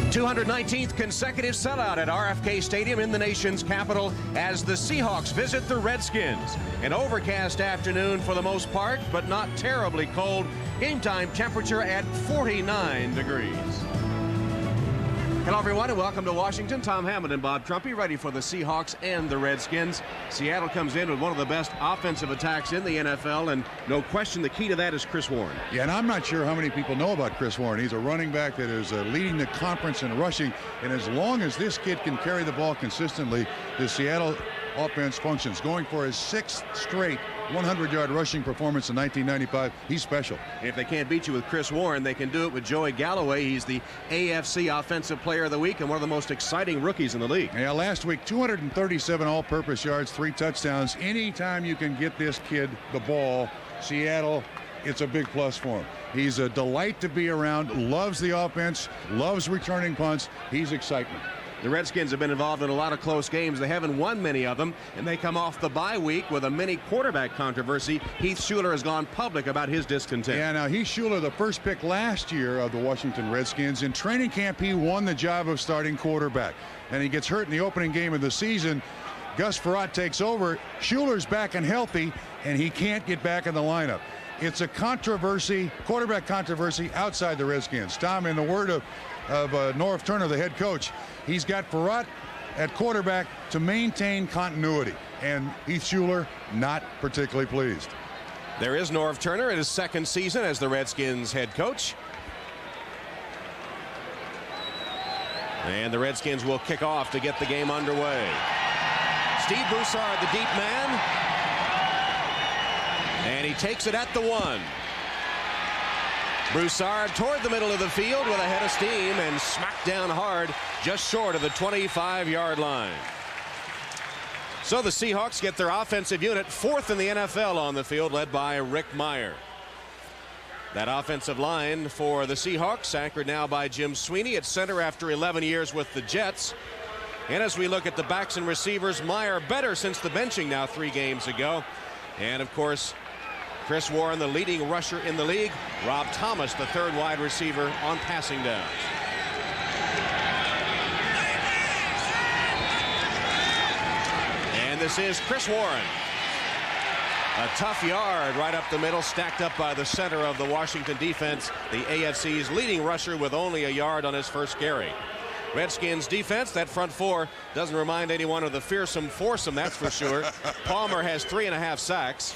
219th consecutive sellout at RFK Stadium in the nation's capital as the Seahawks visit the Redskins. An overcast afternoon for the most part, but not terribly cold. Game time temperature at 49 degrees. Hello, everyone, and welcome to Washington. Tom Hammond and Bob Trumpy ready for the Seahawks and the Redskins. Seattle comes in with one of the best offensive attacks in the NFL, and no question the key to that is Chris Warren. Yeah, and I'm not sure how many people know about Chris Warren. He's a running back that is leading the conference in rushing, and as long as this kid can carry the ball consistently, the Seattle offense functions. Going for his sixth straight 100-yard rushing performance in 1995. He's special. If they can't beat you with Chris Warren, they can do it with Joey Galloway. He's the AFC Offensive Player of the Week and one of the most exciting rookies in the league. Yeah, last week, 237 all-purpose yards, 3 touchdowns. Anytime you can get this kid the ball, Seattle, it's a big plus for him. He's a delight to be around, loves the offense, loves returning punts. He's excitement. The Redskins have been involved in a lot of close games. They haven't won many of them, and they come off the bye week with a mini quarterback controversy. Heath Shuler has gone public about his discontent. Yeah, now Heath Shuler, the first pick last year of the Washington Redskins. In training camp, he won the job of starting quarterback. And he gets hurt in the opening game of the season. Gus Frerotte takes over. Shuler's back and healthy, and he can't get back in the lineup. It's a controversy, quarterback controversy outside the Redskins. Tom, in the word of Norv Turner, the head coach, he's got Frerotte at quarterback to maintain continuity, and Heath Shuler not particularly pleased. There is Norv Turner in his second season as the Redskins head coach. And the Redskins will kick off to get the game underway. Steve Broussard, the deep man, and he takes it at the 1. Broussard toward the middle of the field with a head of steam and smacked down hard just short of the 25-yard line. So the Seahawks get their offensive unit 4th in the NFL on the field, led by Rick Mirer. That offensive line for the Seahawks anchored now by Jim Sweeney at center after 11 years with the Jets. And as we look at the backs and receivers, Mirer better since the benching now 3 games ago. And of course, Chris Warren, the leading rusher in the league. Rob Thomas, the 3rd wide receiver on passing downs. And this is Chris Warren. A tough yard right up the middle, stacked up by the center of the Washington defense. The AFC's leading rusher with only a yard on his first carry. Redskins defense, that front 4 doesn't remind anyone of the fearsome foursome, that's for sure. Palmer has 3.5 sacks.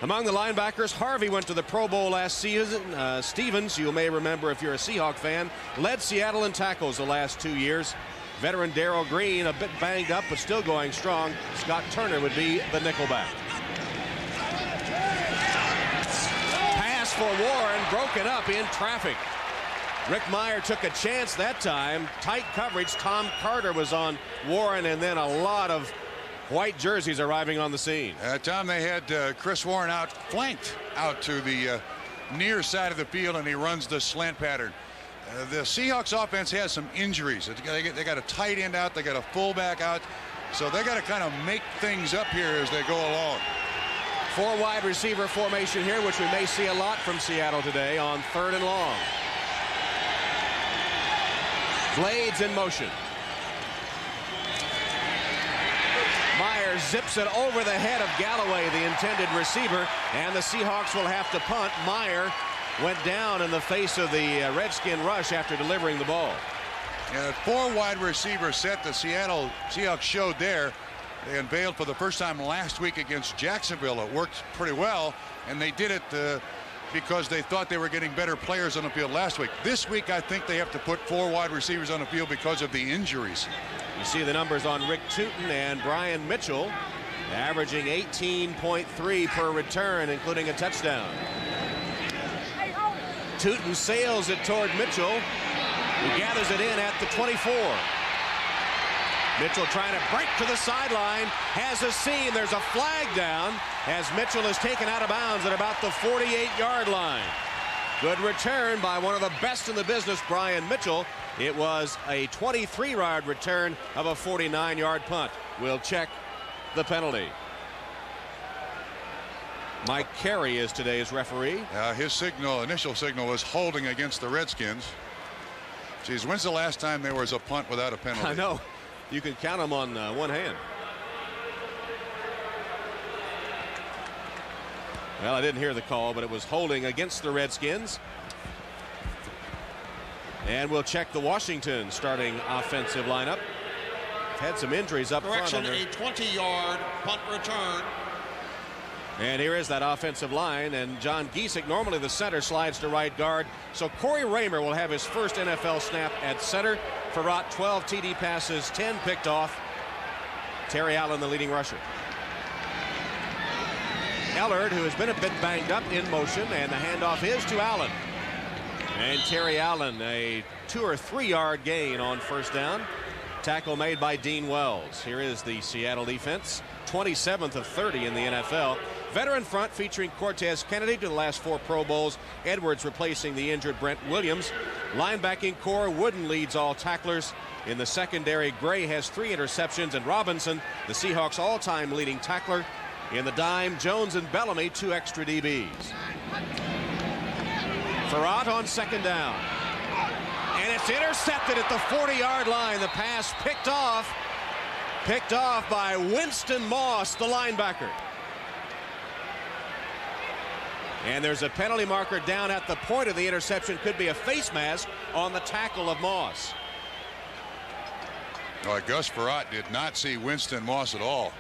Among the linebackers, Harvey went to the Pro Bowl last season. Stevens, you may remember if you're a Seahawk fan, led Seattle in tackles the last 2 years. Veteran Darrell Green, a bit banged up, but still going strong. Scott Turner would be the nickelback. Pass for Warren, broken up in traffic. Rick Mirer took a chance that time. Tight coverage. Tom Carter was on Warren, and then a lot of white jerseys arriving on the scene. Tom, they had Chris Warren flanked out to the near side of the field, and he runs the slant pattern. The Seahawks offense has some injuries. They got a tight end out. They got a fullback out. So they got to kind of make things up here as they go along. 4 wide receiver formation here, which we may see a lot from Seattle today on 3rd and long. Blades in motion. Mirer zips it over the head of Galloway, the intended receiver, and the Seahawks will have to punt. Mirer went down in the face of the Redskin rush after delivering the ball. And 4 wide receiver set the Seattle Seahawks showed there. They unveiled for the first time last week against Jacksonville. It worked pretty well, and they did it because they thought they were getting better players on the field last week. This week, I think they have to put 4 wide receivers on the field because of the injuries. You see the numbers on Rick Tootin and Brian Mitchell, averaging 18.3 per return, including a touchdown. Tootin sails it toward Mitchell, who gathers it in at the 24. Mitchell trying to break to the sideline, has a seam. There's a flag down as Mitchell is taken out of bounds at about the 48-yard line. Good return by one of the best in the business, Brian Mitchell. It was a 23-yard return of a 49-yard punt. We'll check the penalty. Mike Carey is today's referee. His initial signal was holding against the Redskins. Geez, when's the last time there was a punt without a penalty? I know. You can count them on one hand. Well, I didn't hear the call, but it was holding against the Redskins. And we'll check the Washington starting offensive lineup. Had some injuries up front. Correction, a 20-yard punt return. And here is that offensive line, and John Giesick, normally the center, slides to right guard. So Corey Raymer will have his first NFL snap at center. Farrat, 12 TD passes, 10 picked off. Terry Allen, the leading rusher. Ellard, who has been a bit banged up, in motion, and the handoff is to Allen. And Terry Allen, a 2 or 3 yard gain on first down. Tackle made by Dean Wells. Here is the Seattle defense, 27th of 30 in the NFL. Veteran front featuring Cortez Kennedy to the last 4 Pro Bowls. Edwards replacing the injured Brent Williams. Linebacking core, Wooden leads all tacklers. In the secondary, Gray has 3 interceptions, and Robinson, the Seahawks all-time leading tackler. In the dime, Jones and Bellamy, 2 extra DBs. Farrat on second down. And it's intercepted at the 40-yard line. The pass picked off by Winston Moss, the linebacker. And there's a penalty marker down at the point of the interception. Could be a face mask on the tackle of Moss. Gus Farrat did not see Winston Moss at all.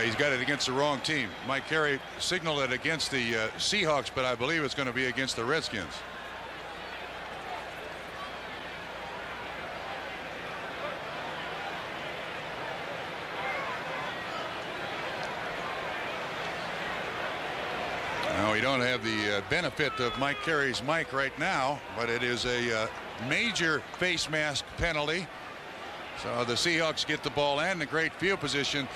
He's got it against the wrong team. Mike Carey signaled it against the Seahawks, but I believe it's going to be against the Redskins. Now, we don't have the benefit of Mike Carey's mic right now, but it is a major face mask penalty. So the Seahawks get the ball and the great field position.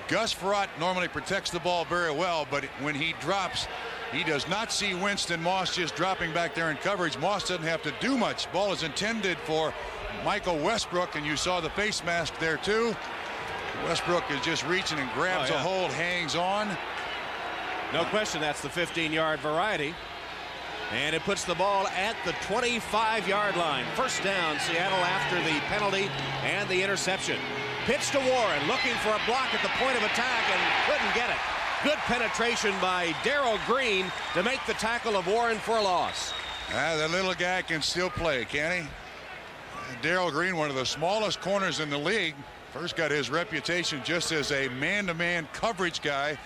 Gus Farrat normally protects the ball very well, but when he drops, he does not see Winston Moss just dropping back there in coverage. Moss doesn't have to do much. Ball is intended for Michael Westbrook, and you saw the face mask there too. Westbrook is just reaching and grabs a hold, hangs on. No question, that's the 15-yard variety. And it puts the ball at the 25-yard line. First down, Seattle after the penalty and the interception. Pitch to Warren, looking for a block at the point of attack and couldn't get it. Good penetration by Darrell Green to make the tackle of Warren for a loss. The little guy can still play, can he? Darrell Green, one of the smallest corners in the league. First got his reputation just as a man-to-man coverage guy,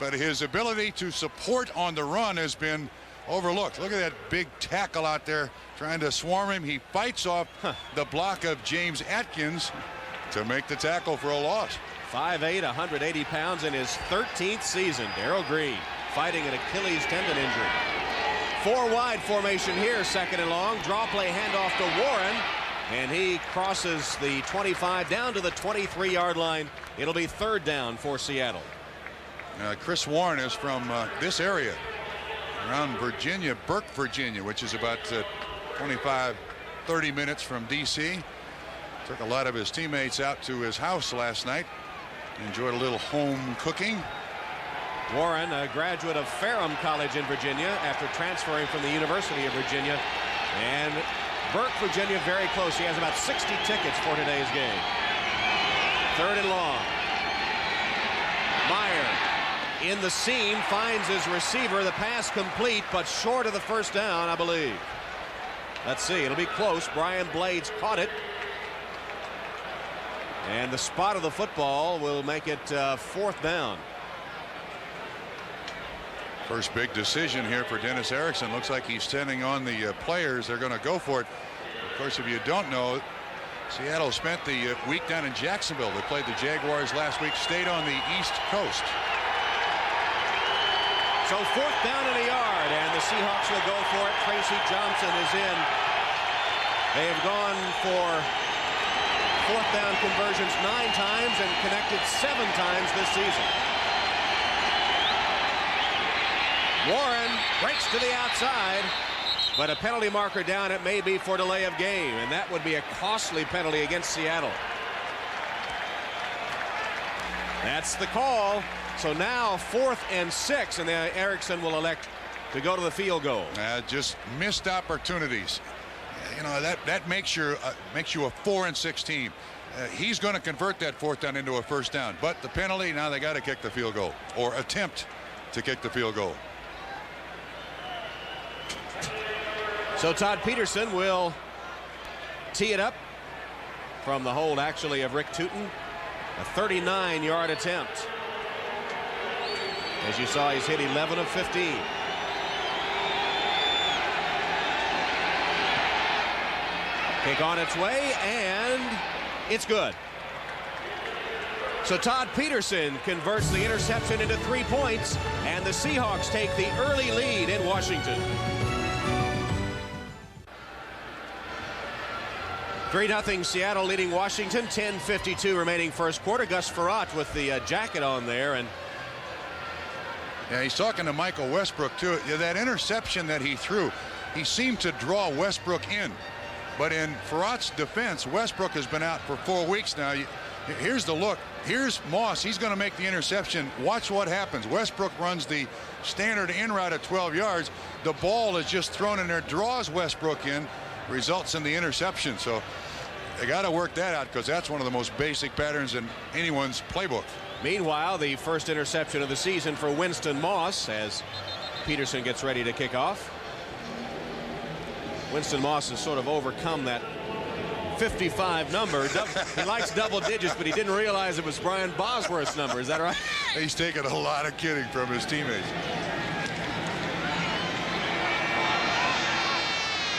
but his ability to support on the run has been overlooked. Look at that big tackle out there trying to swarm him. He fights off the block of James Atkins to make the tackle for a loss. 5'8", 180 pounds in his 13th season. Darrell Green fighting an Achilles tendon injury. 4 wide formation here, second and long. Draw play handoff to Warren, and he crosses the 25 down to the 23-yard line. It'll be third down for Seattle. Chris Warren is from this area around Virginia, Burke, Virginia, which is about 25-30 minutes from D.C. Took a lot of his teammates out to his house last night. Enjoyed a little home cooking. Warren, a graduate of Ferrum College in Virginia after transferring from the University of Virginia. And Burke, Virginia, very close. He has about 60 tickets for today's game. Third and long. Meyer in the seam, finds his receiver. The pass complete, but short of the first down, I believe. Let's see, it'll be close. Brian Blades caught it. And the spot of the football will make it fourth down. First big decision here for Dennis Erickson. Looks like he's sending on the players. They're going to go for it. Of course, if you don't know, Seattle spent the week down in Jacksonville. They played the Jaguars last week, stayed on the East Coast. So fourth down and a yard, and the Seahawks will go for it. Tracy Johnson is in. They have gone for fourth down conversions 9 times and connected 7 times this season. Warren breaks to the outside, but a penalty marker down. It may be for delay of game, and that would be a costly penalty against Seattle. That's the call. So now 4th and 6, and Erickson will elect to go to the field goal. Just missed opportunities. You know, that makes you a 4-6 team. He's going to convert that fourth down into a first down, but the penalty, now they got to kick the field goal or attempt to kick the field goal. So Todd Peterson will tee it up from the hold, actually, of Rick Tootin. A 39-yard attempt. As you saw, he's hit 11 of 15. Kick on its way, and it's good. So Todd Peterson converts the interception into 3 points, and the Seahawks take the early lead in Washington. 3-0 Seattle leading Washington. 10:52 remaining first quarter. Gus Frerotte with the jacket on there, and yeah, he's talking to Michael Westbrook too. Yeah, that interception that he threw, he seemed to draw Westbrook in, but in Ferrotte's defense, Westbrook has been out for 4 weeks now. Here's the look. Here's Moss. He's going to make the interception. Watch what happens. Westbrook runs the standard in route at 12 yards. The ball is just thrown in there, draws Westbrook in, results in the interception. So they got to work that out, because that's one of the most basic patterns in anyone's playbook. Meanwhile, the first interception of the season for Winston Moss as Peterson gets ready to kick off. Winston Moss has sort of overcome that 55 number. He likes double digits, but he didn't realize it was Brian Bosworth's number. Is that right? He's taken a lot of kidding from his teammates.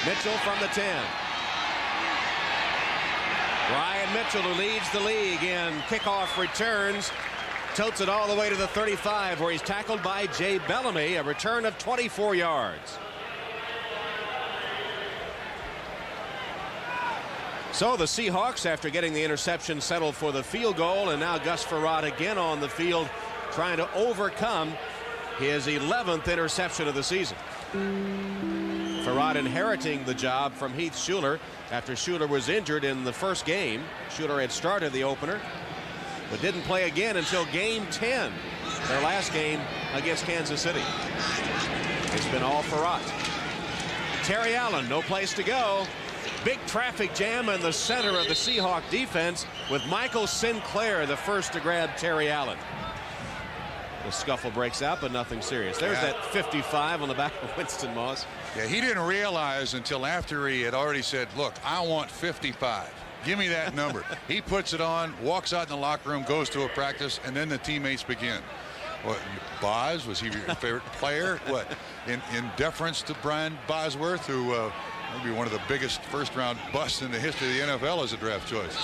Mitchell from the 10. Ryan Mitchell, who leads the league in kickoff returns, totes it all the way to the 35, where he's tackled by Jay Bellamy, a return of 24 yards. So the Seahawks, after getting the interception, settled for the field goal, and now Gus Frerotte again on the field trying to overcome his 11th interception of the season. Frerotte inheriting the job from Heath Shuler after Shuler was injured in the first game. Shuler had started the opener, but didn't play again until game 10, their last game against Kansas City. It's been all Frerotte. Terry Allen, no place to go. Big traffic jam in the center of the Seahawk defense, with Michael Sinclair the first to grab Terry Allen. The scuffle breaks out, but nothing serious. There's that 55 on the back of Winston Moss. Yeah, he didn't realize until after he had already said, look, I want 55. Give me that number. He puts it on, walks out in the locker room, goes to a practice, and then the teammates begin. What, Boz, was he your favorite player? What, in deference to Brian Bosworth, who maybe one of the biggest first-round busts in the history of the NFL as a draft choice.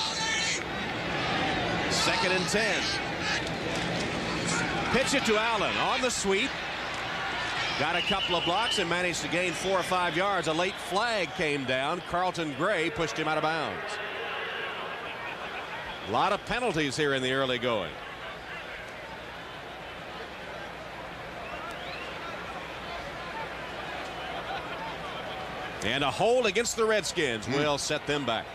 2nd and 10. Pitch it to Allen on the sweep. Got a couple of blocks and managed to gain 4 or 5 yards. A late flag came down. Carlton Gray pushed him out of bounds. A lot of penalties here in the early going. And a hold against the Redskins will set them back.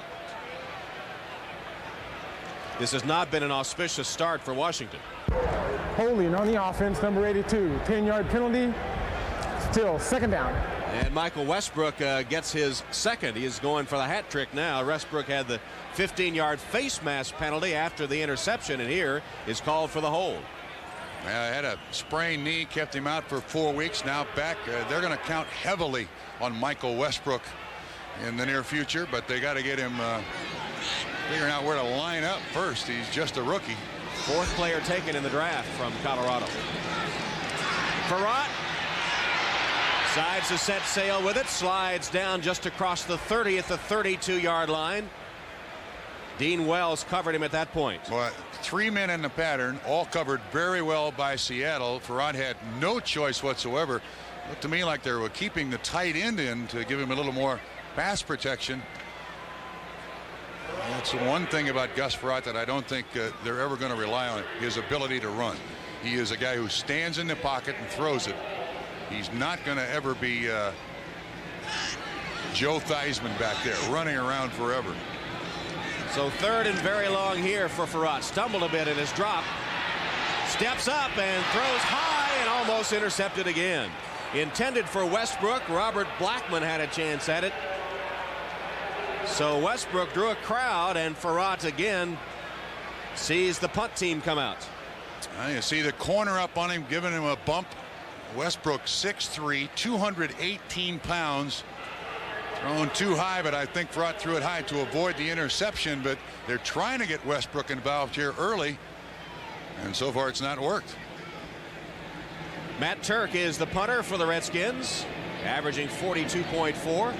This has not been an auspicious start for Washington. Holding on the offense, number 82. 10-yard penalty. Still 2nd down. And Michael Westbrook gets his second. He is going for the hat trick now. Westbrook had the 15-yard face mask penalty after the interception, and here is called for the hold. Had a sprained knee, kept him out for 4 weeks. Now back. They're going to count heavily on Michael Westbrook in the near future, but they got to get him figuring out where to line up first. He's just a rookie. 4th player taken in the draft from Colorado. Frerotte decides to set sail with it, slides down just across the 30 at the 32-yard line. Dean Wells covered him at that point. Well, 3 men in the pattern, all covered very well by Seattle. Frerotte had no choice whatsoever. Looked to me like they were keeping the tight end in to give him a little more pass protection. That's one thing about Gus Frerotte that I don't think they're ever going to rely on, his ability to run. He is a guy who stands in the pocket and throws it. He's not going to ever be Joe Theismann back there running around forever. So 3rd and very long here for Frerotte. Stumbled a bit in his drop. Steps up and throws high and almost intercepted again. Intended for Westbrook. Robert Blackman had a chance at it. So Westbrook drew a crowd, and Farrat again sees the punt team come out. You see the corner up on him, giving him a bump. Westbrook 6'3", 218 pounds. Thrown too high, but I think Farrat threw it high to avoid the interception. But they're trying to get Westbrook involved here early, and so far it's not worked. Matt Turk is the punter for the Redskins, averaging 42.4.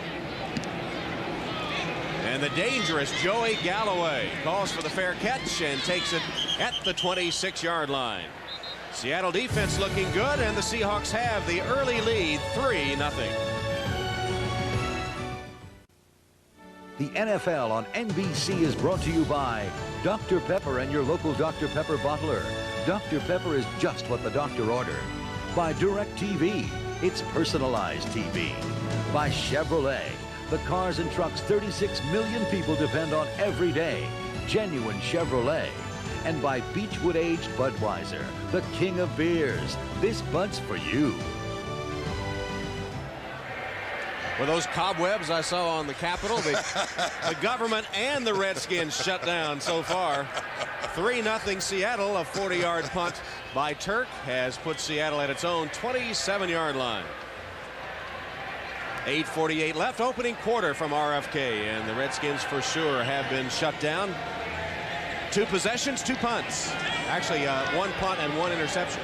And the dangerous Joey Galloway calls for the fair catch and takes it at the 26-yard line. Seattle defense looking good, and the Seahawks have the early lead, 3-0. The NFL on NBC is brought to you by Dr. Pepper and your local Dr. Pepper bottler. Dr. Pepper is just what the doctor ordered. By DirecTV, it's personalized TV. By Chevrolet, the cars and trucks 36 million people depend on every day. Genuine Chevrolet. And by Beechwood Aged Budweiser, the king of beers. This Bud's for you. With those cobwebs I saw on the Capitol, the government and the Redskins shut down so far. 3-0 Seattle. A 40-yard punt by Turk has put Seattle at its own 27-yard line. 8:48 left, opening quarter from RFK, and the Redskins for sure have been shut down. 2 possessions, 2 punts. Actually, 1 punt and 1 interception.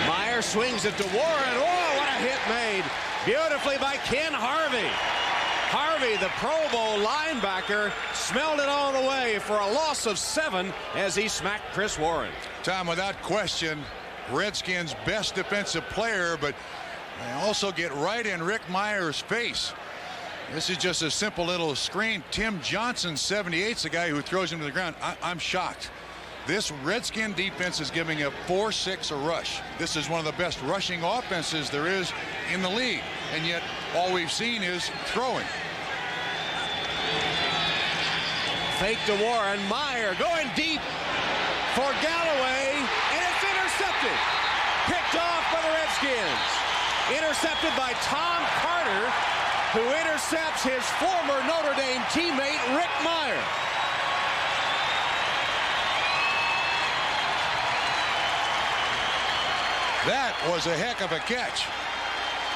Meyer swings it to Warren. Oh, what a hit made beautifully by Ken Harvey. Harvey, the Pro Bowl linebacker, smelled it all the way for a loss of 7 as he smacked Chris Warren. Tom, without question, Redskins' best defensive player, but they also get right in Rick Meyer's face. This is just a simple little screen. Tim Johnson, 78's the guy who throws him to the ground. I'm shocked. This Redskin defense is giving up 4-6 a rush. This is one of the best rushing offenses there is in the league, and yet all we've seen is throwing. Fake to Warren. Meyer going deep for Galloway, and it's intercepted. Picked off by the Redskins. Intercepted by Tom Carter, who intercepts his former Notre Dame teammate Rick Meyer. That was a heck of a catch.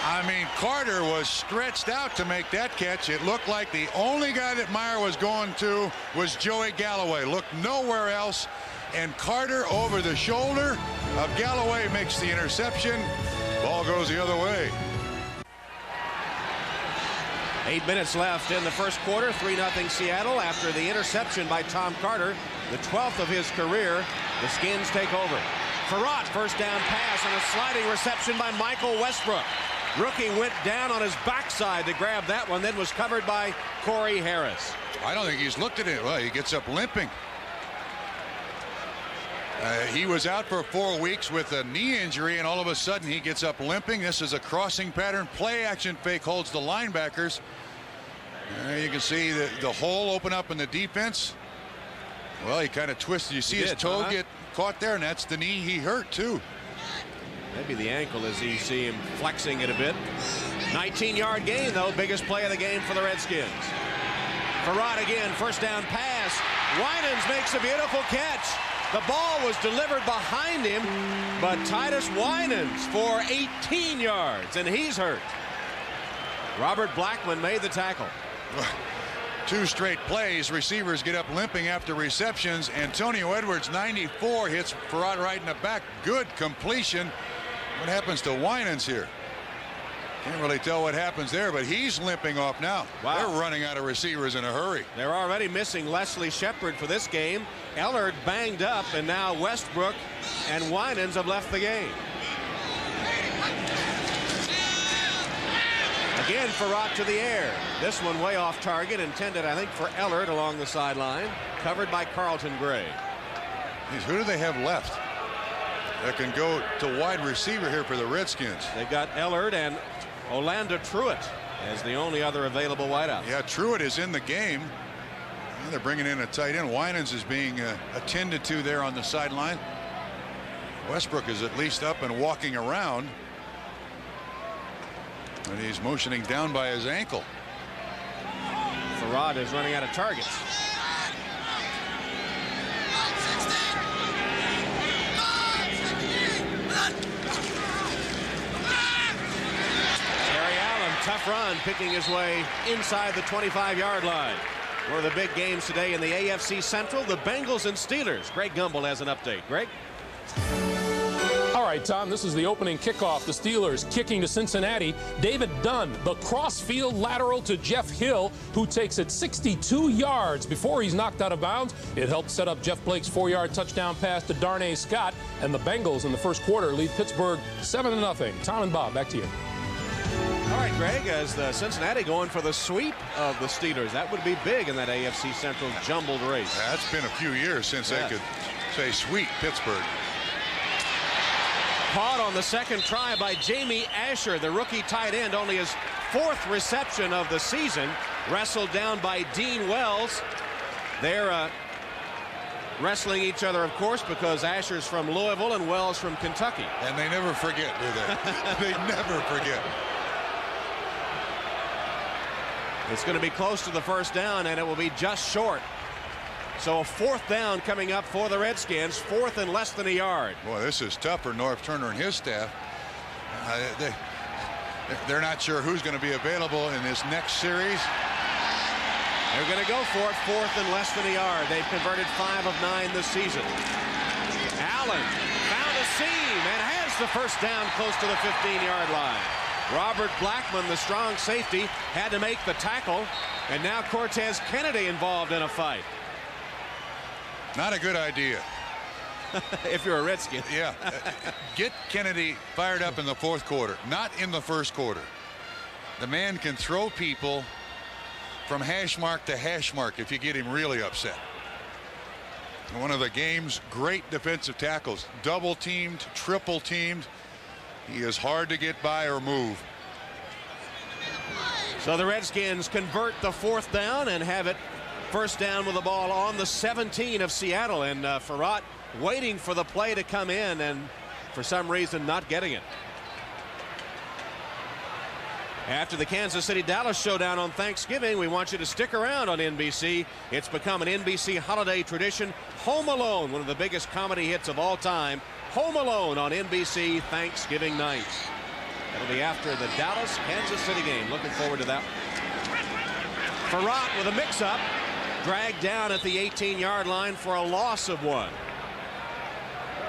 I mean, Carter was stretched out to make that catch. It looked like the only guy that Meyer was going to was Joey Galloway. Looked nowhere else. And Carter over the shoulder of Galloway makes the interception. Ball goes the other way. 8 minutes left in the first quarter. 3-0 Seattle after the interception by Tom Carter, the 12th of his career. The Skins take over. Farrat, first down pass and a sliding reception by Michael Westbrook. Rookie went down on his backside to grab that one, then was covered by Corey Harris. I don't think he's looked at it. Well, he gets up limping. He was out for 4 weeks with a knee injury, and all of a sudden he gets up limping. This is a crossing pattern. Play action fake holds the linebackers. You can see the hole open up in the defense. Well, he kind of twisted. You see his toe get caught there, and that's the knee he hurt too. Maybe the ankle as you see him flexing it a bit. 19-yard gain, though. Biggest play of the game for the Redskins. Farrat again, first down pass. Winans makes a beautiful catch. The ball was delivered behind him, but Titus Winans for 18 yards, and he's hurt. Robert Blackman made the tackle. 2 straight plays. Receivers get up limping after receptions. Antonio Edwards, 94, hits Farrat right in the back. Good completion. What happens to Winans here? Can't really tell what happens there, but he's limping off now. Wow. They're running out of receivers in a hurry. They're already missing Leslie Shepard for this game. Ellard banged up, and now Westbrook and Winans have left the game. Again, Farrat to the air. This one way off target, intended, I think, for Ellard along the sideline. Covered by Carlton Gray. Who do they have left that can go to wide receiver here for the Redskins? They've got Ellard and Orlando Truitt as the only other available wideouts. Yeah, Truitt is in the game. They're bringing in a tight end. Winans is being attended to there on the sideline. Westbrook is at least up and walking around. And he's motioning down by his ankle. Farad is running out of targets. Tough run, picking his way inside the 25-yard line. One of the big games today in the AFC Central, the Bengals and Steelers. Greg Gumbel has an update. Greg? All right, Tom, this is the opening kickoff. The Steelers kicking to Cincinnati. David Dunn, the crossfield lateral to Jeff Hill, who takes it 62 yards before he's knocked out of bounds. It helped set up Jeff Blake's 4-yard touchdown pass to Darnay Scott. And the Bengals in the first quarter lead Pittsburgh 7-0. Tom and Bob, back to you. All right, Greg, as the Cincinnati going for the sweep of the Steelers. That would be big in that AFC Central jumbled race. That's been a few years since they could say sweep Pittsburgh. Caught on the second try by Jamie Asher, the rookie tight end, only his 4th reception of the season. Wrestled down by Dean Wells. They're wrestling each other, of course, because Asher's from Louisville and Wells from Kentucky. And they never forget, do they? They never forget. It's going to be close to the first down, and it will be just short. So a 4th down coming up for the Redskins, 4th and less than a yard. Boy, this is tough for Norv Turner and his staff. They're not sure who's going to be available in this next series. They're going to go for it, 4th and less than a yard. They've converted 5 of 9 this season. Allen found a seam and has the first down close to the 15-yard line. Robert Blackman, the strong safety, had to make the tackle, and now Cortez Kennedy involved in a fight. Not a good idea. If you're a Redskin. Yeah. Get Kennedy fired up in the 4th quarter, not in the 1st quarter. The man can throw people from hash mark to hash mark if you get him really upset. One of the game's great defensive tackles. Double teamed, triple teamed. He is hard to get by or move. So the Redskins convert the 4th down and have it first down with the ball on the 17 of Seattle. And Farad waiting for the play to come in and for some reason not getting it. After the Kansas City-Dallas showdown on Thanksgiving, we want you to stick around on NBC. It's become an NBC holiday tradition. Home Alone, one of the biggest comedy hits of all time. Home Alone on NBC Thanksgiving night. That'll be after the Dallas-Kansas City game. Looking forward to that. Farad with a mix-up. Dragged down at the 18-yard line for a loss of 1.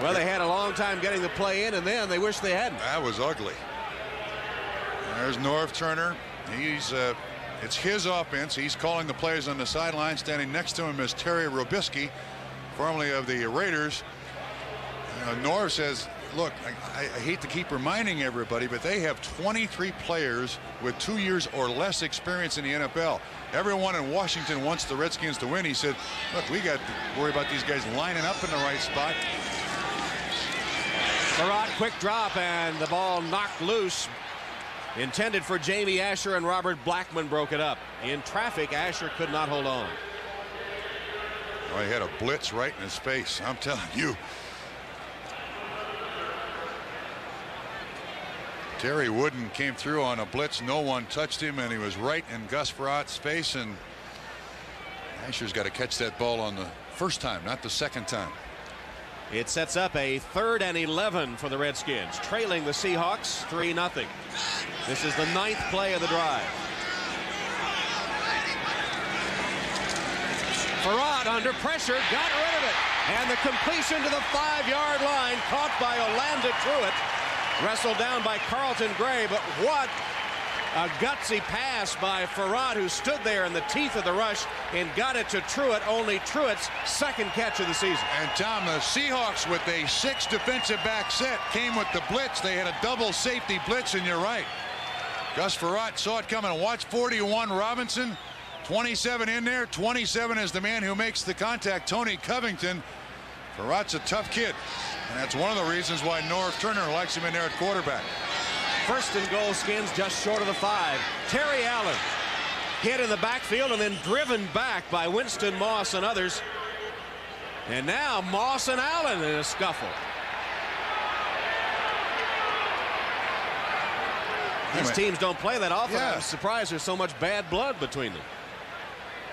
Well, they had a long time getting the play in, and then they wish they hadn't. That was ugly. There's Norv Turner. It's his offense. He's calling the plays on the sideline. Standing next to him is Terry Robisky, formerly of the Raiders. Norv says, look, I hate to keep reminding everybody, but they have 23 players with 2 years or less experience in the NFL. Everyone in Washington wants the Redskins to win. He said, look, we got to worry about these guys lining up in the right spot. Farad, quick drop, and the ball knocked loose. Intended for Jamie Asher, and Robert Blackman broke it up. In traffic, Asher could not hold on. Well, he had a blitz right in his face. I'm telling you. Terry Wooden came through on a blitz. No one touched him, and he was right in Gus Frerott's face. And Asher's got to catch that ball on the first time, not the second time. It sets up a 3rd and 11 for the Redskins, trailing the Seahawks 3-0. This is the 9th play of the drive. Farad under pressure, got rid of it, and the completion to the 5-yard line, caught by Orlando Truitt. Wrestled down by Carlton Gray, but what a gutsy pass by Farad, who stood there in the teeth of the rush and got it to Truitt, only Truitt's 2nd catch of the season. And Tom, the Seahawks with a 6 defensive back set came with the blitz. They had a double safety blitz, and you're right. Gus Frerotte saw it coming. Watch 41 Robinson, 27 in there. 27 is the man who makes the contact, Tony Covington. Farrat's a tough kid, and that's one of the reasons why Norv Turner likes him in there at quarterback. 1st and goal, Skins just short of the 5. Terry Allen hit in the backfield and then driven back by Winston Moss and others. And now Moss and Allen in a scuffle. These teams don't play that often. Yeah. I'm surprised there's so much bad blood between them.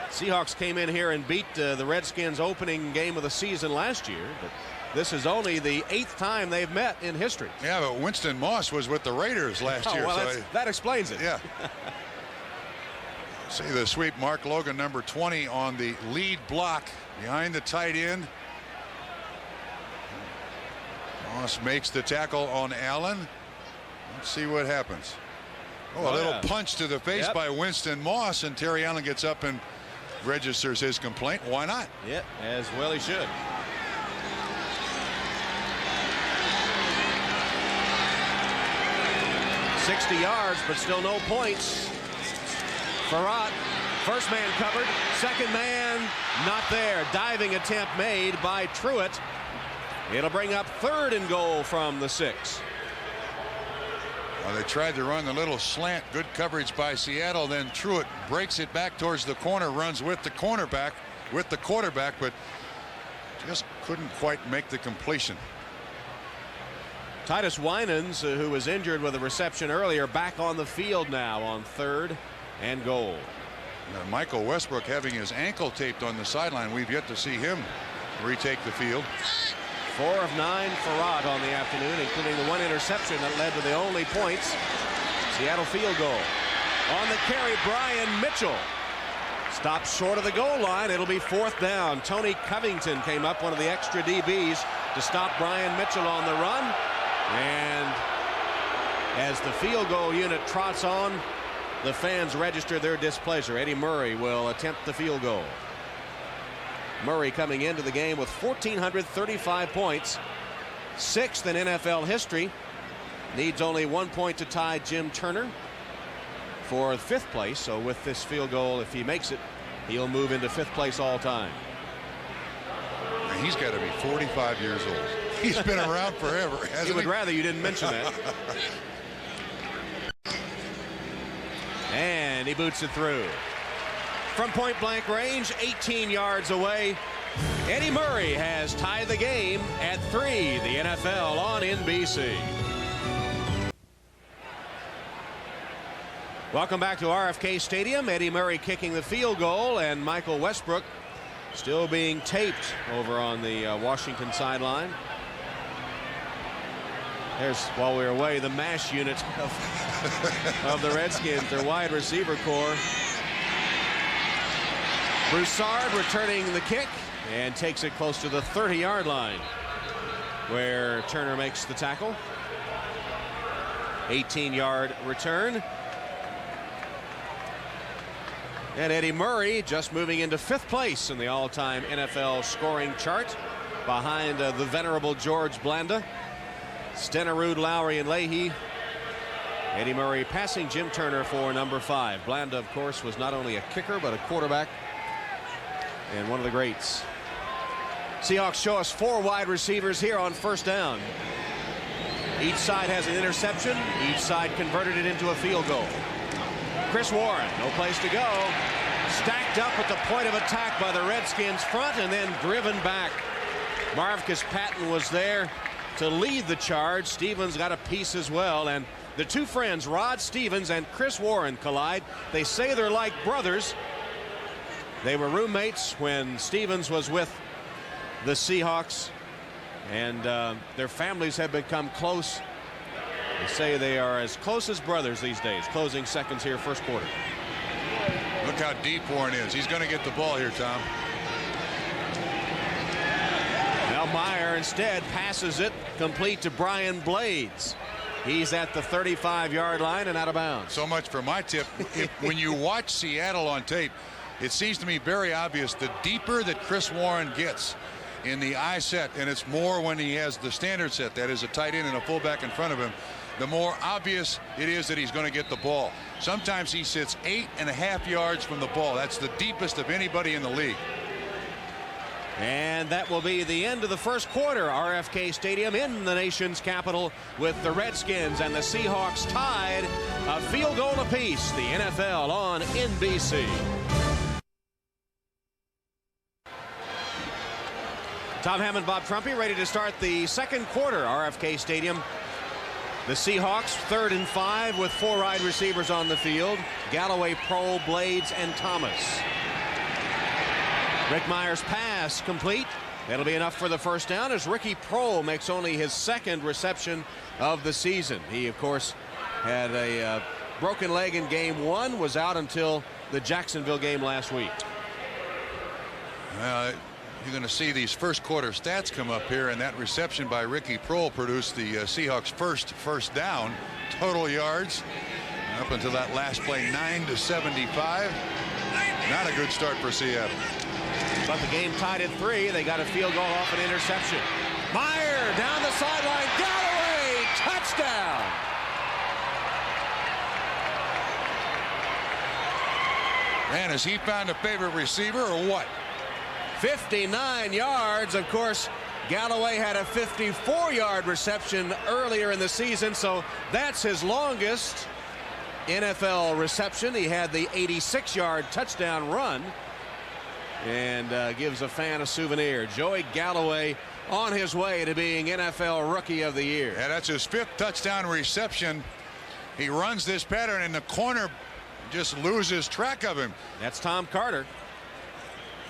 Seahawks came in here and beat the Redskins opening game of the season last year, but this is only the 8th time they've met in history. Yeah, but Winston Moss was with the Raiders last year. Well, So that explains it. yeah. See the sweep. Mark Logan, number 20, on the lead block behind the tight end. Moss makes the tackle on Allen. Let's see what happens. Oh, a little punch to the face by Winston Moss, and Terry Allen gets up and registers his complaint. Why not? Yeah, as well he should. $60 yards, but still no points. Farrat, first man covered, second man not there. Diving attempt made by Truitt. It'll bring up 3rd and goal from the 6. Well, they tried to run the little slant. Good coverage by Seattle. Then Truitt breaks it back towards the corner, runs with the quarterback, but just couldn't quite make the completion. Titus Winans, who was injured with a reception earlier, back on the field now on 3rd and goal. Now, Michael Westbrook having his ankle taped on the sideline. We've yet to see him retake the field. 4 of 9 for Rod on the afternoon, including the 1 interception that led to the only points. Seattle field goal. On the carry, Brian Mitchell stops short of the goal line. It'll be 4th down. Tony Covington came up, one of the extra DBs, to stop Brian Mitchell on the run. And as the field goal unit trots on, the fans register their displeasure. Eddie Murray will attempt the field goal. Murray coming into the game with 1,435 points, 6th in NFL history. Needs only 1 point to tie Jim Turner for 5th place. So with this field goal, if he makes it, he'll move into 5th place all time. And he's got to be 45 years old. He's been around forever. He would rather you didn't mention that. And he boots it through. From point blank range, 18 yards away, Eddie Murray has tied the game at 3. The NFL on NBC. Welcome back to RFK Stadium. Eddie Murray kicking the field goal, and Michael Westbrook still being taped over on the Washington sideline. There's, while we were away, the MASH unit of the Redskins, their wide receiver core. Broussard returning the kick and takes it close to the 30-yard line, where Turner makes the tackle. 18-yard return. And Eddie Murray just moving into 5th place in the all-time NFL scoring chart, behind the venerable George Blanda, Stenerud, Lowry, and Leahy. Eddie Murray passing Jim Turner for number 5. Blanda, of course, was not only a kicker but a quarterback and one of the greats. Seahawks show us 4 wide receivers here on 1st down. Each side has an interception. Each side converted it into a field goal. Chris Warren, no place to go. Stacked up at the point of attack by the Redskins front and then driven back. Marvcus Patton was there to lead the charge. Stevens got a piece as well, and the two friends, Rod Stevens and Chris Warren, collide. They say they're like brothers. They were roommates when Stevens was with the Seahawks, and their families have become close. They say they are as close as brothers these days. Closing seconds here, 1st quarter. Look how deep Warren is. He's going to get the ball here, Tom. Now Meyer instead passes it complete to Brian Blades. He's at the 35-yard line and out of bounds. So much for my tip. When you watch Seattle on tape, it seems to me very obvious the deeper that Chris Warren gets in the I set, and it's more when he has the standard set, that is a tight end and a fullback in front of him, the more obvious it is that he's going to get the ball. Sometimes he sits 8.5 yards from the ball. That's the deepest of anybody in the league. And that will be the end of the 1st quarter. RFK Stadium in the nation's capital, with the Redskins and the Seahawks tied a field goal apiece. The NFL on NBC. Tom Hammond, Bob Trumpy, ready to start the 2nd quarter. RFK Stadium The Seahawks 3rd and 5 with 4 wide receivers on the field. Galloway, Prohl, Blades, and Thomas. Rick Meyer's pass complete. That'll be enough for the first down as Ricky Prohl makes only his 2nd reception of the season. He, of course, had a broken leg in game 1, was out until the Jacksonville game last week. Well, you're going to see these first quarter stats come up here, and that reception by Ricky Prohl produced the Seahawks' first down. Total yards up until that last play, 9-75. Not a good start for Seattle. But the game tied at 3. They got a field goal off an interception. Meyer down the sideline. Galloway, touchdown. Man, has he found a favorite receiver or what? 59 yards. Of course, Galloway had a 54-yard reception earlier in the season, so that's his longest NFL reception. He had the 86-yard touchdown run, and gives a fan a souvenir. Joey Galloway on his way to being NFL Rookie of the Year. Yeah, that's his 5th touchdown reception. He runs this pattern, and the corner just loses track of him. That's Tom Carter.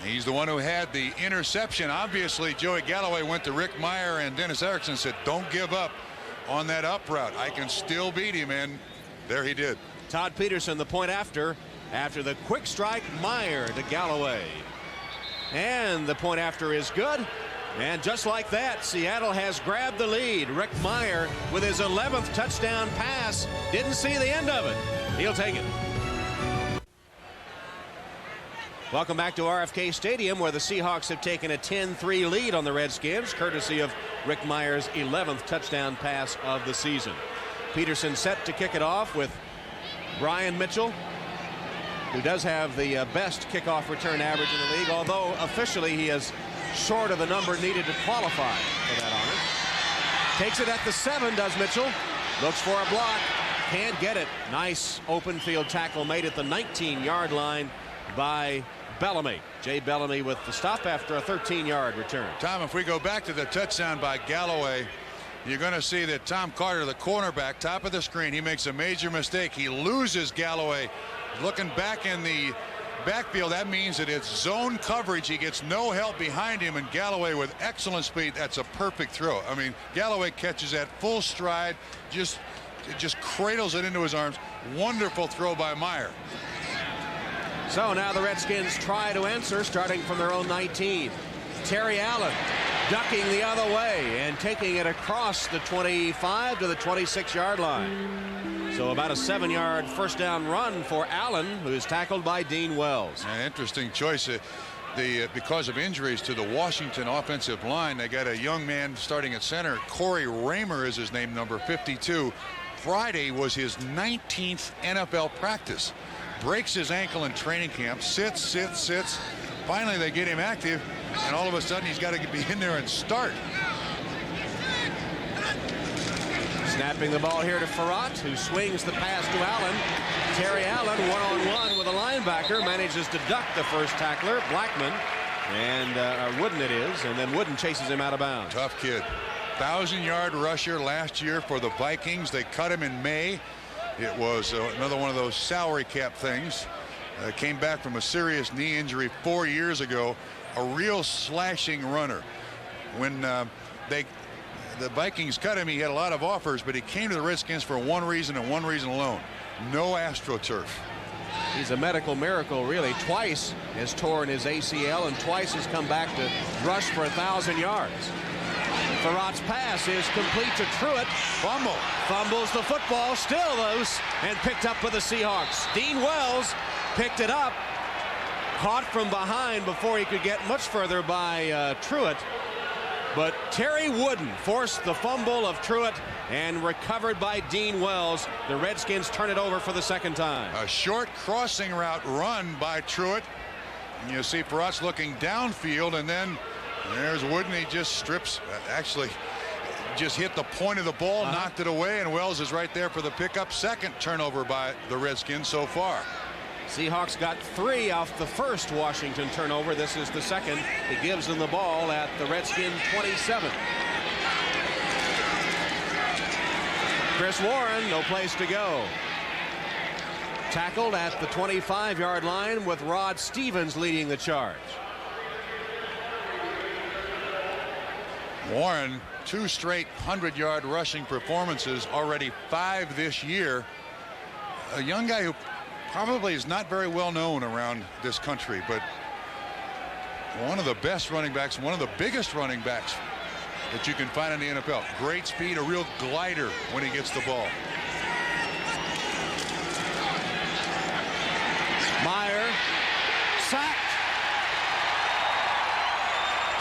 He's the one who had the interception. Obviously, Joey Galloway went to Rick Meyer and Dennis Erickson and said, don't give up on that up route. I can still beat him, and there he did. Todd Peterson, the point after the quick strike, Meyer to Galloway. And the point after is good. And just like that, Seattle has grabbed the lead. Rick Meyer with his 11th touchdown pass. Didn't see the end of it. He'll take it. Welcome back to RFK Stadium, where the Seahawks have taken a 10-3 lead on the Redskins, courtesy of Rick Meyer's 11th touchdown pass of the season. Peterson set to kick it off with Brian Mitchell, who does have the best kickoff return average in the league, although officially he is short of the number needed to qualify for that honor. Takes it at the 7, does Mitchell. Looks for a block. Can't get it. Nice open field tackle made at the 19-yard line by Bellamy. Jay Bellamy with the stop after a 13-yard return. Tom, if we go back to the touchdown by Galloway, you're going to see that Tom Carter, the cornerback, top of the screen, he makes a major mistake. He loses Galloway. Looking back in the backfield, that means that it's zone coverage. He gets no help behind him, and Galloway with excellent speed. That's a perfect throw. I mean, Galloway catches that full stride, just cradles it into his arms. Wonderful throw by Meyer. So now the Redskins try to answer, starting from their own 19. Terry Allen ducking the other way and taking it across the 25 to the 26-yard line. So about a 7-yard first down run for Allen, who is tackled by Dean Wells. An interesting choice. Because of injuries to the Washington offensive line, they got a young man starting at center. Corey Raymer is his name, number 52. Friday was his 19th NFL practice. Breaks his ankle in training camp, sits. Finally, they get him active, and all of a sudden, he's got to be in there and start. Snapping the ball here to Farrat, who swings the pass to Allen. Terry Allen, one-on-one with a linebacker, manages to duck the first tackler, Blackman, and Wooden it is, and then Wooden chases him out of bounds. Tough kid. 1,000-yard rusher last year for the Vikings. They cut him in May. It was another one of those salary cap things. Came back from a serious knee injury 4 years ago. A real slashing runner. When the Vikings cut him, he had a lot of offers, but he came to the Redskins for one reason and one reason alone: no AstroTurf. He's a medical miracle, really. Twice has torn his ACL, and twice has come back to rush for 1,000 yards. Farrat's pass is complete to Truitt. Fumbles the football, still loose, and picked up by the Seahawks. Dean Wells picked it up, caught from behind before he could get much further by Truitt. But Terry Wooden forced the fumble of Truitt and recovered by Dean Wells. The Redskins turn it over for the second time. A short crossing route run by Truitt. And you see Farrat's looking downfield, and then there's Wooden. He just strips, actually just hit the point of the ball, knocked it away, and Wells is right there for the pickup. Second turnover by the Redskins so far. Seahawks got 3 off the first Washington turnover. This is the second. It gives them the ball at the Redskin 27. Chris Warren, no place to go. Tackled at the 25-yard line with Rod Stevens leading the charge. Warren, 2 straight 100-yard rushing performances, already 5 this year. A young guy who probably is not very well known around this country, but one of the best running backs, one of the biggest running backs that you can find in the NFL. Great speed, a real glider when he gets the ball. Meyer sacked.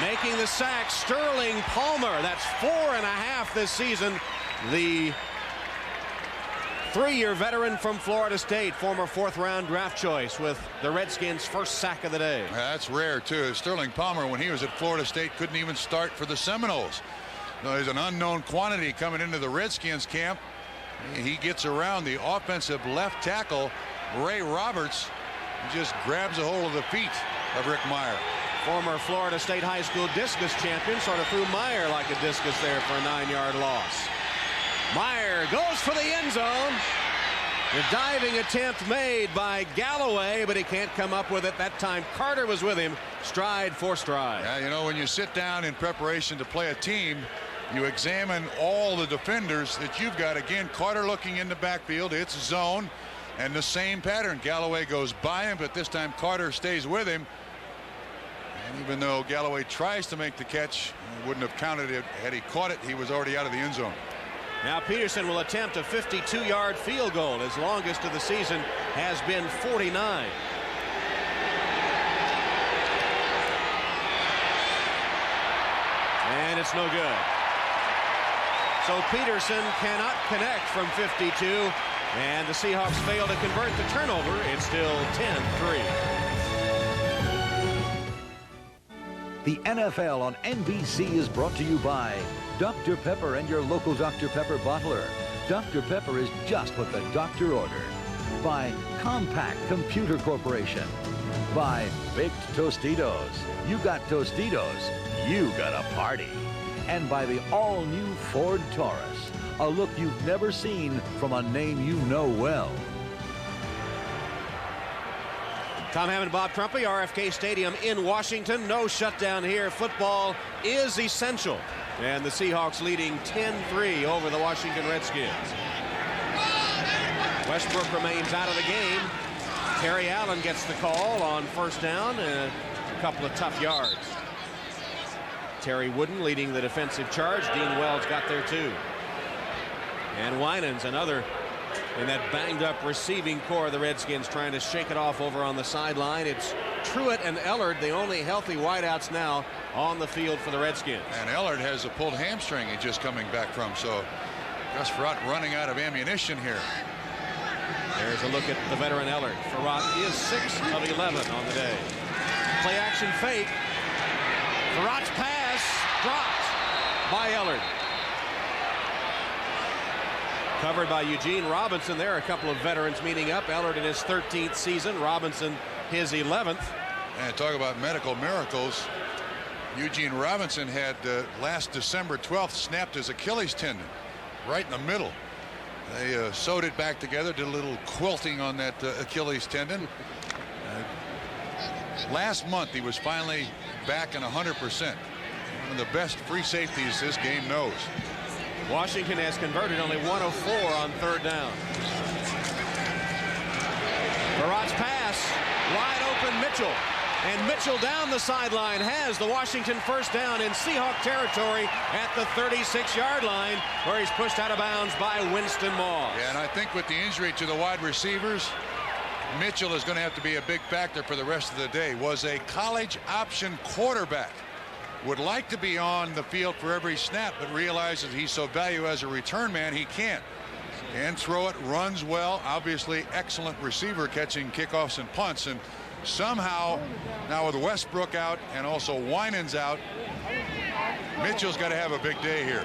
Making the sack, Sterling Palmer. That's 4.5 this season. The 3-year veteran from Florida State, former 4th-round draft choice, with the Redskins' first sack of the day. That's rare, too. Sterling Palmer, when he was at Florida State, couldn't even start for the Seminoles. There's an unknown quantity coming into the Redskins camp. He gets around the offensive left tackle, Ray Roberts, and just grabs a hold of the feet of Rick Meyer. Former Florida State high school discus champion sort of threw Meyer like a discus there for a 9-yard loss. Meyer goes for the end zone. The diving attempt made by Galloway, but he can't come up with it. That time Carter was with him, stride for stride. Yeah, you know, when you sit down in preparation to play a team, you examine all the defenders that you've got. Again, Carter looking in the backfield. It's zone, and the same pattern. Galloway goes by him, but this time Carter stays with him. And even though Galloway tries to make the catch, he wouldn't have counted it. Had he caught it, he was already out of the end zone. Now Peterson will attempt a 52-yard field goal. His longest of the season has been 49. And it's no good. So Peterson cannot connect from 52, and the Seahawks fail to convert the turnover. It's still 10-3. The NFL on NBC is brought to you by Dr. Pepper and your local Dr. Pepper bottler. Dr. Pepper is just what the doctor ordered. By Compact Computer Corporation. By Baked Tostitos. You got Tostitos, you got a party. And by the all-new Ford Taurus. A look you've never seen from a name you know well. Tom Hammond, Bob Trumpy, RFK Stadium in Washington. No shutdown here. Football is essential. And the Seahawks leading 10-3 over the Washington Redskins. Westbrook remains out of the game. Terry Allen gets the call on first down and a couple of tough yards. Terry Wooden leading the defensive charge. Dean Wells got there too. And Winans, another in that banged-up receiving core of the Redskins, trying to shake it off over on the sideline. It's Truitt and Ellard, the only healthy wideouts now on the field for the Redskins. And Ellard has a pulled hamstring he's just coming back from, so Gus Frerotte running out of ammunition here. There's a look at the veteran Ellard. Frerotte is 6 of 11 on the day. Play action fake. Frerott's pass dropped by Ellard. Covered by Eugene Robinson. There are a couple of veterans meeting up. Ellard in his 13th season. Robinson his 11th. And talk about medical miracles. Eugene Robinson had last December 12th snapped his Achilles tendon right in the middle. They sewed it back together, did a little quilting on that Achilles tendon. Last month he was finally back and 100%. One of the best free safeties this game knows. Washington has converted only 1 of 4 on third down. Frerott's pass, wide open Mitchell. And Mitchell down the sideline has the Washington first down in Seahawk territory at the 36-yard line, where he's pushed out of bounds by Winston Moss. Yeah, and I think with the injury to the wide receivers, Mitchell is going to have to be a big factor for the rest of the day. Was a college option quarterback. Would like to be on the field for every snap, but realizes he's so valuable as a return man, he can't. And throw it, runs well. Obviously, excellent receiver catching kickoffs and punts. And somehow, now with Westbrook out and also Winans out, Mitchell's got to have a big day here.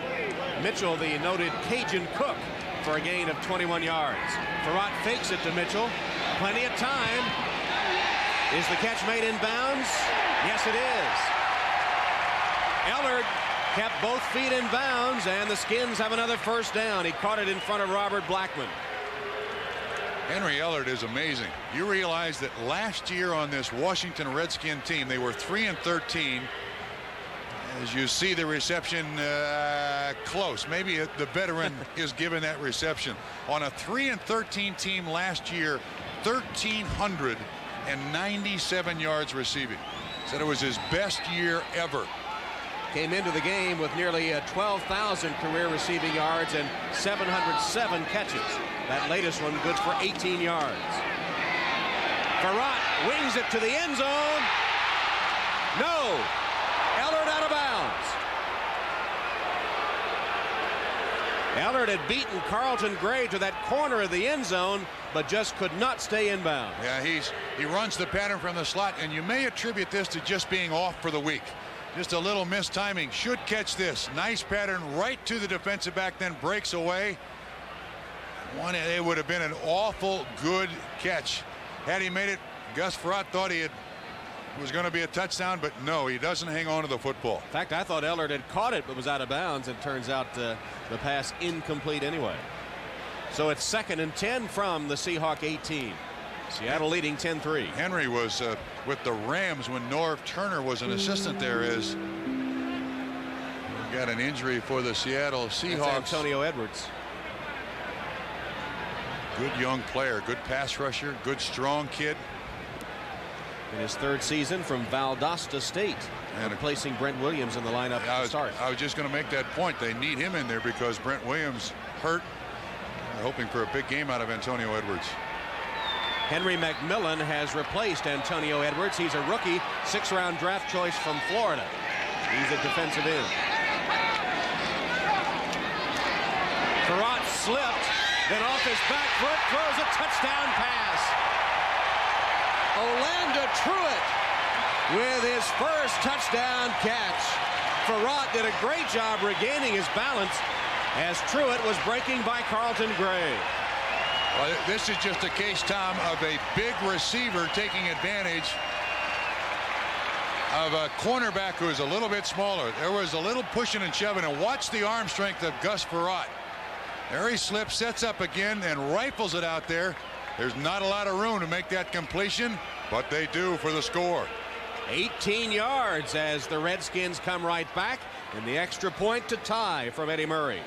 Mitchell, the noted Cajun cook, for a gain of 21 yards. Frerotte fakes it to Mitchell. Plenty of time. Is the catch made in bounds? Yes, it is. Ellard kept both feet in bounds, and the Skins have another first down. He caught it in front of Robert Blackman. Henry Ellard is amazing. You realize that last year on this Washington Redskin team, they were 3-13. As you see the reception close. Maybe the veteran is given that reception. On a 3-13 team last year, 1,397 yards receiving. Said it was his best year ever. Came into the game with nearly 12,000 career receiving yards and 707 catches. That latest one good for 18 yards. Farrat wings it to the end zone. No. Ellard out of bounds. Ellard had beaten Carlton Gray to that corner of the end zone, but just could not stay in bounds. Yeah, he runs the pattern from the slot, and you may attribute this to just being off for the week. Just a little mistiming. Should catch this. Nice pattern right to the defensive back, then breaks away. It would have been an awful good catch. Had he made it, Gus Farrat thought it was going to be a touchdown, but no, he doesn't hang on to the football. In fact, I thought Ellard had caught it but was out of bounds, and turns out the pass incomplete anyway. So it's 2nd and 10 from the Seahawk 18. Seattle leading 10-3. Henry was with the Rams when Norv Turner was an assistant there. As we've got an injury for the Seattle Seahawks. That's Antonio Edwards. Good young player, good pass rusher, good strong kid. In his 3rd season from Valdosta State, and replacing Brent Williams in the lineup to start. I was just going to make that point. They need him in there because Brent Williams hurt. They're hoping for a big game out of Antonio Edwards. Henry McMillan has replaced Antonio Edwards. He's a rookie, 6th-round draft choice from Florida. He's a defensive end. Farrat slipped, then off his back foot throws a touchdown pass. Orlando Truitt with his first touchdown catch. Farrat did a great job regaining his balance as Truitt was breaking by Carlton Gray. Well, this is just a case, Tom, of a big receiver taking advantage of a cornerback who is a little bit smaller. There was a little pushing and shoving, and watch the arm strength of Gus Farrat. There he slips, sets up again, and rifles it out there. There's not a lot of room to make that completion, but they do for the score. 18 yards as the Redskins come right back, and the extra point to tie from Eddie Murray.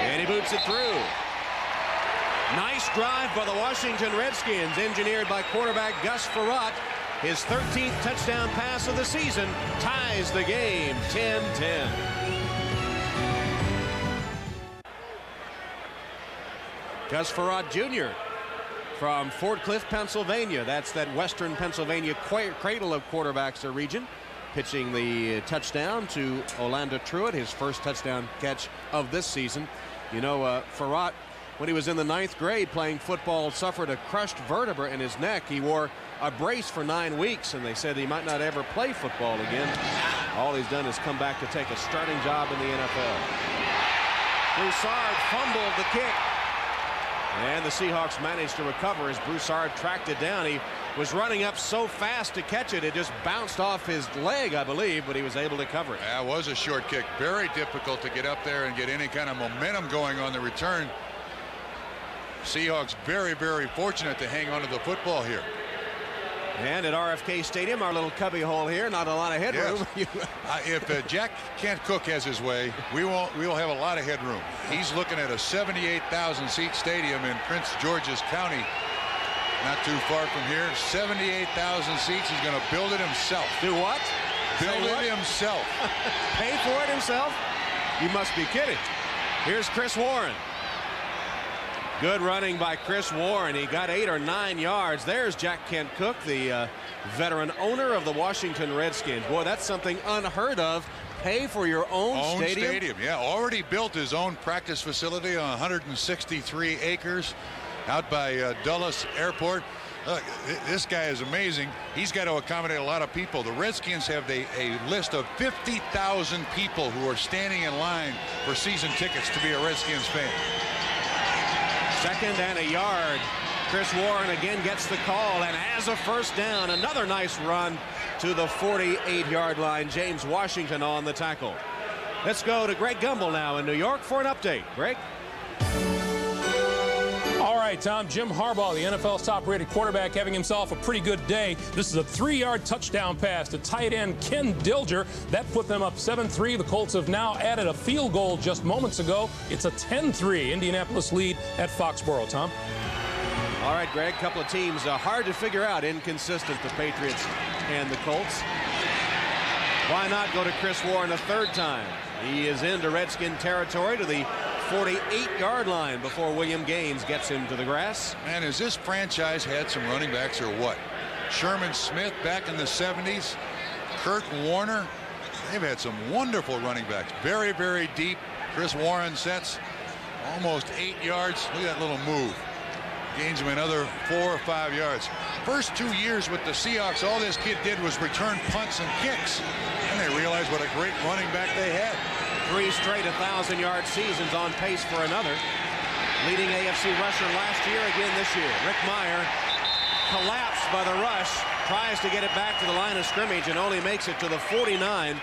And he boots it through. Nice drive by the Washington Redskins, engineered by quarterback Gus Farrat. His 13th touchdown pass of the season ties the game 10-10. Gus Farrat Jr. from Fort Cliff, Pennsylvania. That's that western Pennsylvania cradle of quarterbacks region. Pitching the touchdown to Orlando Truitt, his first touchdown catch of this season. You know, Farrat, when he was in the 9th grade playing football, suffered a crushed vertebra in his neck. He wore a brace for 9 weeks, and they said he might not ever play football again. All he's done is come back to take a starting job in the NFL. Broussard fumbled the kick, and the Seahawks managed to recover as Broussard tracked it down. He was running up so fast to catch it, it just bounced off his leg, I believe, but he was able to cover it. That was a short kick. Very difficult to get up there and get any kind of momentum going on the return. Seahawks very, very fortunate to hang on to the football here. And at RFK Stadium, our little cubby hole here, not a lot of headroom. Yes. If Jack Kent Cooke has his way, we will have a lot of headroom. He's looking at a 78,000 seat stadium in Prince George's County. Not too far from here. 78,000 seats. He's going to build it himself. Do what? Build it himself. Pay for it himself? You must be kidding. Here's Chris Warren. Good running by Chris Warren. He got 8 or 9 yards. There's Jack Kent Cooke, the veteran owner of the Washington Redskins. Boy, that's something unheard of. Pay for your own stadium. Yeah, already built his own practice facility on 163 acres out by Dulles Airport. Look, this guy is amazing. He's got to accommodate a lot of people. The Redskins have a list of 50,000 people who are standing in line for season tickets to be a Redskins fan. 2nd and a yard. Chris Warren again gets the call and has a first down. Another nice run to the 48-yard line. James Washington on the tackle. Let's go to Greg Gumbel now in New York for an update. Greg? All right, Tom. Jim Harbaugh, the NFL's top-rated quarterback, having himself a pretty good day. This is a 3-yard touchdown pass to tight end Ken Dilger. That put them up 7-3. The Colts have now added a field goal just moments ago. It's a 10-3 Indianapolis lead at Foxborough. Tom? All right, Greg, couple of teams hard to figure out, inconsistent, the Patriots and the Colts. Why not go to Chris Warren a third time? He is into Redskin territory to the 48-yard line before William Gaines gets him to the grass. Man, has this franchise had some running backs or what? Sherman Smith back in the 70s. Kurt Warner. They've had some wonderful running backs. Very, very deep. Chris Warren sets almost 8 yards. Look at that little move. Gains him another 4 or 5 yards. First 2 years with the Seahawks, all this kid did was return punts and kicks. And they realized what a great running back they had. 3 straight 1,000-yard seasons, on pace for another. Leading AFC rusher last year, again this year. Rick Meyer collapsed by the rush, tries to get it back to the line of scrimmage and only makes it to the 49.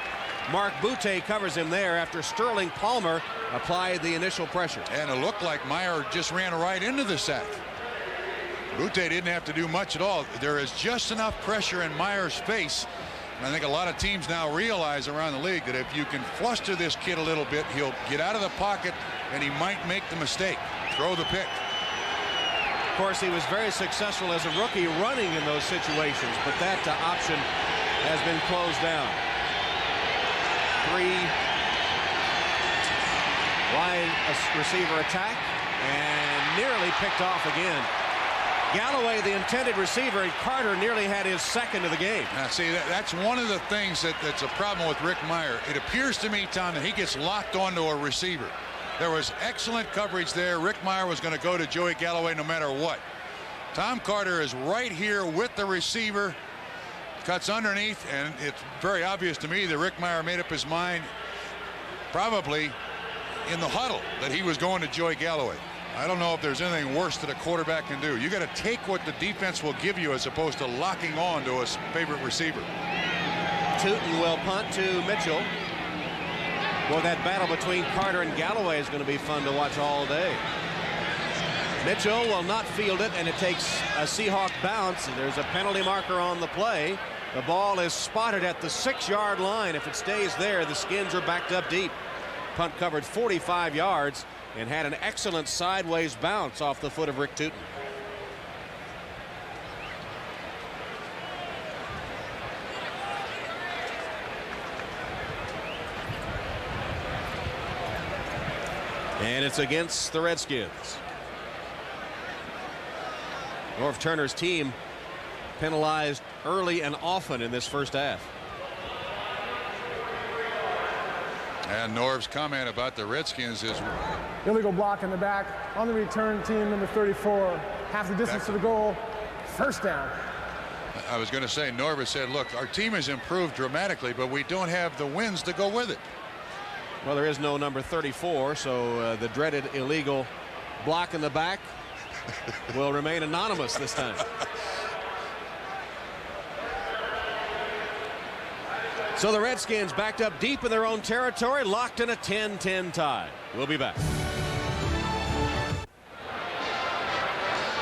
Mark Boutte covers him there after Sterling Palmer applied the initial pressure. And it looked like Meyer just ran right into the sack. Boutte didn't have to do much at all. There is just enough pressure in Meyer's face. And I think a lot of teams now realize around the league that if you can fluster this kid a little bit, he'll get out of the pocket and he might make the mistake. Throw the pick. Of course, he was very successful as a rookie running in those situations, but that option has been closed down. 3 wide receiver attack and nearly picked off again. Galloway, the intended receiver, and Carter nearly had his second of the game. Now, see, that's one of the things that's a problem with Rick Meyer. It appears to me, Tom, that he gets locked onto a receiver. There was excellent coverage there. Rick Meyer was going to go to Joey Galloway no matter what. Tom Carter is right here with the receiver, cuts underneath, and it's very obvious to me that Rick Meyer made up his mind, probably in the huddle, that he was going to Joey Galloway. I don't know if there's anything worse that a quarterback can do. You got to take what the defense will give you as opposed to locking on to a favorite receiver. Tootin will punt to Mitchell. Well, that battle between Carter and Galloway is going to be fun to watch all day. Mitchell will not field it, and it takes a Seahawk bounce. There's a penalty marker on the play. The ball is spotted at the 6-yard line. If it stays there, the Skins are backed up deep. Punt covered 45 yards. And had an excellent sideways bounce off the foot of Rick Tootin. And it's against the Redskins. Norv Turner's team penalized early and often in this first half. And Norv's comment about the Redskins is Illegal block in the back. On the return, team number 34. Half the distance to the goal. First down. I was going to say, Norv said, look, our team has improved dramatically, but we don't have the wins to go with it. Well, there is no number 34, so the dreaded illegal block in the back will remain anonymous this time. So the Redskins backed up deep in their own territory, locked in a 10-10 tie. We'll be back.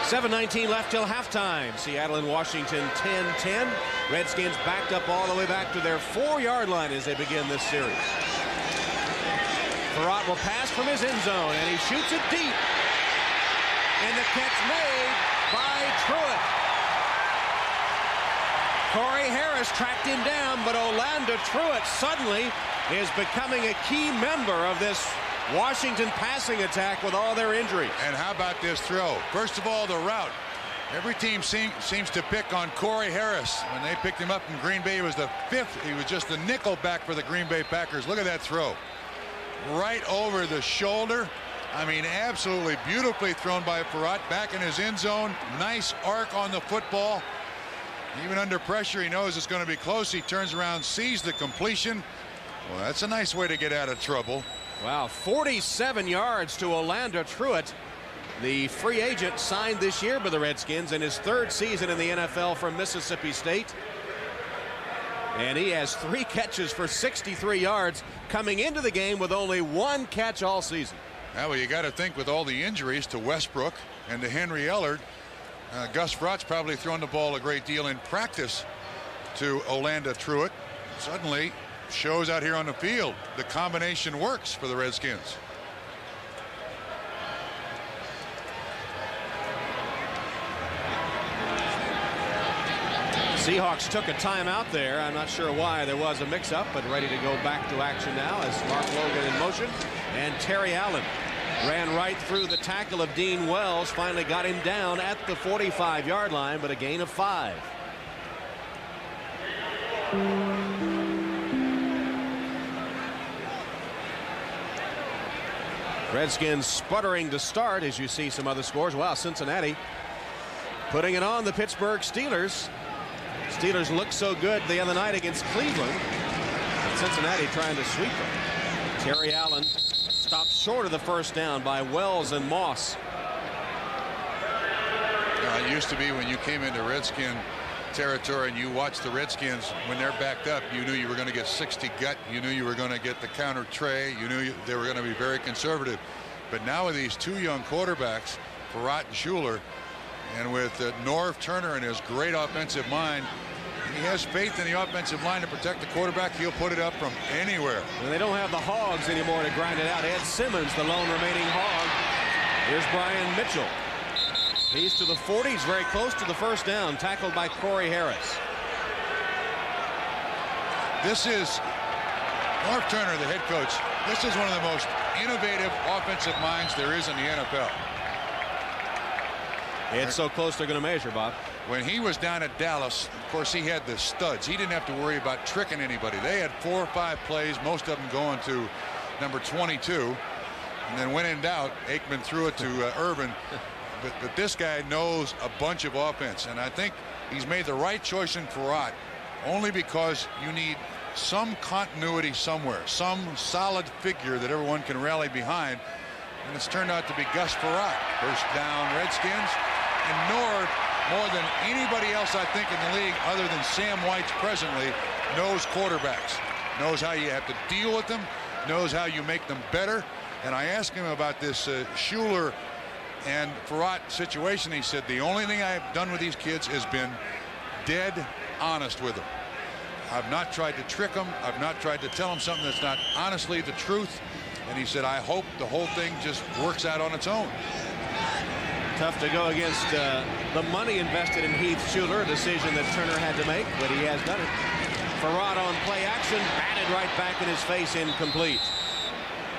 7:19 left till halftime. Seattle and Washington 10-10. Redskins backed up all the way back to their 4-yard line as they begin this series. Farrat will pass from his end zone, and he shoots it deep. And the catch made by Truitt. Corey Harris tracked him down, but Orlando Truitt suddenly is becoming a key member of this Washington passing attack with all their injuries. And how about this throw? First of all, the route. Every team seems to pick on Corey Harris. When they picked him up in Green Bay, he was the 5th. He was just the nickel back for the Green Bay Packers. Look at that throw. Right over the shoulder. I mean, absolutely beautifully thrown by Farrat back in his end zone. Nice arc on the football. Even under pressure, he knows it's going to be close. He turns around, sees the completion. Well, that's a nice way to get out of trouble. Wow, 47 yards to Orlando Truitt, the free agent signed this year by the Redskins in his 3rd season in the NFL from Mississippi State. And he has 3 catches for 63 yards coming into the game with only 1 catch all season. Yeah, well, you got to think with all the injuries to Westbrook and to Henry Ellard, Gus Frerott's probably thrown the ball a great deal in practice to Orlando Truitt. Suddenly shows out here on the field the combination works for the Redskins. Seahawks took a timeout there. I'm not sure why. There was a mix-up, but ready to go back to action now as Mark Logan in motion. And Terry Allen ran right through the tackle of Dean Wells. Finally got him down at the 45-yard line, but a gain of 5. Redskins sputtering to start as you see some other scores. Wow, Cincinnati putting it on the Pittsburgh Steelers. Steelers looked so good the other night against Cleveland. But Cincinnati trying to sweep them. Terry Allen stopped short of the first down by Wells and Moss. It used to be when you came into Redskin territory and you watched the Redskins, when they're backed up, you knew you were going to get 60 gut. You knew you were going to get the counter tray. You knew they were going to be very conservative. But now with these 2 young quarterbacks, Frerotte and Schuler, and with Norv Turner and his great offensive mind, he has faith in the offensive line to protect the quarterback. He'll put it up from anywhere. And they don't have the Hogs anymore to grind it out. Ed Simmons, the lone remaining Hog. Here's Brian Mitchell. He's to the 40s, very close to the first down, tackled by Corey Harris. This is Norv Turner, the head coach. This is one of the most innovative offensive minds there is in the NFL. It's so close they're going to measure, Bob. When he was down at Dallas, of course, he had the studs. He didn't have to worry about tricking anybody. They had 4 or 5 plays, most of them going to number 22. And then when in doubt, Aikman threw it to Urban. But this guy knows a bunch of offense. And I think he's made the right choice in Frerotte only because you need some continuity somewhere, some solid figure that everyone can rally behind. And it's turned out to be Gus Frerotte. First down, Redskins. And Norv, more than anybody else, I think, in the league, other than Sam White presently, knows quarterbacks, knows how you have to deal with them, knows how you make them better. And I asked him about this Schuler and Frerotte situation. He said, the only thing I've done with these kids has been dead honest with them. I've not tried to trick them. I've not tried to tell them something that's not honestly the truth. And he said, I hope the whole thing just works out on its own. Tough to go against the money invested in Heath Schuler, a decision that Turner had to make, but he has done it. Frerotte on play action, batted right back in his face, incomplete.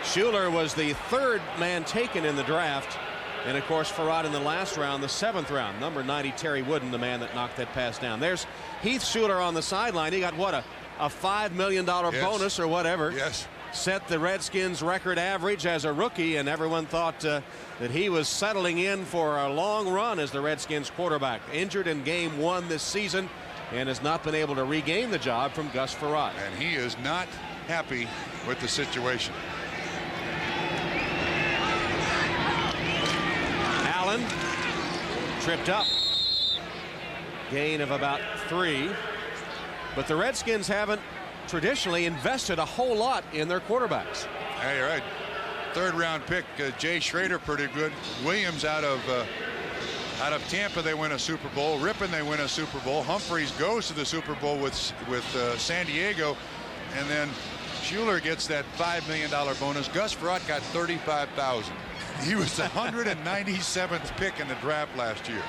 Schuler was the 3rd man taken in the draft. And, of course, Frerotte in the last round, the 7th round. Number 90, Terry Wooden, the man that knocked that pass down. There's Heath Schuler on the sideline. He got, what, a $5 million bonus or whatever. Yes. Set the Redskins record average as a rookie, and everyone thought that he was settling in for a long run as the Redskins quarterback. Injured in game 1 this season and has not been able to regain the job from Gus Frerotte. And he is not happy with the situation. Allen tripped up. Gain of about 3. But the Redskins haven't traditionally invested a whole lot in their quarterbacks. Yeah, you're right. 3rd round pick, Jay Schrader, pretty good. Williams out of Tampa, they win a Super Bowl. Rippon, they win a Super Bowl. Humphreys goes to the Super Bowl with San Diego, and then Schuler gets that $5 million bonus. Gus Frerotte got $35,000. He was the 197th pick in the draft last year.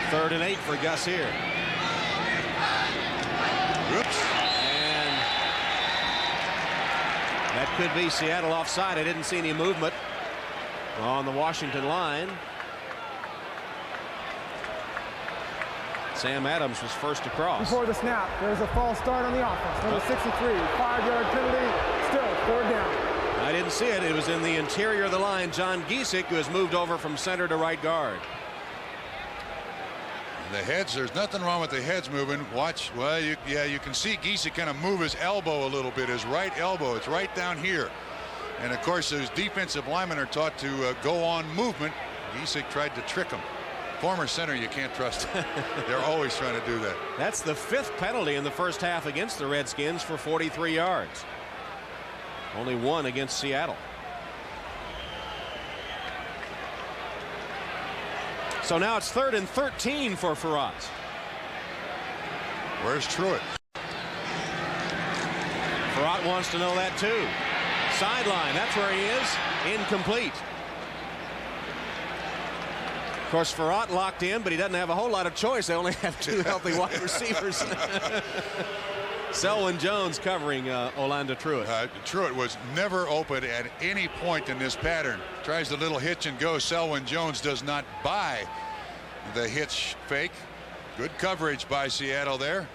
3rd and 8 for Gus here. Oops. And that could be Seattle offside. I didn't see any movement on the Washington line. Sam Adams was first across. Before the snap, there's a false start on the offense. Number 63, 5-yard penalty, still 4th down. I didn't see it. It was in the interior of the line. John Giesick, who has moved over from center to right guard. The heads, there's nothing wrong with the heads moving. Watch, well, you can see Giesick kind of move his elbow a little bit, his right elbow. It's right down here. And, of course, those defensive linemen are taught to go on movement. Giesick tried to trick him. Former center, you can't trust. They're always trying to do that. That's the 5th penalty in the first half against the Redskins for 43 yards. Only 1 against Seattle. So now it's 3rd and 13 for Farrat. Where's Truitt? Farrat wants to know that too. Sideline, that's where he is. Incomplete. Of course, Farrat locked in, but he doesn't have a whole lot of choice. They only have 2 healthy wide receivers. Selwyn Jones covering Orlando Truitt. Truitt was never open at any point in this pattern. Tries the little hitch and go. Selwyn Jones does not buy the hitch fake. Good coverage by Seattle there.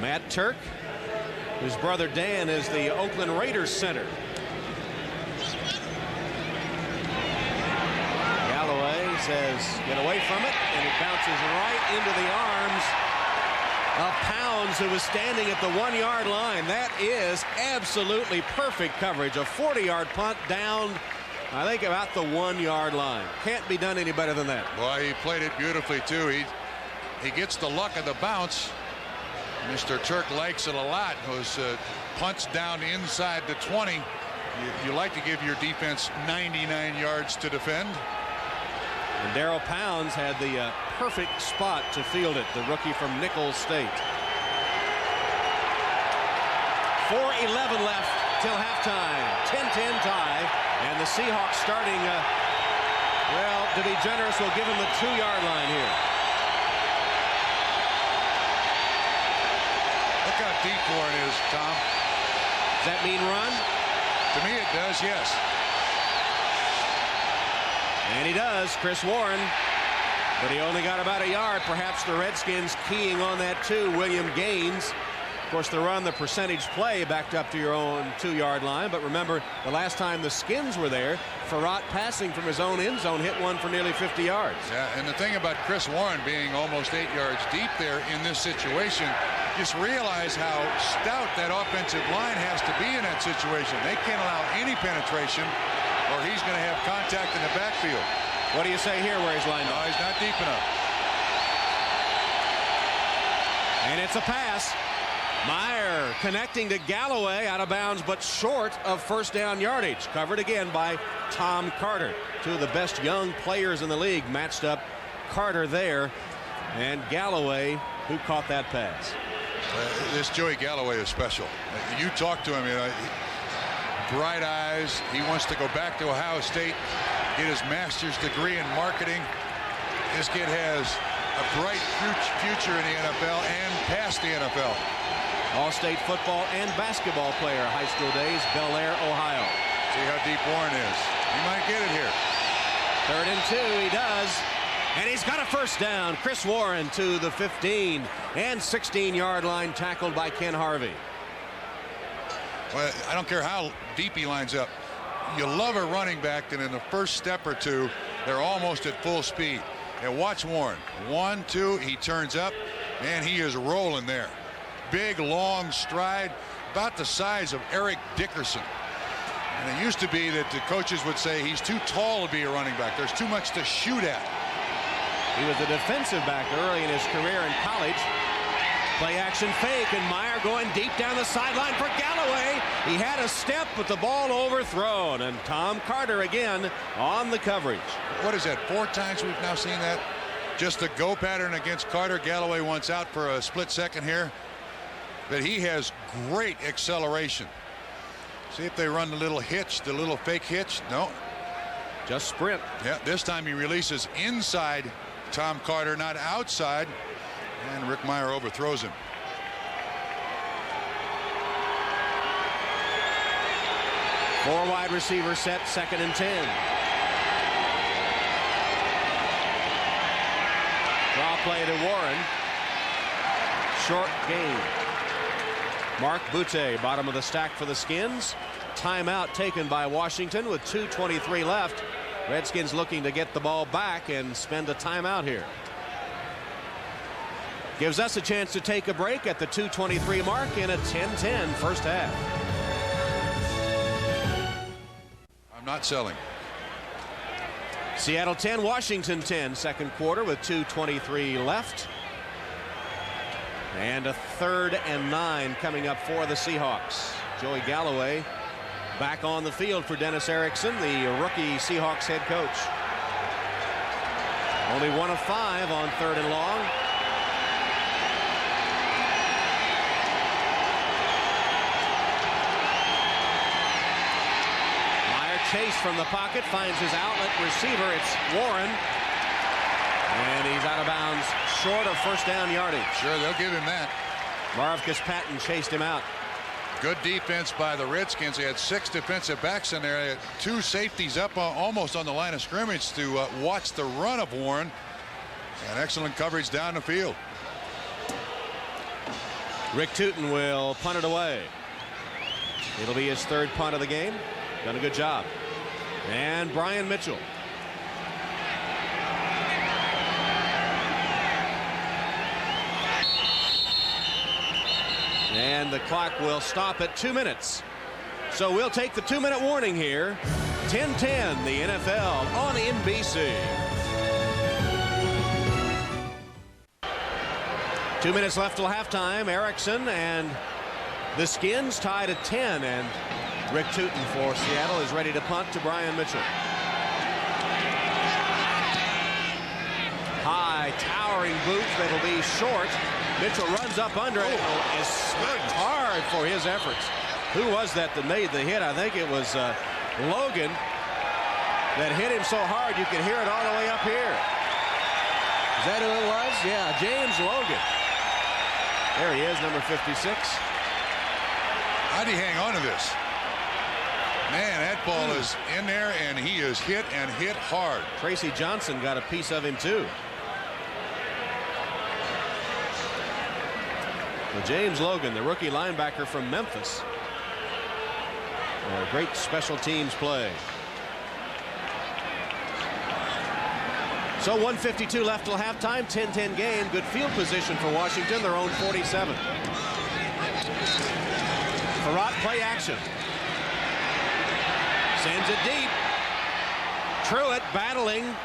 Matt Turk, whose brother Dan is the Oakland Raiders center. Galloway says get away from it, and it bounces right into the arms of Pounds, who was standing at the 1-yard line. That is absolutely perfect coverage. A 40-yard punt down, I think, about the 1-yard line. Can't be done any better than that. Boy, he played it beautifully too. He gets the luck of the bounce. Mr. Turk likes it a lot. Those punts down inside the 20. You like to give your defense 99 yards to defend. And Darrell Pounds had the perfect spot to field it, the rookie from Nicholls State. 4:11 left till halftime. 10-10 tie. And the Seahawks starting, well, to be generous, we'll give them the 2-yard line here. Look how deep Warren is, Tom. Does that mean run? To me it does, yes. And he does, Chris Warren. But he only got about a yard. Perhaps the Redskins keying on that too. William Gaines. Of course, the run, the percentage play backed up to your own 2-yard line. But remember, the last time the Skins were there, Farrat passing from his own end zone hit one for nearly 50 yards. Yeah, and the thing about Chris Warren being almost 8 yards deep there in this situation, just realize how stout that offensive line has to be in that situation. They can't allow any penetration, or he's going to have contact in the backfield. What do you say here where he's lined up? No, he's not deep enough. And it's a pass. Meyer connecting to Galloway, out of bounds, but short of first down yardage. Covered again by Tom Carter. 2 of the best young players in the league matched up. Carter there, and Galloway, who caught that pass. This Joey Galloway is special. You talk to him, you know, bright eyes. He wants to go back to Ohio State, get his master's degree in marketing. This kid has a bright future in the NFL and past the NFL. All-state football and basketball player, high school days, Bel Air, Ohio. See how deep Warren is. He might get it here. 3rd and 2, he does. And he's got a first down. Chris Warren to the 15 and 16-yard line, tackled by Ken Harvey. Well, I don't care how deep he lines up. You love a running back that in the first step or two, they're almost at full speed. And watch Warren. 1, 2, he turns up, and he is rolling there. Big, long stride, about the size of Eric Dickerson. And it used to be that the coaches would say he's too tall to be a running back. There's too much to shoot at. He was a defensive back early in his career in college. Play action fake, and Meyer going deep down the sideline for Galloway. He had a step, but the ball overthrown. And Tom Carter again on the coverage. What is that, 4 times we've now seen that? Just a go pattern against Carter. Galloway wants out for a split second here. But he has great acceleration. See if they run the little hitch, the little fake hitch. No. Just sprint. Yeah, this time he releases inside Tom Carter, not outside. And Rick Meyer overthrows him. Four wide receiver set, 2nd and 10. Draw play to Warren. Short gain. Mark Butte, bottom of the stack for the Skins. Timeout taken by Washington with 2:23 left. Redskins looking to get the ball back and spend a timeout here. Gives us a chance to take a break at the 2:23 mark in a 10-10 first half. I'm not selling. Seattle 10, Washington 10, second quarter with 2:23 left. And a 3rd and 9 coming up for the Seahawks. Joey Galloway back on the field for Dennis Erickson, the rookie Seahawks head coach. Only 1 of 5 on 3rd and long. Meyer chased from the pocket, finds his outlet receiver. It's Warren. And he's out of bounds, short of first down yardage. Sure, they'll give him that. Marvcus Patton chased him out. Good defense by the Redskins. They had 6 defensive backs in there. 2 safeties up almost on the line of scrimmage to watch the run of Warren. And excellent coverage down the field. Rick Tootin will punt it away. It'll be his 3rd punt of the game. Done a good job. And Brian Mitchell. And the clock will stop at 2 minutes. So we'll take the 2-minute warning here. 10-10, the NFL on NBC. 2 minutes left till halftime. Erickson and the Skins tied at 10. And Rick Tootin for Seattle is ready to punt to Brian Mitchell. High, towering boots that'll be short. Mitchell runs up under it and is smacked hard for his efforts. Who was that made the hit? I think it was Logan that hit him so hard you could hear it all the way up here. Is that who it was? Yeah, James Logan. There he is, number 56. How'd he hang on to this? Man, that ball is in there, and he is hit hard. Tracy Johnson got a piece of him, too. Well, James Logan, the rookie linebacker from Memphis. Great special teams play. So 1:52 left till halftime. 10-10 game. Good field position for Washington. Their own 47. Farrat play action. Sends it deep. Truitt battling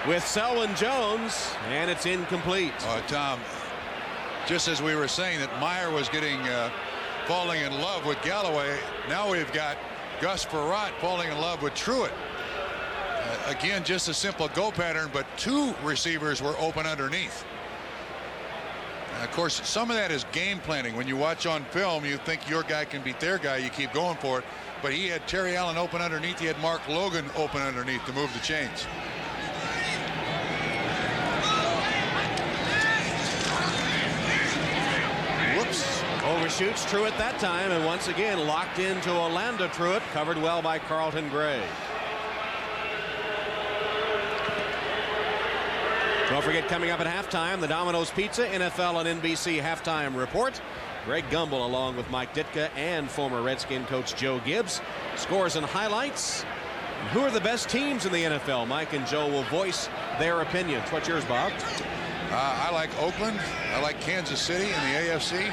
with Selwyn Jones, and it's incomplete. Tom, just as we were saying that Meyer was falling in love with Galloway, now we've got Gus Farrat falling in love with Truitt. Again, just a simple go pattern, but 2 receivers were open underneath. And of course, some of that is game planning. When you watch on film, you think your guy can beat their guy, you keep going for it. But he had Terry Allen open underneath. He had Mark Logan open underneath to move the chains. Whoops. Overshoots Truitt that time, and once again locked into Orlando Truitt, covered well by Carlton Gray. Don't forget, coming up at halftime, the Domino's Pizza NFL on NBC halftime report. Greg Gumbel along with Mike Ditka and former Redskin coach Joe Gibbs. Scores and highlights. And who are the best teams in the NFL? Mike and Joe will voice their opinions. What's yours, Bob? I like Oakland. I like Kansas City in the AFC.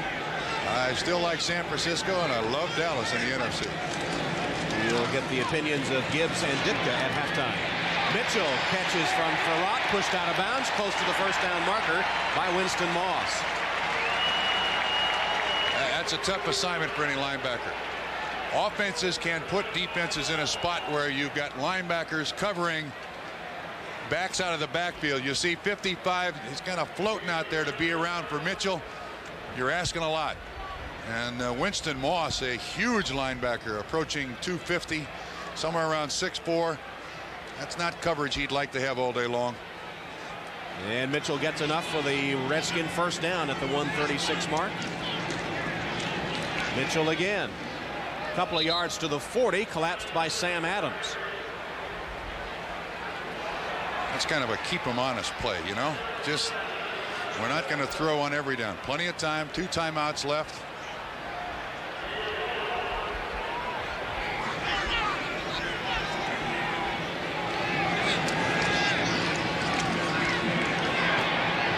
I still like San Francisco, and I love Dallas in the NFC. You'll get the opinions of Gibbs and Ditka at halftime. Mitchell catches from Farrat, pushed out of bounds, close to the first down marker by Winston Moss. That's a tough assignment for any linebacker. Offenses can put defenses in a spot where you've got linebackers covering backs out of the backfield. You see 55, he's kind of floating out there to be around for Mitchell. You're asking a lot. And Winston Moss, a huge linebacker, approaching 250, somewhere around 6'4". That's not coverage he'd like to have all day long. And Mitchell gets enough for the Redskin first down at the 136 mark. Mitchell again. A couple of yards to the 40, collapsed by Sam Adams. That's kind of a keep him honest play, you know. Just, we're not going to throw on every down. Plenty of time, 2 timeouts left.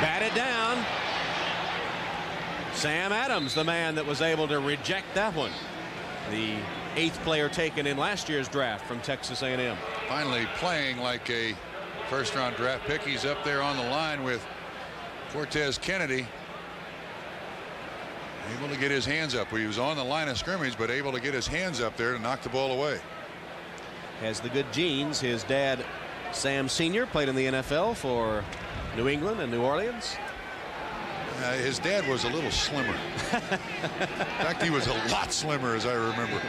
Batted down. Sam Adams, the man that was able to reject that one. The 8th player taken in last year's draft from Texas A&M. finally playing like a first-round draft pick. He's up there on the line with Cortez Kennedy, able to get his hands up. He was on the line of scrimmage, but able to get his hands up there to knock the ball away. Has the good genes. His dad, Sam Sr., played in the NFL for New England and New Orleans. His dad was a little slimmer. In fact, he was a lot slimmer, as I remember.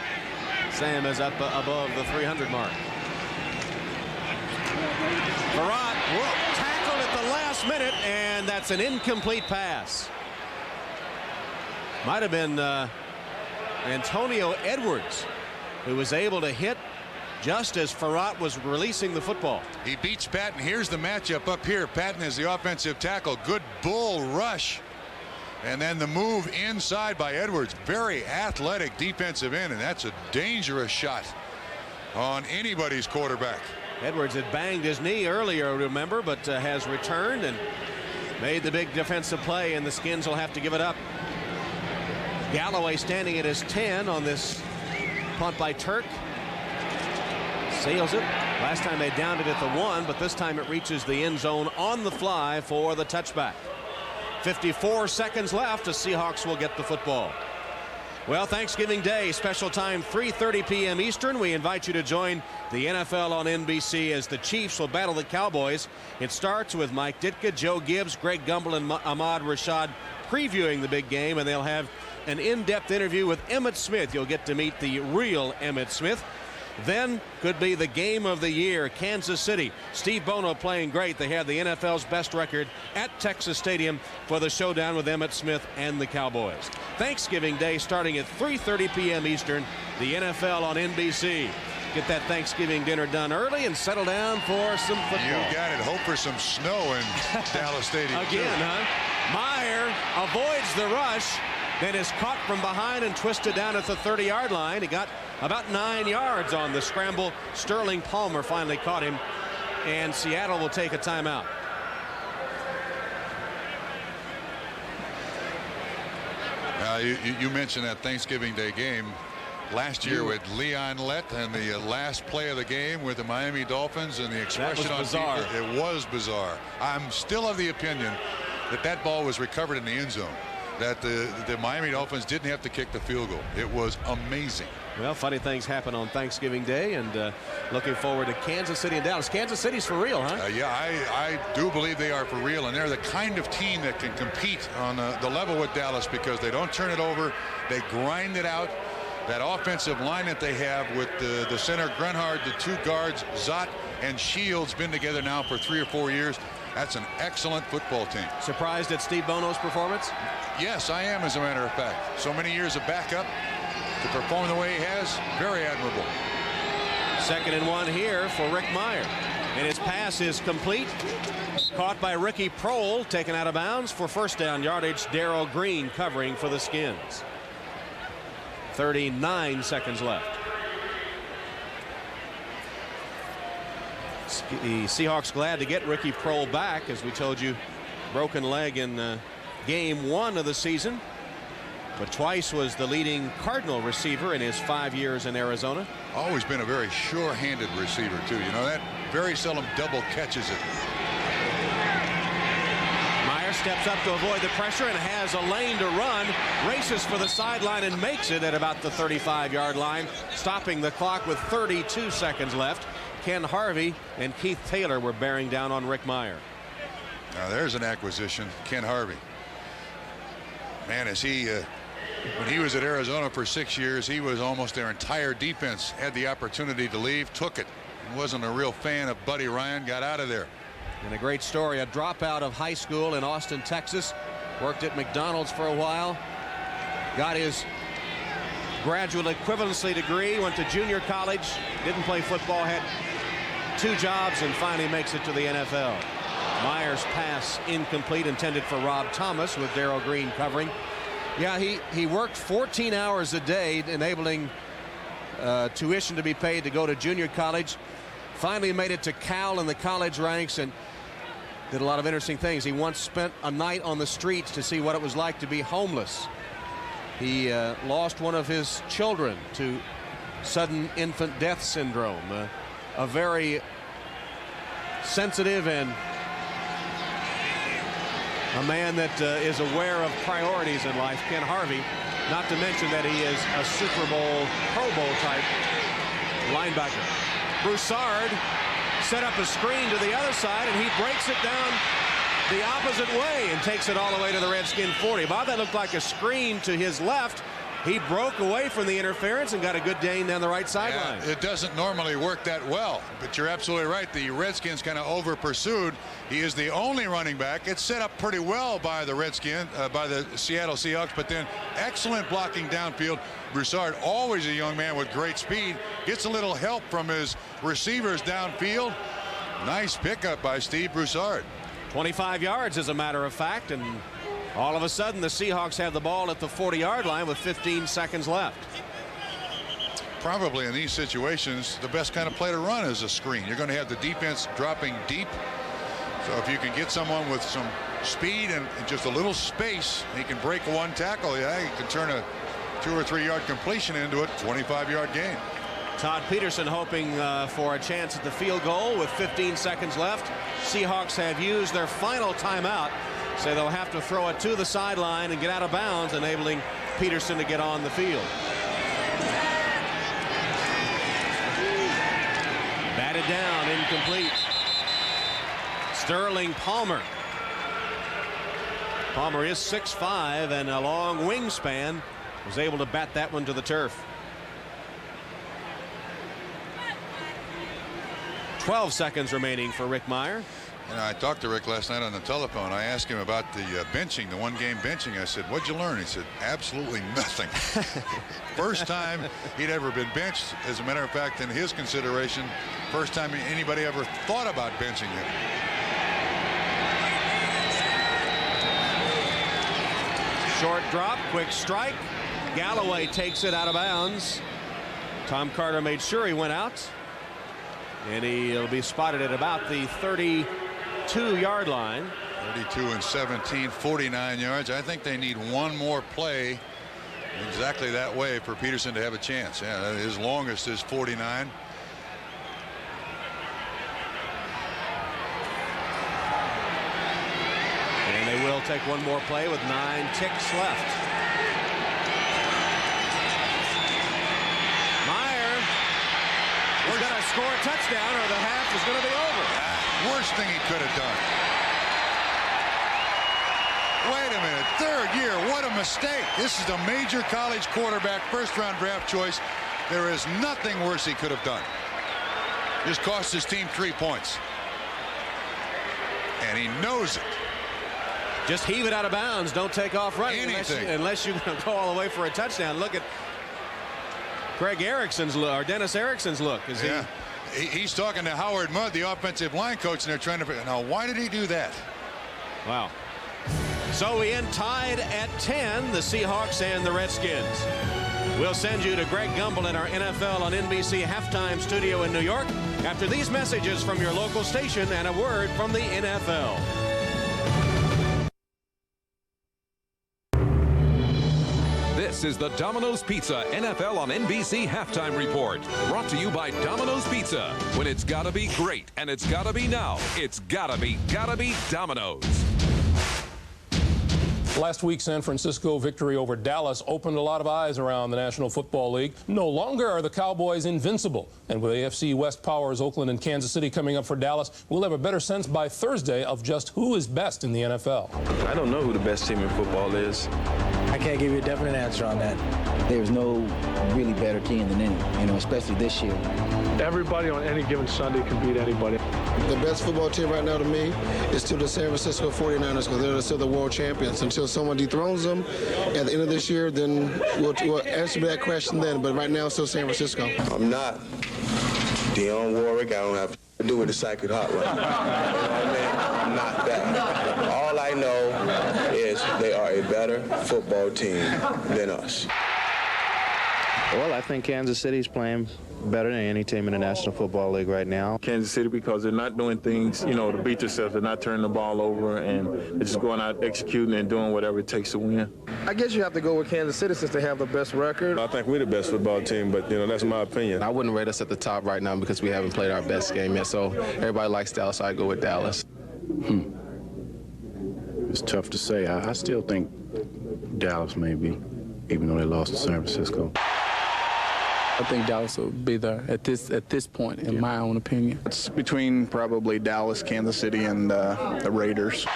Sam is up above the 300 mark. Farad tackled at the last minute, and that's an incomplete pass. Might have been Antonio Edwards, who was able to hit just as Farad was releasing the football. He beats Patton. Here's the matchup up here. Patton is the offensive tackle. Good bull rush. And then the move inside by Edwards. Very athletic defensive end, and that's a dangerous shot on anybody's quarterback. Edwards had banged his knee earlier, remember, but has returned and made the big defensive play, and the Skins will have to give it up. Galloway standing at his 10 on this punt by Turk. Sails it. Last time they downed it at the 1, but this time it reaches the end zone on the fly for the touchback. 54 seconds left. The Seahawks will get the football. Well, Thanksgiving Day, special time, 3:30 p.m. Eastern. We invite you to join the NFL on NBC as the Chiefs will battle the Cowboys. It starts with Mike Ditka, Joe Gibbs, Greg Gumbel, and Ahmad Rashad previewing the big game, and they'll have an in-depth interview with Emmitt Smith. You'll get to meet the real Emmitt Smith. Then could be the game of the year, Kansas City. Steve Bono playing great. They have the NFL's best record at Texas Stadium for the showdown with Emmitt Smith and the Cowboys. Thanksgiving Day starting at 3:30 p.m. Eastern. The NFL on NBC. Get that Thanksgiving dinner done early and settle down for some football. You got it. Hope for some snow in Dallas Stadium. Again, huh? Meyer avoids the rush, then is caught from behind and twisted down at the 30-yard line. He got about 9 yards on the scramble. Sterling Palmer finally caught him, and Seattle will take a timeout. You mentioned that Thanksgiving Day game last year with Leon Lett and the last play of the game with the Miami Dolphins, and the expression on bizarre. TV, it was bizarre. I'm still of the opinion that that ball was recovered in the end zone, that the Miami Dolphins didn't have to kick the field goal. It was amazing. Well, funny things happen on Thanksgiving Day, and looking forward to Kansas City and Dallas. Kansas City's for real, huh? Yeah, I do believe they are for real, and they're the kind of team that can compete on the level with Dallas because they don't turn it over. They grind it out. That offensive line that they have with the center, Grunhard, the two guards, Zott and Shields, been together now for 3 or 4 years. That's an excellent football team. Surprised at Steve Bono's performance? Yes, I am, as a matter of fact. So many years of backup to perform the way he has, very admirable. 2nd and 1 here for Rick Meyer, and his pass is complete. Caught by Ricky Prohl, taken out of bounds for first down yardage. Darrell Green covering for the Skins. 39 seconds left. The Seahawks glad to get Ricky Prohl back, as we told you, broken leg in game 1 of the season, but twice was the leading Cardinal receiver in his 5 years in Arizona. Always been a very sure-handed receiver too. You know, that very seldom double catches it. Meyer steps up to avoid the pressure and has a lane to run, races for the sideline and makes it at about the 35-yard line, stopping the clock with 32 seconds left. Ken Harvey and Keith Taylor were bearing down on Rick Meyer. Now there's an acquisition, Ken Harvey. Man, as when he was at Arizona for 6 years, he was almost their entire defense. Had the opportunity to leave, took it. Wasn't a real fan of Buddy Ryan, got out of there. And a great story, a dropout of high school in Austin, Texas. Worked at McDonald's for a while. Got his graduate equivalency degree, went to junior college, didn't play football, had 2 jobs, and finally makes it to the NFL. Meyer's pass incomplete, intended for Rob Thomas, with Darrell Green covering. Yeah, he worked 14 hours a day, enabling tuition to be paid to go to junior college. Finally made it to Cal in the college ranks and did a lot of interesting things. He once spent a night on the streets to see what it was like to be homeless. He lost one of his children to sudden infant death syndrome. a very sensitive and a man that is aware of priorities in life, Ken Harvey, not to mention that he is a Super Bowl, Pro Bowl type linebacker. Broussard set up a screen to the other side, and he breaks it down the opposite way and takes it all the way to the Redskin 40. Bob, that looked like a screen to his left. He broke away from the interference and got a good gain down the right sideline. Yeah, it doesn't normally work that well, but you're absolutely right. The Redskins kind of over pursued. He is the only running back. It's set up pretty well by the by the Seattle Seahawks, but then excellent blocking downfield. Broussard, always a young man with great speed, gets a little help from his receivers downfield. Nice pickup by Steve Broussard. 25 yards, as a matter of fact, and all of a sudden the Seahawks have the ball at the 40-yard line with 15 seconds left. Probably in these situations, the best kind of play to run is a screen. You're going to have the defense dropping deep. So if you can get someone with some speed and just a little space, he can break one tackle. Yeah, he can turn a 2 or 3 yard completion into a 25-yard gain. Todd Peterson hoping for a chance at the field goal with 15 seconds left. Seahawks have used their final timeout, so they'll have to throw it to the sideline and get out of bounds, enabling Peterson to get on the field. Batted down, incomplete. Sterling Palmer. Palmer is 6'5" and a long wingspan. Was able to bat that one to the turf. 12 seconds remaining for Rick Meyer. You know, I talked to Rick last night on the telephone. I asked him about the benching, the one-game benching. I said, what'd you learn? He said, absolutely nothing. First time he'd ever been benched. As a matter of fact, in his consideration, first time anybody ever thought about benching him. Short drop, quick strike. Galloway takes it out of bounds. Tom Carter made sure he went out. And he'll be spotted at about the 32-yard line. 32 and 17, 49 yards. I think they need one more play exactly that way for Peterson to have a chance. Yeah, his longest is 49. And they will take one more play with 9 ticks left. We're going to score a touchdown or the half is going to be over. Worst thing he could have done. Wait a minute. Third year. What a mistake. This is a major college quarterback, first-round draft choice. There is nothing worse he could have done. Just cost his team 3 points. And he knows it. Just heave it out of bounds. Don't take off running unless you go all the way for a touchdown. Look at Craig Erickson's look, or Dennis Erickson's look. He's talking to Howard Mudd, the offensive line coach, and they're trying to figure, now why did he do that? Wow. So we end tied at 10, the Seahawks and the Redskins. We'll send you to Greg Gumbel in our NFL on NBC halftime studio in New York after these messages from your local station and a word from the NFL. This is the Domino's Pizza NFL on NBC halftime report. Brought to you by Domino's Pizza. When it's gotta be great and it's gotta be now, it's gotta be Domino's. Last week's San Francisco victory over Dallas opened a lot of eyes around the National Football League. No longer are the Cowboys invincible. And with AFC West powers Oakland and Kansas City coming up for Dallas, we'll have a better sense by Thursday of just who is best in the NFL. I don't know who the best team in football is. I can't give you a definite answer on that. There's no really better team than any, especially this year. Everybody on any given Sunday can beat anybody. The best football team right now to me is still the San Francisco 49ers because they're still the world champions. Until someone dethrones them at the end of this year, then we'll answer that question then. But right now, it's still San Francisco. I'm not Dionne Warwick. I don't have to do with the psychic hotline. You know what I mean? I'm not that. All I know is they are a better football team than us. Well, I think Kansas City's playing better than any team in the National Football League right now. Kansas City, because they're not doing things, to beat themselves. They're not turning the ball over, and they're just going out executing and doing whatever it takes to win. I guess you have to go with Kansas City since they have the best record. I think we're the best football team, but, that's my opinion. I wouldn't rate us at the top right now because we haven't played our best game yet, so everybody likes Dallas, so I go with Dallas. It's tough to say. I still think Dallas may be, even though they lost to San Francisco. I think Dallas will be there at this point, in my own opinion. It's between probably Dallas, Kansas City, and the Raiders.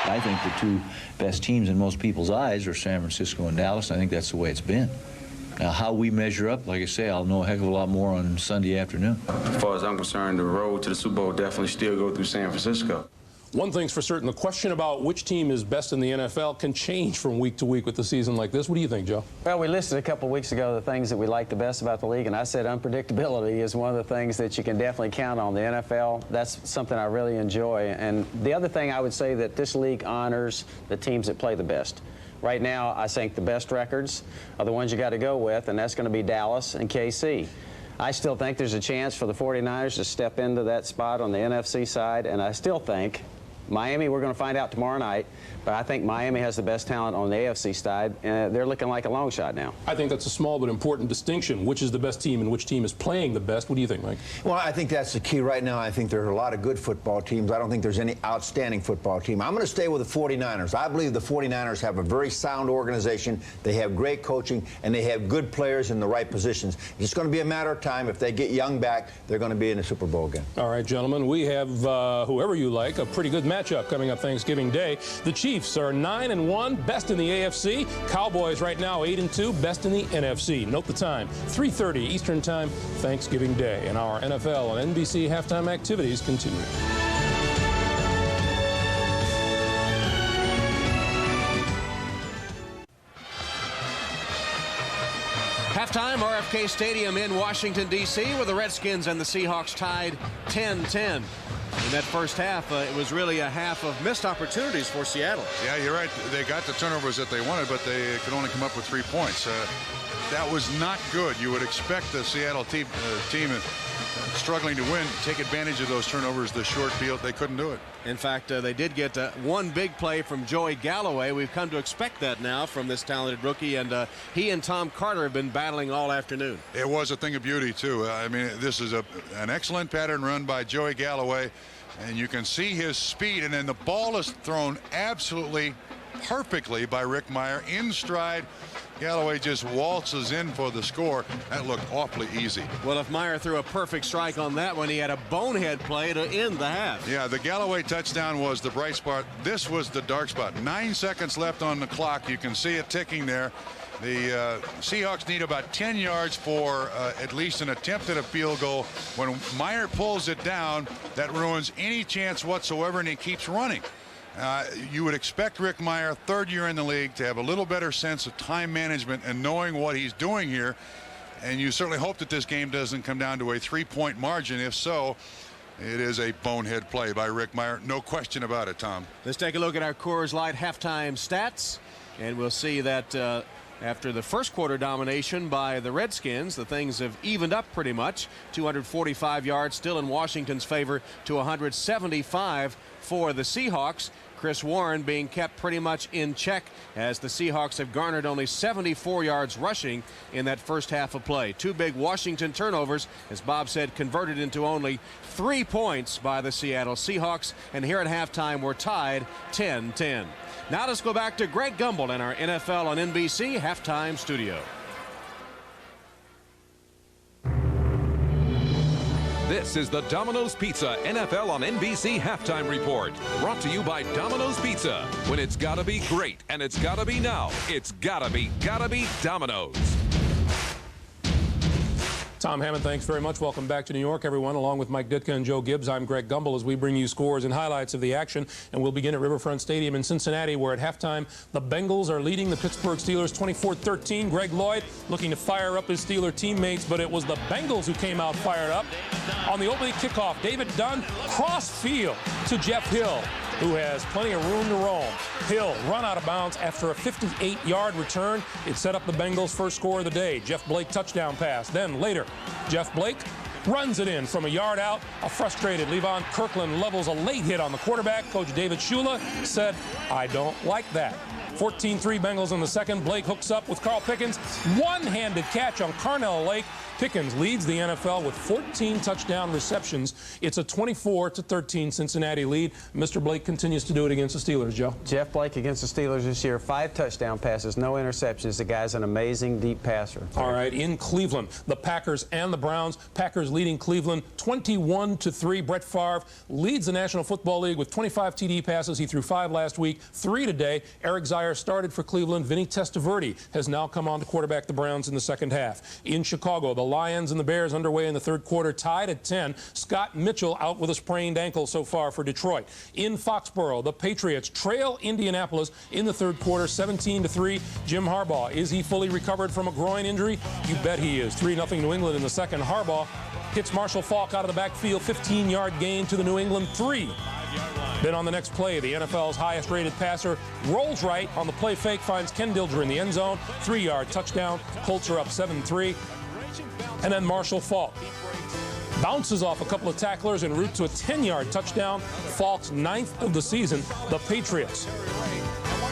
I think the two best teams in most people's eyes are San Francisco and Dallas. I think that's the way it's been. Now, how we measure up, like I say, I'll know a heck of a lot more on Sunday afternoon. As far as I'm concerned, the road to the Super Bowl definitely still go through San Francisco. One thing's for certain, the question about which team is best in the NFL can change from week to week with a season like this. What do you think, Joe? Well, we listed a couple of weeks ago the things that we like the best about the league, and I said unpredictability is one of the things that you can definitely count on. The NFL, that's something I really enjoy. And the other thing I would say that this league honors the teams that play the best. Right now, I think the best records are the ones you got to go with, and that's going to be Dallas and KC. I still think there's a chance for the 49ers to step into that spot on the NFC side, and I still think Miami, we're going to find out tomorrow night, but I think Miami has the best talent on the AFC side, and they're looking like a long shot now. I think that's a small but important distinction. Which is the best team and which team is playing the best? What do you think, Mike? Well, I think that's the key right now. I think there are a lot of good football teams. I don't think there's any outstanding football team. I'm going to stay with the 49ers. I believe the 49ers have a very sound organization. They have great coaching, and they have good players in the right positions. It's going to be a matter of time. If they get Young back, they're going to be in the Super Bowl again. All right, gentlemen, we have, whoever you like, a pretty good matchup coming up Thanksgiving Day. The Chiefs are 9-1, best in the AFC. Cowboys right now 8-2, best in the NFC. Note the time, 3:30 Eastern Time, Thanksgiving Day. And our NFL and NBC halftime activities continue. Halftime, RFK Stadium in Washington, D.C., where the Redskins and the Seahawks tied 10-10. In that first half, it was really a half of missed opportunities for Seattle. Yeah, you're right. They got the turnovers that they wanted, but they could only come up with 3 points. That was not good. You would expect the Seattle team struggling to win, take advantage of those turnovers, the short field. They couldn't do it. In fact, they did get one big play from Joey Galloway. We've come to expect that now from this talented rookie, and he and Tom Carter have been battling all afternoon. It was a thing of beauty, too. I mean, this is an excellent pattern run by Joey Galloway, and you can see his speed, and then the ball is thrown absolutely perfectly by Rick Meyer in stride. Galloway just waltzes in for the score. That looked awfully easy. Well, if Meyer threw a perfect strike on that one, he had a bonehead play to end the half. Yeah, the Galloway touchdown was the bright spot. This was the dark spot. 9 seconds left on the clock. You can see it ticking there. The Seahawks need about 10 yards for at least an attempt at a field goal. When Meyer pulls it down, that ruins any chance whatsoever, and he keeps running. You would expect Rick Meyer, third year in the league, to have a little better sense of time management and knowing what he's doing here. And you certainly hope that this game doesn't come down to a 3-point margin. If so, it is a bonehead play by Rick Meyer. No question about it, Tom. Let's take a look at our Coors Light halftime stats. And we'll see that after the first quarter domination by the Redskins, the things have evened up pretty much. 245 yards still in Washington's favor to 175 for the Seahawks. Chris Warren being kept pretty much in check as the Seahawks have garnered only 74 yards rushing in that first half of play. 2 big Washington turnovers, as Bob said, converted into only 3 points by the Seattle Seahawks. And here at halftime, we're tied 10-10. Now let's go back to Greg Gumbel in our NFL on NBC halftime studio. This is the Domino's Pizza NFL on NBC halftime report. Brought to you by Domino's Pizza. When it's gotta be great and it's gotta be now, it's gotta be Domino's. Tom Hammond, thanks very much. Welcome back to New York, everyone. Along with Mike Ditka and Joe Gibbs, I'm Greg Gumbel as we bring you scores and highlights of the action. And we'll begin at Riverfront Stadium in Cincinnati, where at halftime, the Bengals are leading the Pittsburgh Steelers 24-13. Greg Lloyd looking to fire up his Steeler teammates, but it was the Bengals who came out fired up. On the opening kickoff, David Dunn cross field to Jeff Hill. who has plenty of room to roam. Hill run out of bounds after a 58-yard return. It set up the Bengals' first score of the day. Jeff Blake touchdown pass. Then later, Jeff Blake runs it in from a yard out. A frustrated Levon Kirkland levels a late hit on the quarterback. Coach David Shula said, "I don't like that." 14-3 Bengals in the second. Blake hooks up with Carl Pickens. One-handed catch on Carnell Lake. Pickens leads the NFL with 14 touchdown receptions. It's a 24-13 Cincinnati lead. Mr. Blake continues to do it against the Steelers, Joe. Jeff Blake against the Steelers this year, 5 touchdown passes, no interceptions. The guy's an amazing deep passer. All right, in Cleveland, the Packers and the Browns. Packers leading Cleveland 21-3. Brett Favre leads the National Football League with 25 TD passes. He threw 5 last week, 3 today. Eric Zier started for Cleveland. Vinny Testaverde has now come on to quarterback the Browns in the second half. In Chicago, the Lions and the Bears underway in the third quarter, tied at 10. Scott Mitchell out with a sprained ankle so far for Detroit. In Foxborough, the Patriots trail Indianapolis in the third quarter, 17-3. Jim Harbaugh, is he fully recovered from a groin injury? You bet he is. 3-0 New England in the second. Harbaugh hits Marshall Faulk out of the backfield, 15-yard gain to the New England 3. Then on the next play, the NFL's highest-rated passer rolls right on the play fake, finds Ken Dilger in the end zone, 3-yard touchdown. Colts are up 7-3. And then Marshall Faulk bounces off a couple of tacklers en route to a 10-yard touchdown. Faulk's 9th of the season. The Patriots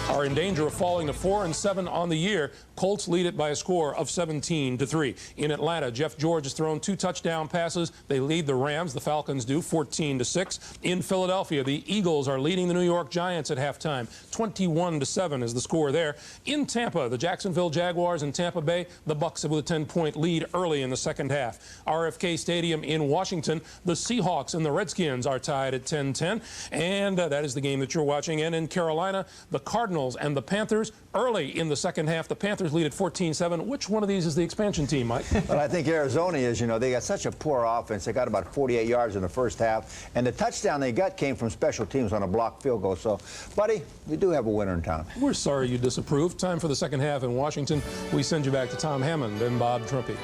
are in danger of falling to 4-7 on the year. Colts lead it by a score of 17-3. In Atlanta, Jeff George has thrown 2 touchdown passes. They lead the Rams. The Falcons do 14-6. In Philadelphia, the Eagles are leading the New York Giants at halftime. 21-7 is the score there. In Tampa, the Jacksonville Jaguars and Tampa Bay, the Bucs have with a 10-point lead early in the second half. RFK Stadium in Washington, the Seahawks and the Redskins are tied at 10-10. And that is the game that you're watching. And in Carolina, the Cardinals and the Panthers early in the second half. The Panthers lead at 14-7. Which one of these is the expansion team, Mike? Well, I think Arizona is. You know, they got such a poor offense. They got about 48 yards in the first half, and the touchdown they got came from special teams on a blocked field goal. So, buddy, we do have a winner in town. We're sorry you disapprove. Time for the second half in Washington. We send you back to Tom Hammond and Bob Trumpy.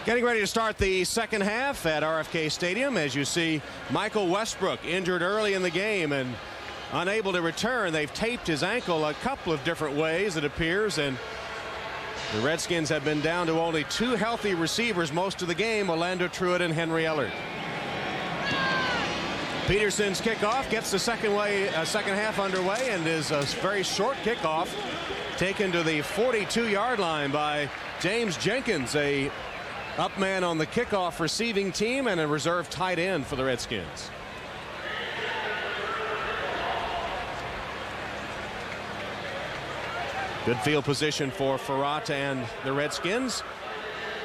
Getting ready to start the second half at RFK Stadium. As you see, Michael Westbrook injured early in the game and unable to return. They've taped his ankle a couple of different ways, it appears, and the Redskins have been down to only 2 healthy receivers most of the game, Orlando Truitt and Henry Ellard. Peterson's kickoff gets the second half underway, and is a very short kickoff taken to the 42-yard line by James Jenkins, a up man on the kickoff receiving team and a reserve tight end for the Redskins. Good field position for Farrat and the Redskins.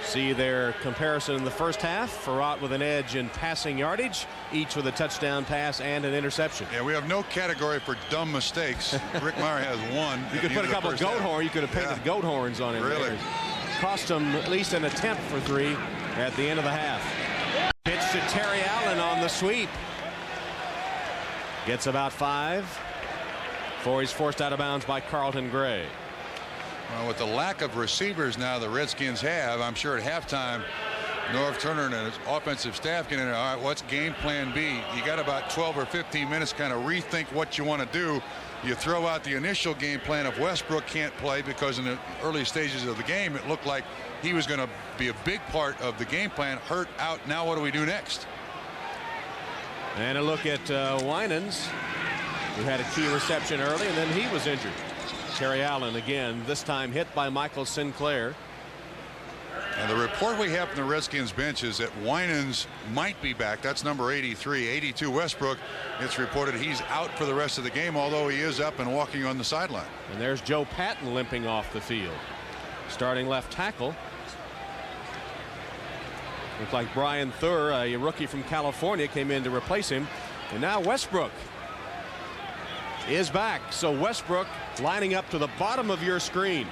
See their comparison in the first half. Farrat with an edge in passing yardage, each with a touchdown pass and an interception. Yeah, we have no category for dumb mistakes. Rick Meyer has one. You could put a couple of goat horns. You could have painted goat horns on him. Really? Cost him at least an attempt for 3 at the end of the half. Pitch to Terry Allen on the sweep. Gets about 5 before he's forced out of bounds by Carlton Gray. Well, with the lack of receivers now the Redskins have, I'm sure at halftime, Norv Turner and his offensive staff get in there. All right, what's game plan B? You got about 12 or 15 minutes to kind of rethink what you want to do. You throw out the initial game plan of Westbrook can't play because in the early stages of the game it looked like he was going to be a big part of the game plan. Hurt out. Now what do we do next? And a look at Winans, who had a key reception early, and then he was injured. Terry Allen again, this time hit by Michael Sinclair. And the report we have from the Redskins bench is that Winans might be back. That's number 83. 82 Westbrook. It's reported he's out for the rest of the game, although he is up and walking on the sideline. And there's Joe Patton limping off the field. Starting left tackle. Looked like Brian Thur, a rookie from California, came in to replace him. And now Westbrook is back. So Westbrook lining up to the bottom of your screen.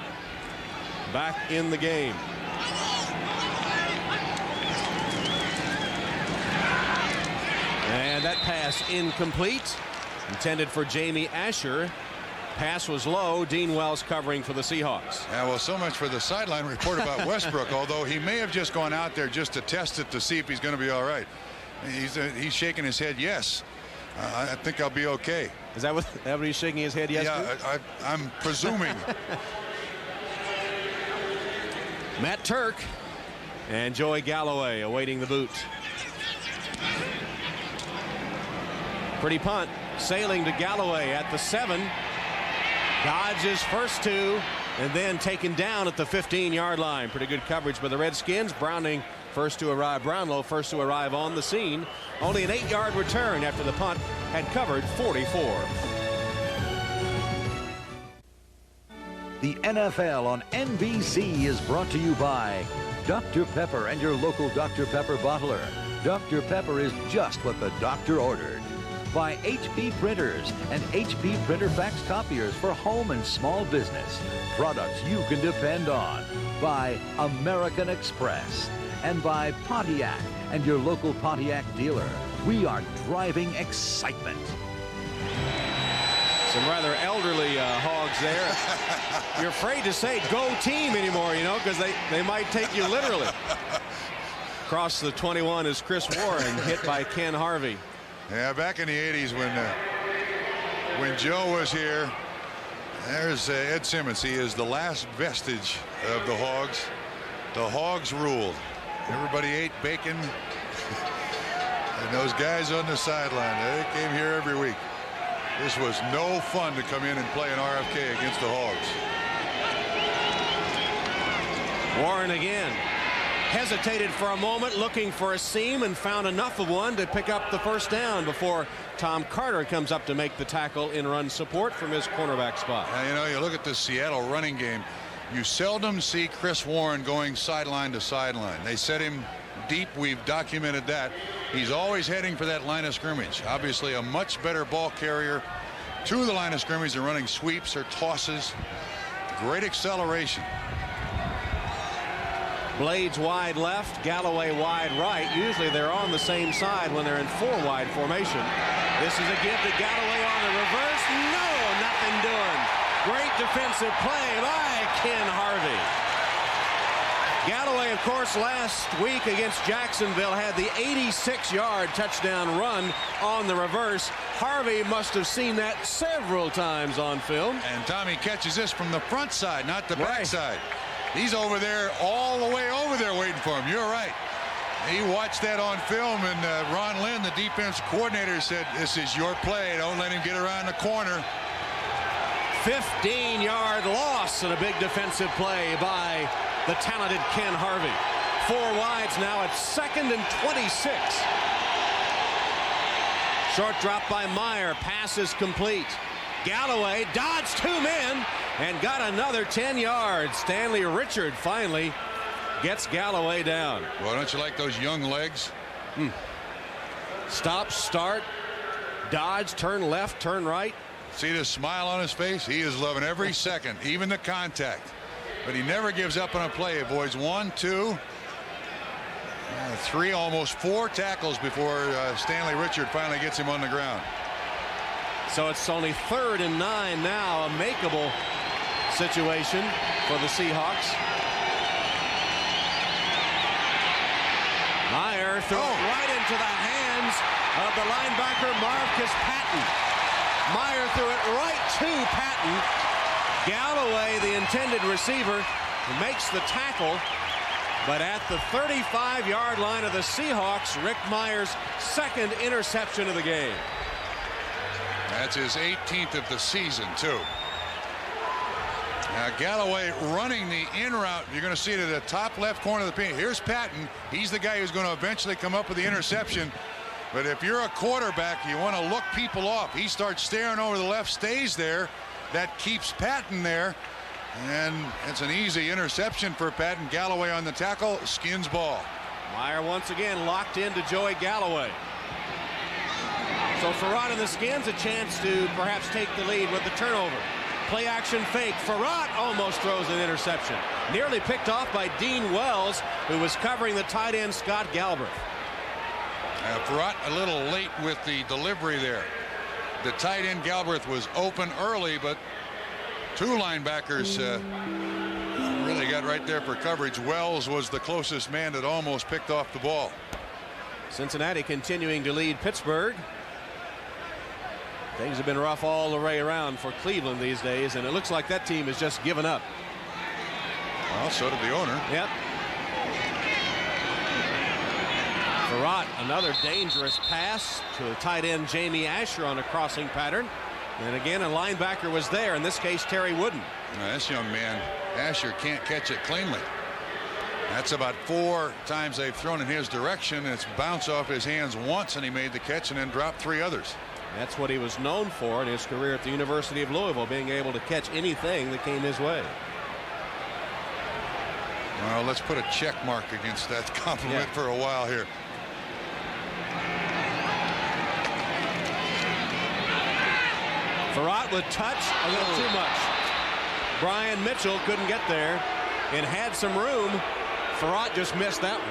Back in the game. And that pass incomplete. Intended for Jamie Asher. Pass was low. Dean Wells covering for the Seahawks. Yeah, well, so much for the sideline report about Westbrook, although he may have just gone out there just to test it to see if he's going to be all right. He's shaking his head yes. I think I'll be okay. Is that what he's shaking his head yes to? Yeah, I'm presuming. Matt Turk and Joey Galloway awaiting the boot. Pretty punt. Sailing to Galloway at the 7. Dodges first 2 and then taken down at the 15-yard line. Pretty good coverage by the Redskins. Brownlow first to arrive on the scene. Only an 8-yard return after the punt had covered 44. The NFL on NBC is brought to you by Dr. Pepper and your local Dr. Pepper bottler. Dr. Pepper is just what the doctor ordered. By HP Printers and HP Printer Fax Copiers for home and small business. Products you can depend on. By American Express. And by Pontiac and your local Pontiac dealer. We are driving excitement. Some rather elderly hogs there. You're afraid to say go team anymore, you know, because they might take you literally. Across the 21 is Chris Warren, hit by Ken Harvey. Yeah, back in the 80s when Joe was here, there's Ed Simmons. He is the last vestige of the Hogs. The Hogs ruled. Everybody ate bacon. And those guys on the sideline, they came here every week. This was no fun to come in and play an RFK against the Hogs. Warren again. Hesitated for a moment, looking for a seam, and found enough of one to pick up the first down before Tom Carter comes up to make the tackle in run support from his cornerback spot. Now, you know, you look at the Seattle running game. You seldom see Chris Warren going sideline to sideline. They set him deep. We've documented that. He's always heading for that line of scrimmage. Obviously a much better ball carrier to the line of scrimmage than running sweeps or tosses. Great acceleration. Blades wide left, Galloway wide right. Usually they're on the same side when they're in 4-wide formation. This is a give to Galloway on the reverse. No, nothing doing. Great defensive play by Ken Harvey. Galloway, of course, last week against Jacksonville had the 86-yard touchdown run on the reverse. Harvey must have seen that several times on film. And Tommy catches this from the front side, not the back side. He's over there, all the way over there waiting for him. You're right. He watched that on film, and Ron Lynn, the defense coordinator, said, this is your play. Don't let him get around the corner. 15-yard loss and a big defensive play by the talented Ken Harvey. 4 wides now at 2nd and 26. Short drop by Meyer. Pass is complete. Galloway dodged 2 men and got another 10 yards. Stanley Richard finally gets Galloway down. Well, don't you like those young legs? Stop, start, dodge, turn left, turn right. See the smile on his face? He is loving every second, even the contact. But he never gives up on a play. Avoids 1, 2, 3, almost 4 tackles before Stanley Richard finally gets him on the ground. So it's only 3rd and 9 now, a makeable situation for the Seahawks. Meyer threw it right into the hands of the linebacker Marcus Patton. Meyer threw it right to Patton. Galloway, the intended receiver, makes the tackle. But at the 35-yard line of the Seahawks, Rick Meyer's 2nd interception of the game. That's his 18th of the season, too. Now Galloway running the in route. You're going to see it at the top left corner of the paint. Here's Patton. He's the guy who's going to eventually come up with the interception. But if you're a quarterback, you want to look people off. He starts staring over the left, stays there. That keeps Patton there. And it's an easy interception for Patton. Galloway on the tackle, skins ball. Meyer once again locked into Joey Galloway. So Farad and the Skins a chance to perhaps take the lead with the turnover. Play action fake. Farad almost throws an interception. Nearly picked off by Dean Wells, who was covering the tight end Scott Galbraith. Farad a little late with the delivery there. The tight end Galbraith was open early, but Two linebackers really got right there for coverage. Wells was the closest man that almost picked off the ball. Cincinnati continuing to lead Pittsburgh. Things have been rough all the way around for Cleveland these days, and it looks like that team has just given up. Well, so did the owner. Yep. Farrat, another dangerous pass to tight end Jamie Asher on a crossing pattern. And again, a linebacker was there, in this case Terry Wooden. Now, this young man, Asher, can't catch it cleanly. That's about 4 times they've thrown in his direction, and it's bounced off his hands once, and he made the catch and then dropped 3 others. That's what he was known for in his career at the University of Louisville, being able to catch anything that came his way. Well, let's put a check mark against that compliment for a while here. Farrat with touch, a little too much. Brian Mitchell couldn't get there and had some room. Farrat just missed that one.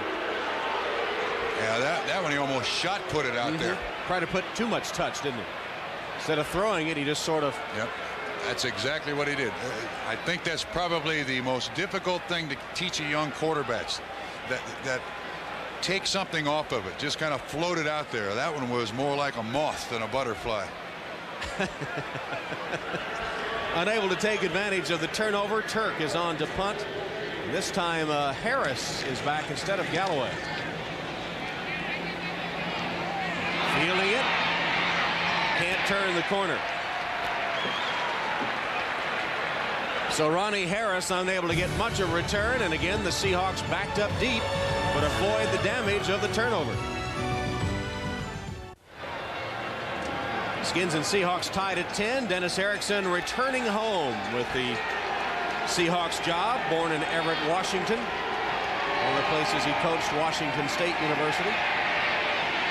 Yeah, that one he almost shot put it out there. Tried to put too much touch, didn't he? Instead of throwing it, he just sort of. Yep. That's exactly what he did. I think that's probably the most difficult thing to teach a young quarterback. That take something off of it. Just kind of float it out there. That one was more like a moth than a butterfly. Unable to take advantage of the turnover. Turk is on to punt. And this time Harris is back instead of Galloway. Fielding it. Can't turn the corner. So Ronnie Harris unable to get much of a return, and again the Seahawks backed up deep but avoid the damage of the turnover. Skins and Seahawks tied at 10. Dennis Erickson returning home with the Seahawks job, born in Everett, Washington. One of the places he coached, Washington State University.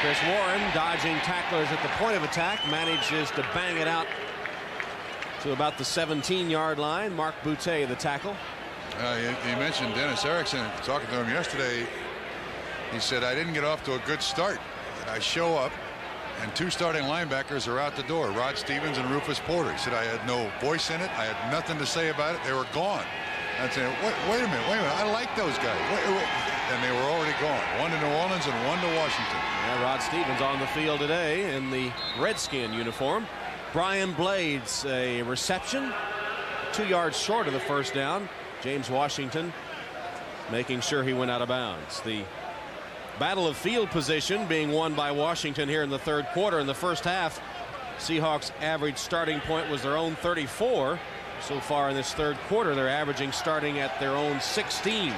Chris Warren, dodging tacklers at the point of attack, manages to bang it out to about the 17-yard line. Mark Boutte, the tackle. You mentioned Dennis Erickson. Talking to him yesterday, he said, I didn't get off to a good start. I show up, and 2 starting linebackers are out the door, Rod Stevens and Rufus Porter. He said, I had no voice in it. I had nothing to say about it. They were gone. I said, wait a minute. I like those guys. And they were already gone. One to New Orleans and one to Washington. Yeah, Rod Stevens on the field today in the Redskin uniform. Brian Blades, a reception, 2 yards short of the first down. James Washington making sure he went out of bounds. The battle of field position being won by Washington here in the third quarter. In the first half, Seahawks' average starting point was their own 34. So far in this third quarter, they're averaging starting at their own 16.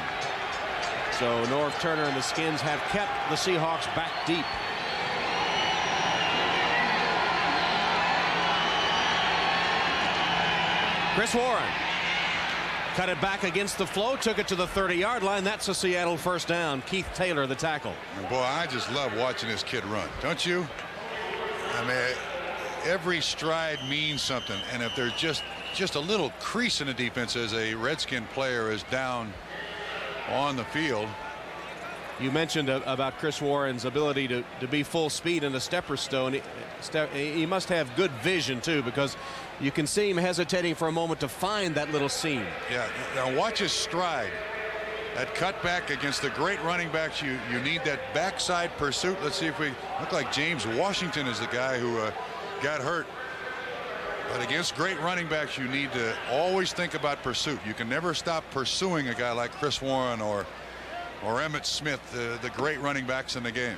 So Norv Turner and the Skins have kept the Seahawks back deep. Chris Warren cut it back against the flow, took it to the 30-yard line. That's a Seattle first down. Keith Taylor, the tackle. And boy, I just love watching this kid run, don't you? I mean, every stride means something, and if there's just a little crease in the defense as a Redskin player is down on the field. You mentioned about Chris Warren's ability to be full speed in the stepper stone. He must have good vision too, because you can see him hesitating for a moment to find that little seam. Yeah, now watch his stride. That cutback against the great running backs, you need that backside pursuit. Let's see if we look like James Washington is the guy who got hurt. But against great running backs, you need to always think about pursuit. You can never stop pursuing a guy like Chris Warren or Emmitt Smith, the great running backs in the game.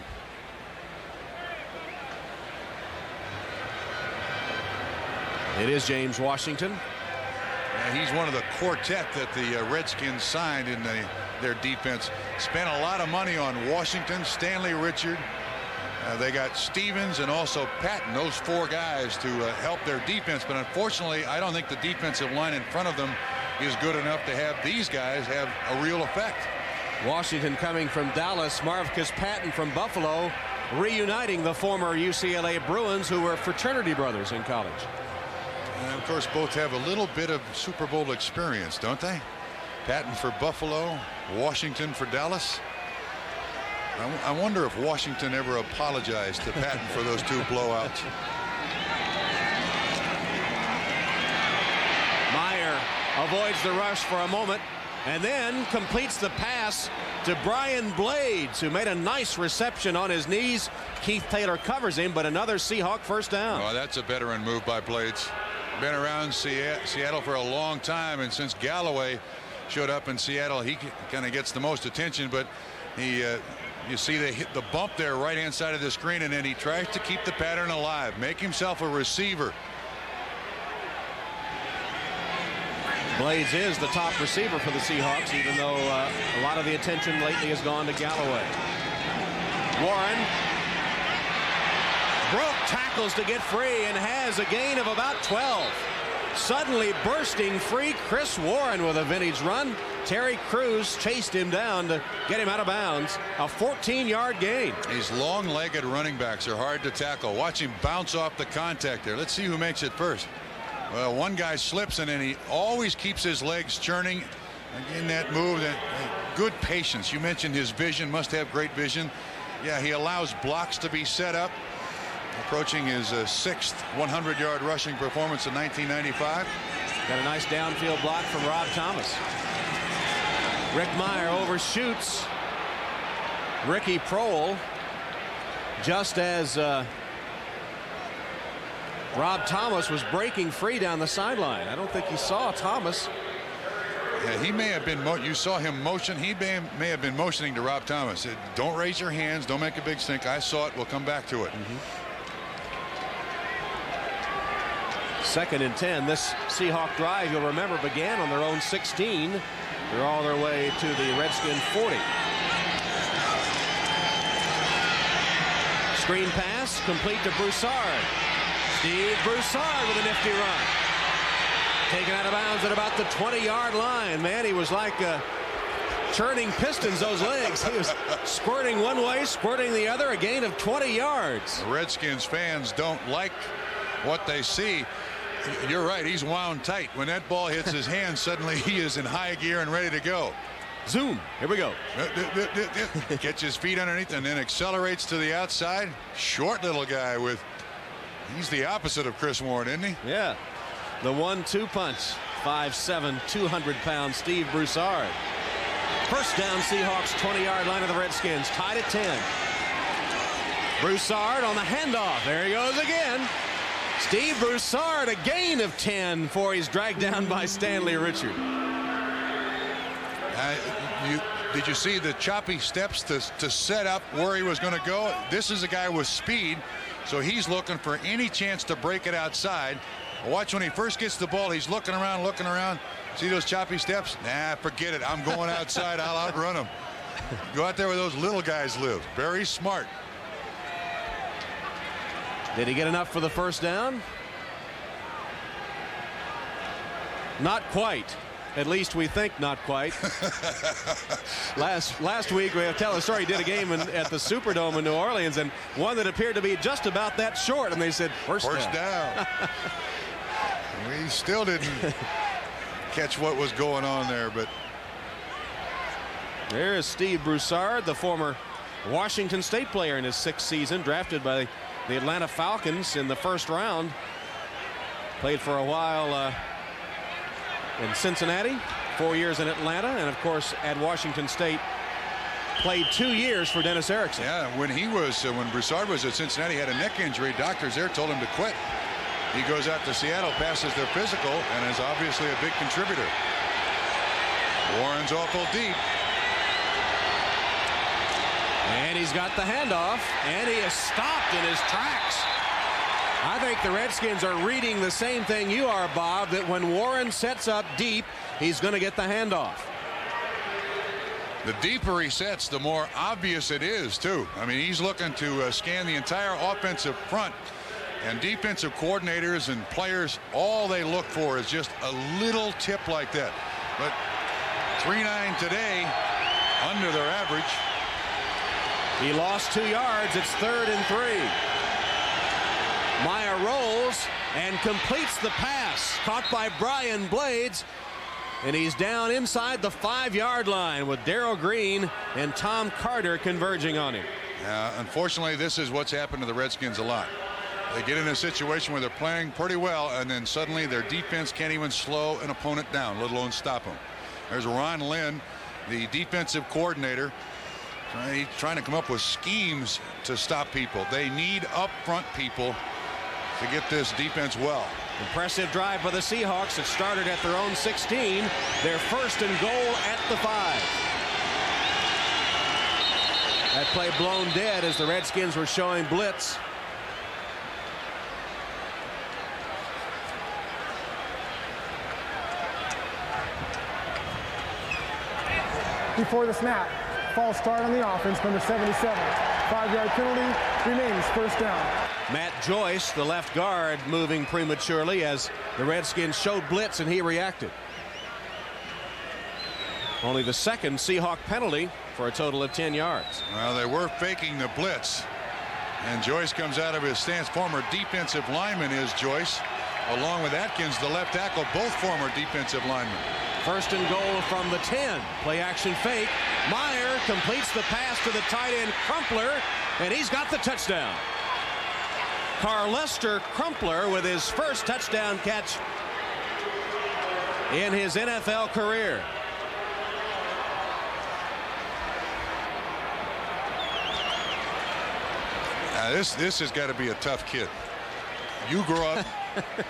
It is James Washington. And he's one of the quartet that the Redskins signed in their defense. Spent a lot of money on Washington, Stanley Richard. They got Stevens and also Patton, those 4 guys to help their defense. But unfortunately, I don't think the defensive line in front of them is good enough to have these guys have a real effect. Washington coming from Dallas, Marvcus Patton from Buffalo, reuniting the former UCLA Bruins who were fraternity brothers in college. And of course, both have a little bit of Super Bowl experience, don't they? Patton for Buffalo, Washington for Dallas. I wonder if Washington ever apologized to Patton for those 2 blowouts. Meyer avoids the rush for a moment, and then completes the pass to Brian Blades, who made a nice reception on his knees. Keith Taylor covers him, but another Seahawk first down. Oh, that's a veteran move by Blades. Been around Seattle for a long time, and since Galloway showed up in Seattle, he kind of gets the most attention, but he you see the bump there right hand side of the screen, and then he tries to keep the pattern alive, make himself a receiver. Blades is the top receiver for the Seahawks, even though a lot of the attention lately has gone to Galloway. Warren broke tackles to get free and has a gain of about 12. Suddenly bursting free, Chris Warren with a vintage run. Terry Crews chased him down to get him out of bounds. A 14-yard gain. These long-legged running backs are hard to tackle. Watch him bounce off the contact there. Let's see who makes it first. Well, one guy slips, and then he always keeps his legs churning in that move. Good patience. You mentioned his vision, must have great vision. Yeah, he allows blocks to be set up. Approaching his sixth 100-yard rushing performance in 1995. Got a nice downfield block from Rob Thomas. Rick Meyer overshoots Ricky Proehl just as Rob Thomas was breaking free down the sideline. I don't think he saw Thomas. Yeah, he may have been, you saw him motion. He may have been motioning to Rob Thomas. Don't raise your hands. Don't make a big stink. I saw it. We'll come back to it. Second and 10. This Seahawk drive, you'll remember, began on their own 16. They're all their way to the Redskin 40. Screen pass complete to Broussard. Steve Broussard with a nifty run. Taken out of bounds at about the 20-yard line. Man, he was like churning pistons, those legs. He was squirting one way, squirting the other. A gain of 20 yards. The Redskins fans don't like what they see. You're right. He's wound tight. When that ball hits his hand, suddenly he is in high gear and ready to go. Zoom. Here we go. Gets his feet underneath and then accelerates to the outside. Short little guy with. He's the opposite of Chris Warren, isn't he? Yeah. The 1-2 punch. 5'7", 200-pound Steve Broussard. First down, Seahawks 20-yard line of the Redskins. Tied at 10. Broussard on the handoff. There he goes again. Steve Broussard, a gain of 10 before he's dragged down by Stanley Richard. Did you see the choppy steps to set up where he was going to go? This is a guy with speed, so he's looking for any chance to break it outside. Watch when he first gets the ball, he's looking around. See those choppy steps? Nah, forget it. I'm going outside. I'll outrun him. Go out there where those little guys live. Very smart. Did he get enough for the first down? Not quite. At least we think not quite. Last week, we tell a story. He did a game at the Superdome in New Orleans, and one that appeared to be just about that short, and they said first down. We still didn't catch what was going on there, but there is Steve Broussard, the former Washington State player in his 6th season, drafted by the Atlanta Falcons in the first round. Played for a while in Cincinnati, 4 years in Atlanta, and of course at Washington State. Played 2 years for Dennis Erickson. Yeah, when Broussard was at Cincinnati, he had a neck injury. Doctors there told him to quit. He goes out to Seattle, passes their physical, and is obviously a big contributor. Warren's awful deep. And he's got the handoff, and he is stopped in his tracks. I think the Redskins are reading the same thing you are, Bob, that when Warren sets up deep, he's going to get the handoff. The deeper he sets, the more obvious it is, too. I mean, he's looking to scan the entire offensive front, and defensive coordinators and players, all they look for is just a little tip like that. But 3-9 today, under their average. He lost 2 yards. It's 3rd and 3. Meyer rolls and completes the pass. Caught by Brian Blades. And he's down inside the 5-yard line with Darrell Green and Tom Carter converging on him. Unfortunately, this is what's happened to the Redskins a lot. They get in a situation where they're playing pretty well, and then suddenly their defense can't even slow an opponent down, let alone stop them. There's Ron Lynn, the defensive coordinator. He's trying to come up with schemes to stop people. They need up front people to get this defense well. Impressive drive by the Seahawks. It started at their own 16. Their first and goal at the 5. That play blown dead as the Redskins were showing blitz. Before the snap, false start on the offense, number 77. 5-yard penalty, remains first down. Matt Joyce, the left guard, moving prematurely as the Redskins showed blitz and he reacted. Only the second Seahawk penalty for a total of 10 yards. Well, they were faking the blitz, and Joyce comes out of his stance. Former defensive lineman is Joyce, along with Atkins, the left tackle, both former defensive linemen. First and goal from the 10. Play action fake. Meyer completes the pass to the tight end Crumpler, and he's got the touchdown. Carlester Crumpler with his first touchdown catch in his NFL career. This has got to be a tough kid. You grew up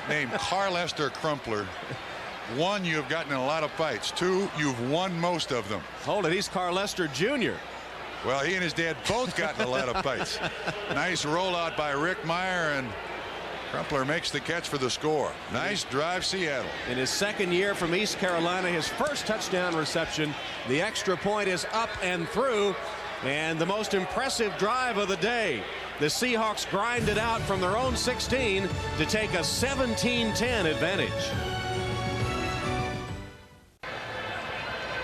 named Carlester Crumpler. 1, you've gotten in a lot of fights. 2, you've won most of them. Hold it, he's Carlester Jr. Well, he and his dad both got in a lot of fights. Nice rollout by Rick Meyer, and Crumpler makes the catch for the score. Nice drive, Seattle. In his second year from East Carolina, his first touchdown reception. The extra point is up and through, and the most impressive drive of the day. The Seahawks grind it out from their own 16 to take a 17-10 advantage.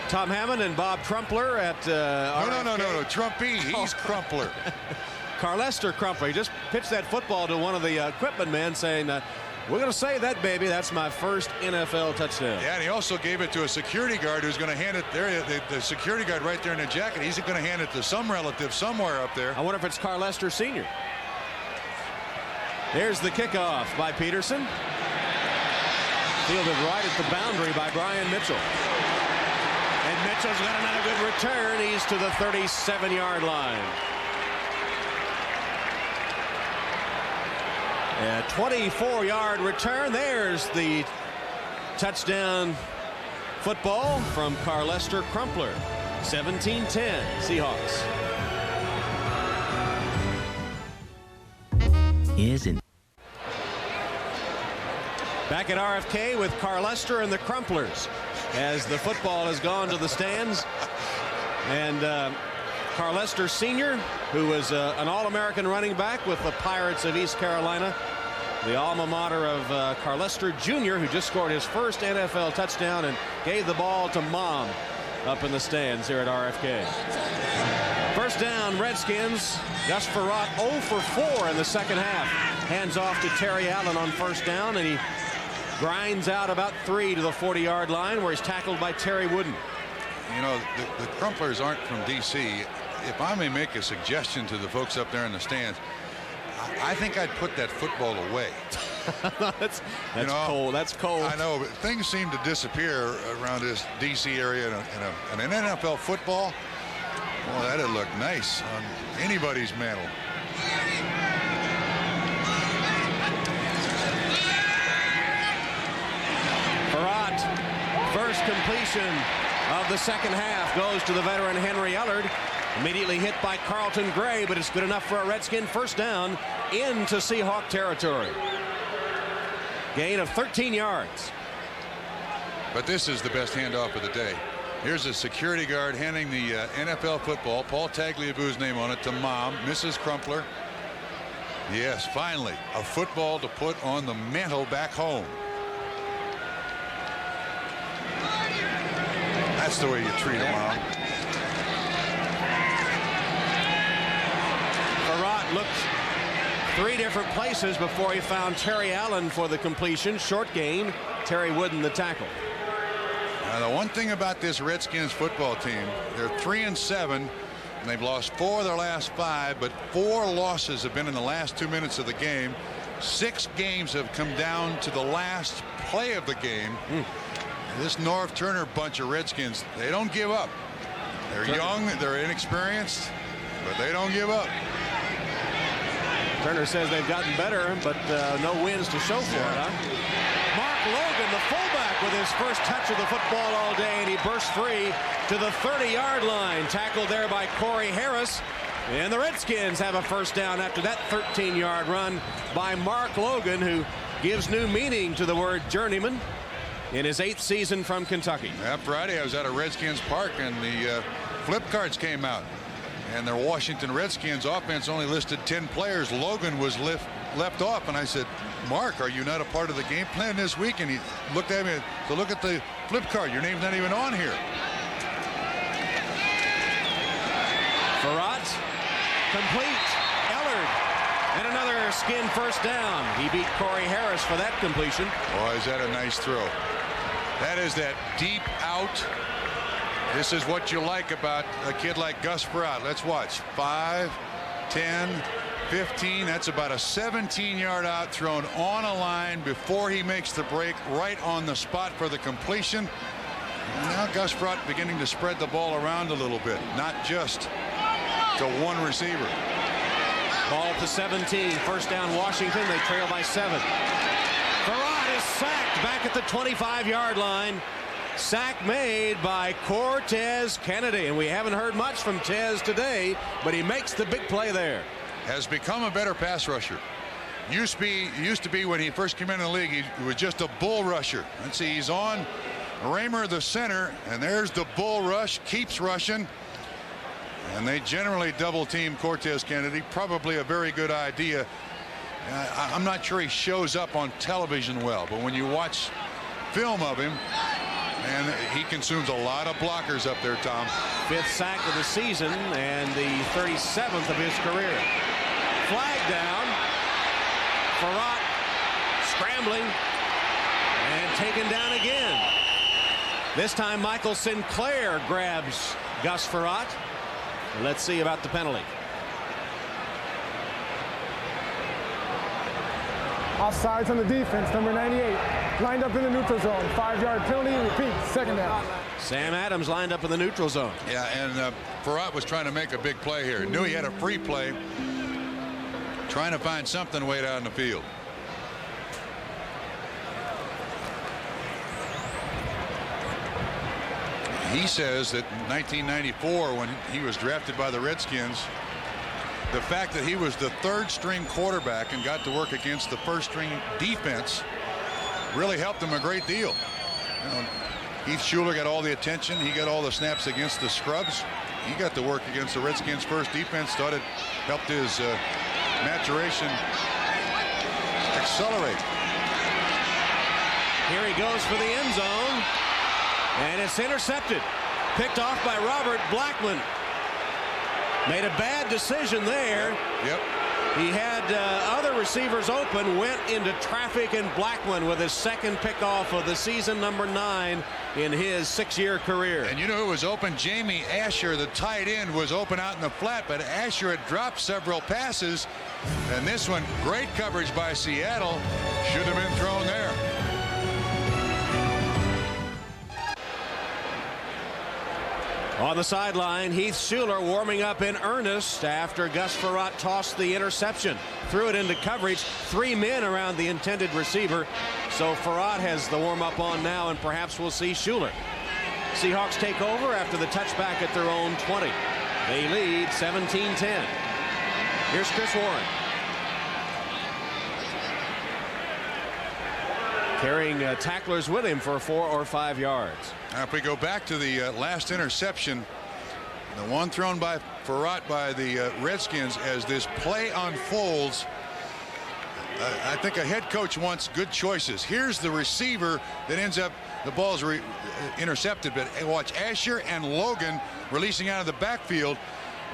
Tom Hammond and Bob Crumpler at No, Trumpy. He's Crumpler. Carlester Crumpler. He just pitched that football to one of the equipment men saying, we're going to save that baby. That's my first NFL touchdown. Yeah, and he also gave it to a security guard who's going to hand it there. The security guard right there in the jacket. He's going to hand it to some relative somewhere up there. I wonder if it's Carlester Sr. There's the kickoff by Peterson. Fielded right at the boundary by Brian Mitchell. And Mitchell's got another good return. He's to the 37-yard line. A 24-yard return. There's the touchdown football from Carlester Crumpler. 17-10 Seahawks. Back at RFK with Carlester and the Crumplers as the football has gone to the stands. And Carlester Sr., who was an All-American running back with the Pirates of East Carolina, the alma mater of Carlester Jr., who just scored his first NFL touchdown and gave the ball to Mom up in the stands here at RFK. First down, Redskins. Gus Frerotte 0 for 4 in the second half. Hands off to Terry Allen on first down, and he grinds out about 3 to the 40-yard line where he's tackled by Terry Wooden. You know, the Crumplers aren't from D.C. If I may make a suggestion to the folks up there in the stands, I think I'd put that football away. That's cold. That's cold. I know, but things seem to disappear around this D.C. area, and an NFL football, well, that'd look nice on anybody's mantle. Frerotte, first completion of the second half goes to the veteran Henry Ellard. Immediately hit by Carlton Gray, but it's good enough for a Redskin first down into Seahawk territory. Gain of 13 yards. But this is the best handoff of the day. Here's a security guard handing the NFL football, Paul Tagliabue's name on it, to Mom, Mrs. Crumpler. Yes, finally, a football to put on the mantle back home. That's the way you treat a mom. Frerotte looked 3 different places before he found Terry Allen for the completion. Short gain. Terry Wooden the tackle. Now, the one thing about this Redskins football team, they're 3-7. and they've lost 4 of their last 5, but 4 losses have been in the last 2 minutes of the game. 6 games have come down to the last play of the game. This Norv Turner bunch of Redskins, they don't give up. They're young, they're inexperienced, but they don't give up. Turner says they've gotten better, but no wins to show for it, huh? Mark Logan, the fullback, with his first touch of the football all day, and he bursts free to the 30-yard line. Tackled there by Corey Harris. And the Redskins have a first down after that 13-yard run by Mark Logan, who gives new meaning to the word journeyman in his 8th season from Kentucky. Yeah, Friday I was at a Redskins park, and the flip cards came out. And their Washington Redskins offense only listed 10 players. Logan was left off, and I said, Mark, are you not a part of the game plan this week? And he looked at me and said, look at the flip card. Your name's not even on here. Farrat, complete. Ellard, and another skin first down. He beat Corey Harris for that completion. Boy, is that a nice throw. That is that deep out. This is what you like about a kid like Gus Farrat. Let's watch. 5, 10, 15. That's about a 17-yard out thrown on a line before he makes the break, right on the spot for the completion. And now Gus Farrat beginning to spread the ball around a little bit, not just to one receiver. Ball to 17. First down Washington. They trail by 7. Farrat is sacked back at the 25-yard line. Sack made by Cortez Kennedy, and we haven't heard much from Tez today, but he makes the big play there. Has become a better pass rusher. Used to be when he first came into the league, he was just a bull rusher. Let's see, he's on Raymer, the center, and there's the bull rush, keeps rushing, and they generally double team Cortez Kennedy. Probably a very good idea. I'm not sure he shows up on television well, but when you watch film of him, and he consumes a lot of blockers up there, Tom. 5th sack of the season and the 37th of his career. Flag down. Farrat scrambling and taken down again. This time Michael Sinclair grabs Gus Farrat. Let's see about the penalty. Offsides on the defense, number 98. Lined up in the neutral zone. 5-yard penalty, repeat, second down. Sam Adams lined up in the neutral zone. Yeah, and Farrat was trying to make a big play here. Knew he had a free play. Trying to find something way down the field. He says that in 1994, when he was drafted by the Redskins, the fact that he was the 3rd-string quarterback and got to work against the 1st-string defense really helped him a great deal. You know, Heath Shuler got all the attention. He got all the snaps against the scrubs. He got to work against the Redskins' first defense. Thought it helped his maturation accelerate. Here he goes for the end zone, and it's intercepted. Picked off by Robert Blackman. Made a bad decision there. Yep. He had other receivers open, went into traffic, and Blackman with his 2nd pickoff of the season, number 9 in his 6-year career. And you know who was open? Jamie Asher, the tight end, was open out in the flat, but Asher had dropped several passes. And this one, great coverage by Seattle. Should have been thrown there. On the sideline, Heath Shuler warming up in earnest after Gus Farrat tossed the interception. Threw it into coverage. 3 men around the intended receiver. So Farrat has the warm-up on now, and perhaps we'll see Shuler. Seahawks take over after the touchback at their own 20. They lead 17-10. Here's Chris Warren. Carrying tacklers with him for 4 or 5 yards. Now, if we go back to the last interception, the one thrown by Farrat by the Redskins, as this play unfolds, I think a head coach wants good choices. Here's the receiver that ends up, the ball's intercepted, but watch Asher and Logan releasing out of the backfield.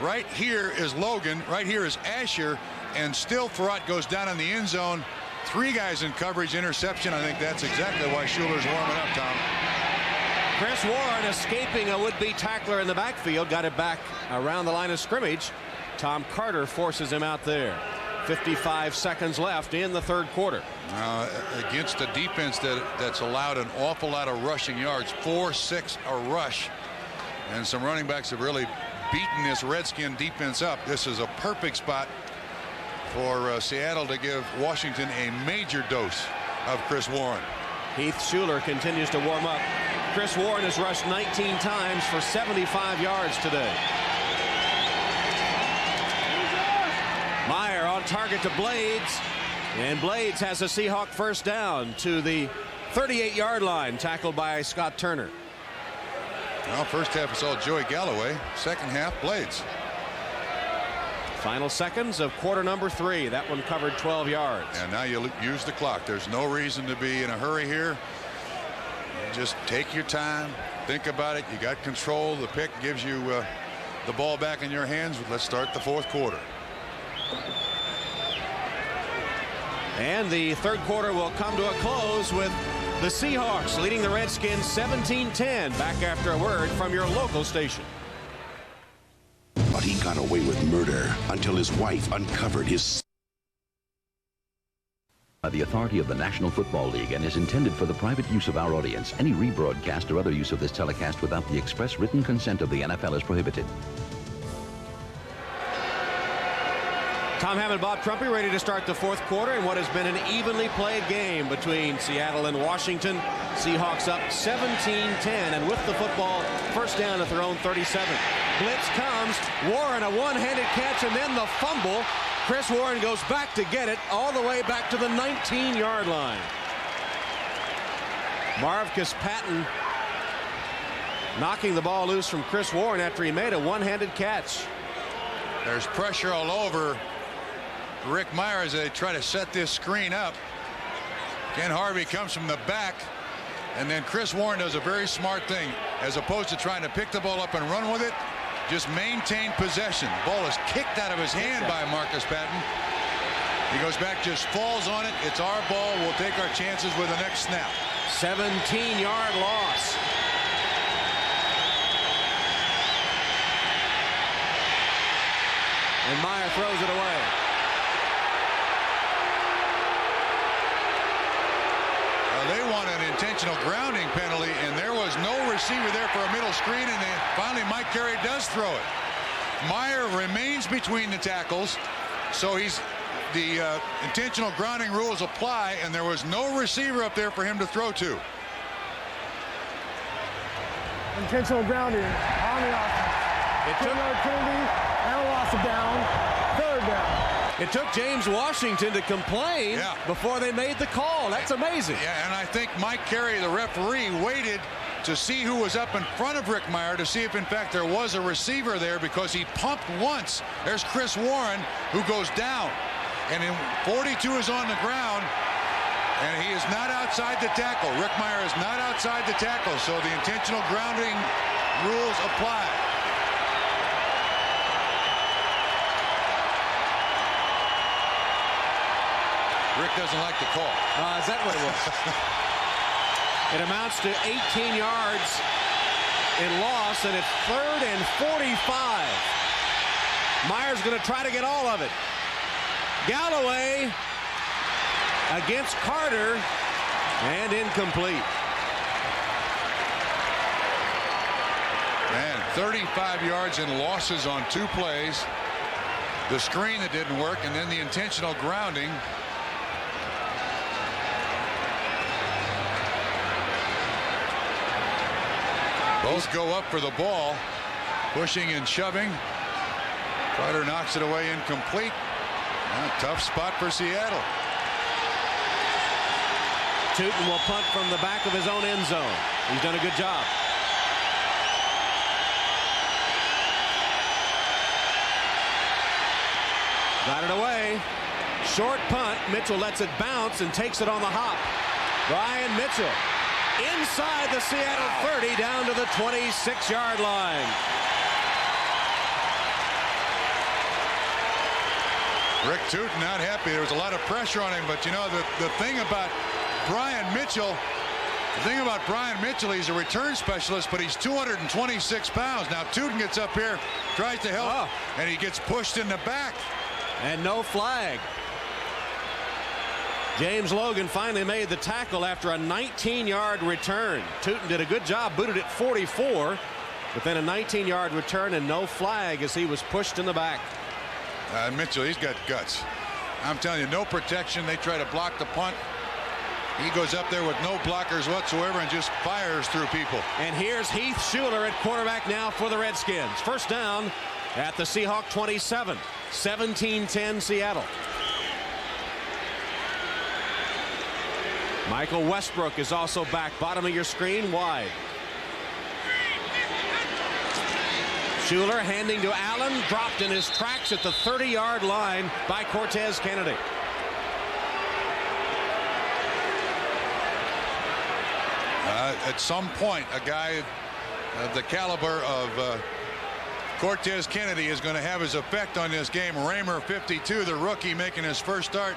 Right here is Logan, right here is Asher, and still Farrat goes down in the end zone. 3 guys in coverage, interception. I think that's exactly why Shuler's warming up, Tom. Chris Warren escaping a would-be tackler in the backfield, got it back around the line of scrimmage. Tom Carter forces him out there. 55 seconds left in the third quarter. Against a defense that's allowed an awful lot of rushing yards, 4-6 a rush, and some running backs have really beaten this Redskin defense up. This is a perfect spot for Seattle to give Washington a major dose of Chris Warren. Heath Shuler continues to warm up. Chris Warren has rushed 19 times for 75 yards today. Meyer on target to Blades, and Blades has a Seahawk first down to the 38-yard line, tackled by Scott Turner. Well, first half it's all Joey Galloway. Second half, Blades. Final seconds of quarter number 3. That one covered 12 yards. And now you use the clock. There's no reason to be in a hurry here. Just take your time. Think about it. You got control. The pick gives you the ball back in your hands. Let's start the fourth quarter. And the third quarter will come to a close with the Seahawks leading the Redskins 17-10. Back after a word from your local station. But he got away with murder until his wife uncovered his... By the authority of the National Football League and is intended for the private use of our audience. Any rebroadcast or other use of this telecast without the express written consent of the NFL is prohibited. Tom Hammond, Bob Trumpy ready to start the fourth quarter in what has been an evenly played game between Seattle and Washington. Seahawks up 17-10, and with the football, first down at their own 37. Blitz comes, Warren a one-handed catch, and then the fumble. Chris Warren goes back to get it all the way back to the 19-yard line. Marvcus Patton knocking the ball loose from Chris Warren after he made a one-handed catch. There's pressure all over Rick Meyer as they try to set this screen up. Ken Harvey comes from the back, and then Chris Warren does a very smart thing. As opposed to trying to pick the ball up and run with it, just maintain possession. Ball is kicked out of his hand by Marcus Patton. He goes back, just falls on it. It's our ball. We'll take our chances with the next snap. 17-yard loss. And Meyer throws it away. They want an intentional grounding penalty, and there was no receiver there for a middle screen, and then finally Mike Carey does throw it. Meyer remains between the tackles, so the intentional grounding rules apply, and there was no receiver up there for him to throw to. Intentional grounding on the offense. 10-yard penalty and a loss of down. Third down. It took James Washington to complain before they made the call. That's amazing. Yeah, and I think Mike Carey, the referee, waited to see who was up in front of Rick Meyer to see if, in fact, there was a receiver there, because he pumped once. There's Chris Warren, who goes down. And then 42 is on the ground, and he is not outside the tackle. Rick Meyer is not outside the tackle, so the intentional grounding rules apply. Rick doesn't like the call. Is that what it was? It amounts to 18 yards in loss, and it's 3rd and 45. Meyer's going to try to get all of it. Galloway against Carter, and incomplete. Man, 35 yards in losses on 2 plays. The screen that didn't work, and then the intentional grounding. Both go up for the ball, pushing and shoving. Carter knocks it away, incomplete. Tough spot for Seattle. Tootin will punt from the back of his own end zone. He's done a good job. Got it away. Short punt. Mitchell lets it bounce and takes it on the hop. Brian Mitchell inside the Seattle 30 down to the 26-yard line. Rick Tootin not happy. There was a lot of pressure on him, but you know, the thing about Brian Mitchell, The thing about Brian Mitchell, he's a return specialist, but he's 226 pounds. Now Tootin gets up here, tries to help, and he gets pushed in the back. And no flag. James Logan finally made the tackle after a 19-yard return. Tootin did a good job, booted it 44, but then a 19-yard return and no flag as he was pushed in the back. Mitchell, he's got guts. I'm telling you, no protection. They try to block the punt. He goes up there with no blockers whatsoever and just fires through people. And here's Heath Shuler at quarterback now for the Redskins. First down at the Seahawk 27. 17-10 Seattle. Michael Westbrook is also back. Bottom of your screen, wide. Shuler handing to Allen, dropped in his tracks at the 30-yard line by Cortez Kennedy. At some point, a guy of the caliber of Cortez Kennedy is going to have his effect on this game. Raymer, 52, the rookie making his first start,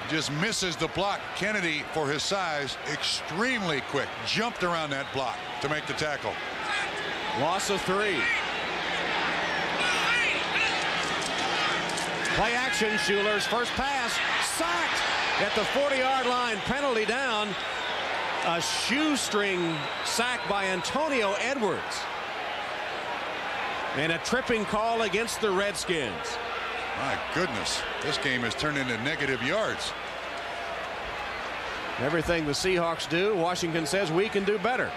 just misses the block. Kennedy, for his size, extremely quick, jumped around that block to make the tackle. Loss of 3. Play action. Shuler's first pass sacked at the 40-yard line. Penalty down. A shoestring sack by Antonio Edwards. And a tripping call against the Redskins. My goodness, this game has turned into negative yards. Everything the Seahawks do, Washington says we can do better.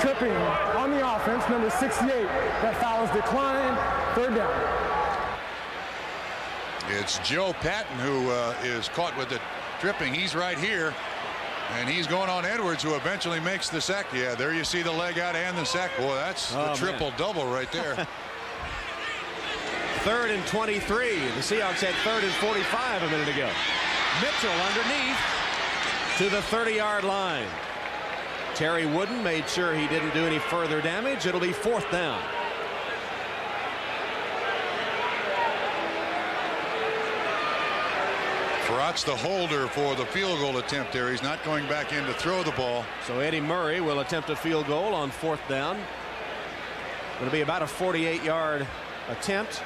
Tripping on the offense, number 68. That foul is declined. Third down. It's Joe Patton who is caught with the tripping. He's right here, and he's going on Edwards, who eventually makes the sack. Yeah, there you see the leg out and the sack. Boy, that's the triple-double right there. 3rd and 23. The Seahawks had 3rd and 45 a minute ago. Mitchell underneath to the 30-yard line. Terry Wooden made sure he didn't do any further damage. It'll be 4th down. Farrat's the holder for the field goal attempt there. He's not going back in to throw the ball. So Eddie Murray will attempt a field goal on 4th down. It'll be about a 48-yard attempt.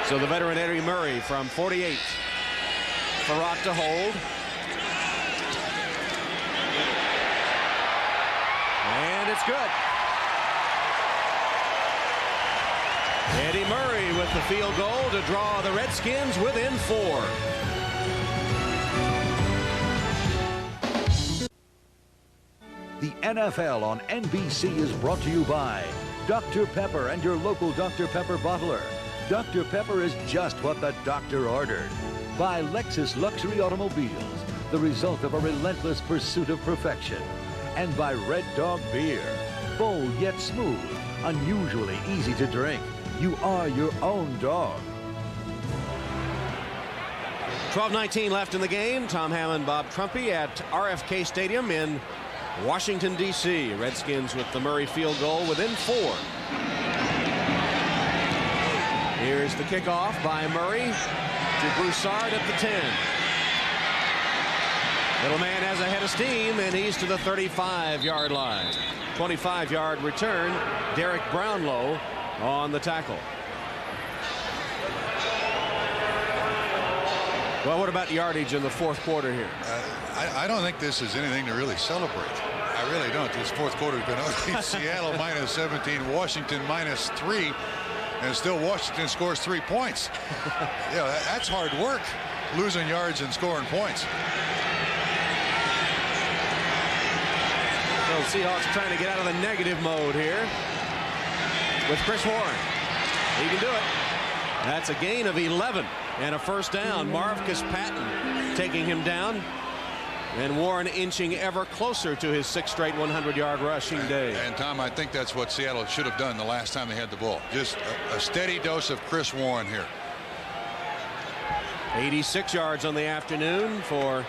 So the veteran Eddie Murray from 48. Farrat to hold. And it's good. Eddie Murray with the field goal to draw the Redskins within 4. The NFL on NBC is brought to you by Dr. Pepper and your local Dr. Pepper bottler. Dr. Pepper is just what the doctor ordered. By Lexus Luxury Automobiles, the result of a relentless pursuit of perfection. And by Red Dog Beer, bold yet smooth, unusually easy to drink. You are your own dog. 12:19 left in the game. Tom Hammond, Bob Trumpy at RFK Stadium in Washington, D.C. Redskins with the Murray field goal within 4. Here's the kickoff by Murray to Broussard at the 10. Little man has a head of steam, and he's to the 35-yard line. 25-yard return. Derek Brownlow on the tackle. Well, what about yardage in the 4th quarter here? I don't think this is anything to really celebrate. I really don't. This 4th quarter has been ugly. Seattle minus 17, Washington minus 3, and still Washington scores 3 points. Yeah, that's hard work, losing yards and scoring points. So Seahawks trying to get out of the negative mode here with Chris Warren. He can do it. That's a gain of 11 and a first down. Marvcus Patton taking him down, and Warren inching ever closer to his 6th straight 100-yard rushing day. And Tom, I think that's what Seattle should have done the last time they had the ball. Just a steady dose of Chris Warren here. 86 yards on the afternoon for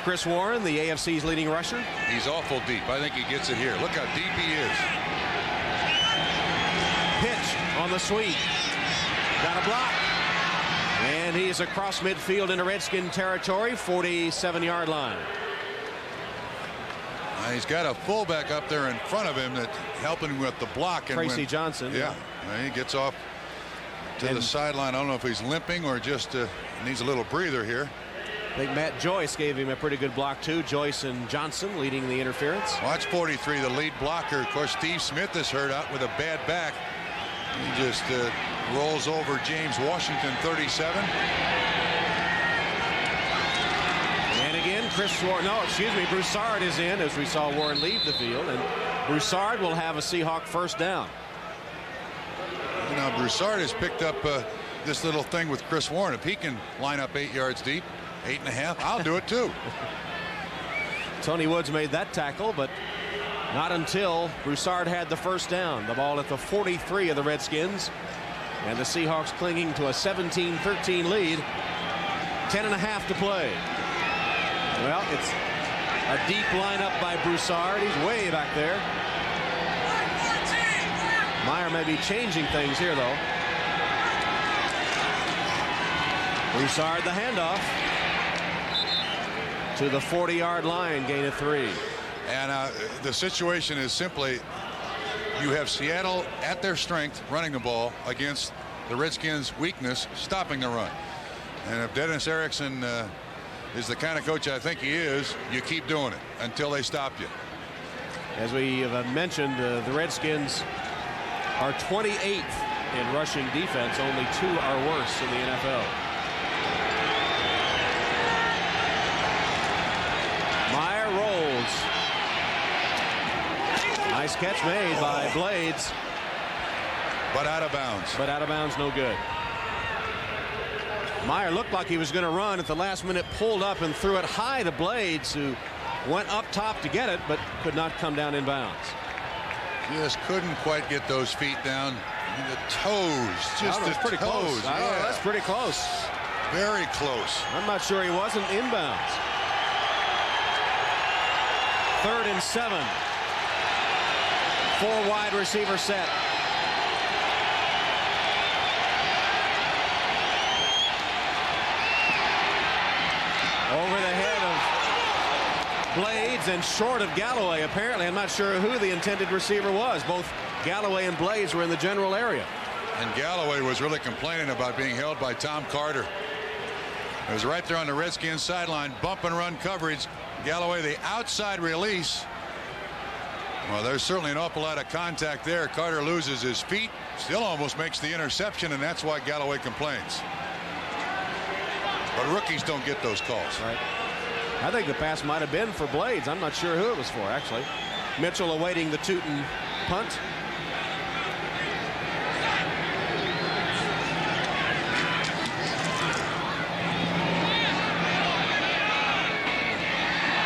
Chris Warren, the AFC's leading rusher. He's awful deep. I think he gets it here. Look how deep he is. Pitch on the sweep. Got a block. And he's across midfield into Redskin territory, 47-yard line. He's got a fullback up there in front of him that's helping with the block. And Tracy Johnson. Yeah. He gets off to the sideline. I don't know if he's limping or just needs a little breather here. I think Matt Joyce gave him a pretty good block, too. Joyce and Johnson leading the interference. Watch 43, the lead blocker. Of course, Steve Smith is hurt out with a bad back. He just rolls over James Washington, 37. And again, Broussard is in as we saw Warren leave the field. And Broussard will have a Seahawk first down. You know, Broussard has picked up this little thing with Chris Warren. If he can line up 8 yards deep, 8.5, I'll do it too. Tony Woods made that tackle, but not until Broussard had the first down. The ball at the 43 of the Redskins. And the Seahawks clinging to a 17-13 lead. 10.5 to play. Well, it's a deep lineup by Broussard. He's way back there. Meyer may be changing things here, though. Broussard the handoff to the 40-yard line, gain of 3. And the situation is simply you have Seattle at their strength running the ball against the Redskins' weakness stopping the run. And if Dennis Erickson is the kind of coach I think he is, you keep doing it until they stop you. As we have mentioned, the Redskins are 28th in rushing defense. Only 2 are worse in the NFL. Meyer rolls. Nice catch made by Blades. But out of bounds. But out of bounds, no good. Meyer looked like he was going to run at the last minute, pulled up and threw it high to Blades, who went up top to get it, but could not come down in bounds. Just couldn't quite get those feet down. The toes, just the pretty toes. Close. Yeah. That's pretty close. Very close. I'm not sure he wasn't inbounds. 3rd and 7. 4 wide receiver set. Over the head of Blades and short of Galloway. Apparently, I'm not sure who the intended receiver was. Both Galloway and Blades were in the general area. And Galloway was really complaining about being held by Tom Carter. It was right there on the Redskins sideline, bump and run coverage. Galloway, the outside release. Well, there's certainly an awful lot of contact there. Carter loses his feet, still almost makes the interception, and that's why Galloway complains. But rookies don't get those calls. Right. I think the pass might have been for Blades. I'm not sure who it was for, actually. Mitchell awaiting the Tootin punt.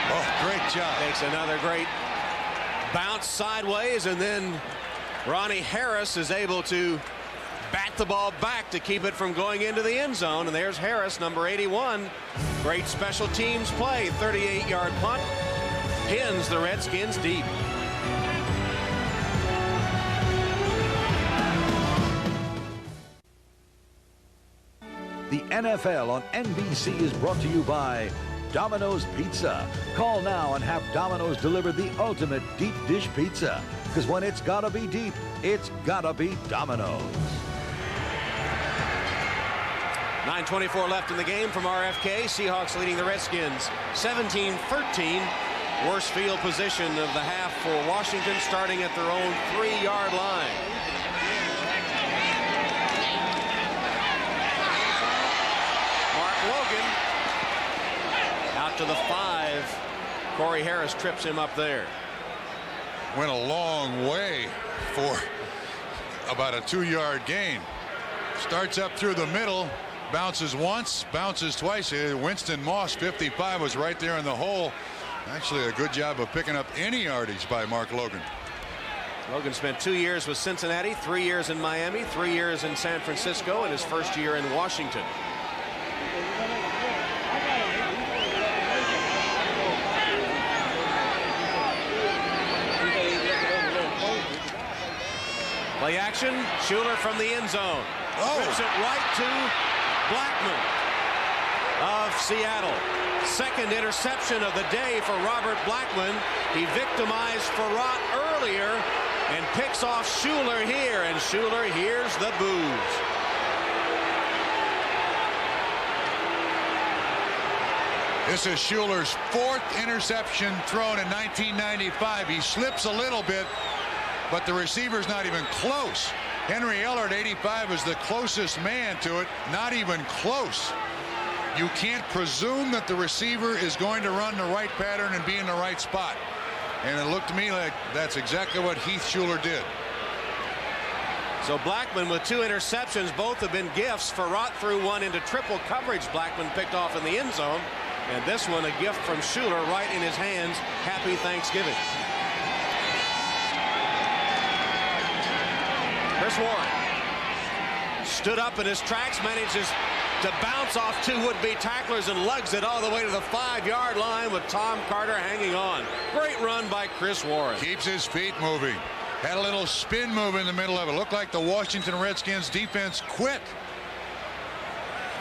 Oh, great job. Takes another great bounce sideways, and then Ronnie Harris is able to bat the ball back to keep it from going into the end zone. And there's Harris, number 81. Great special teams play. 38-yard punt pins the Redskins deep. The NFL on NBC is brought to you by Domino's Pizza. Call now and have Domino's deliver the ultimate deep dish pizza. Because when it's gotta be deep, it's gotta be Domino's. 9:24 left in the game from RFK. Seahawks leading the Redskins 17-13. Worst field position of the half for Washington, starting at their own 3-yard line. Mark Logan out to the 5. Corey Harris trips him up there. Went a long way for about a 2-yard gain. Starts up through the middle. Bounces once, bounces twice. Winston Moss, 55, was right there in the hole. Actually, a good job of picking up any yardage by Mark Logan. Logan spent 2 years with Cincinnati, 3 years in Miami, 3 years in San Francisco, and his first year in Washington. Play action. Schuler from the end zone. Rips it right to Blackman of Seattle. Second interception of the day for Robert Blackman. He victimized Farrat earlier and picks off Schuler here, and Schuler hears the boos. This is Schuler's 4th interception thrown in 1995. He slips a little bit, but the receiver's not even close. Henry Ellard, 85, is the closest man to it. Not even close. You can't presume that the receiver is going to run the right pattern and be in the right spot. And it looked to me like that's exactly what Heath Schuler did. So Blackman with 2 interceptions, both have been gifts. Farrat threw one into triple coverage. Blackman picked off in the end zone. And this one a gift from Schuler right in his hands. Happy Thanksgiving. Chris Warren stood up in his tracks, manages to bounce off 2 would-be tacklers and lugs it all the way to the 5-yard line with Tom Carter hanging on. Great run by Chris Warren. Keeps his feet moving. Had a little spin move in the middle of it. Looked like the Washington Redskins defense quit.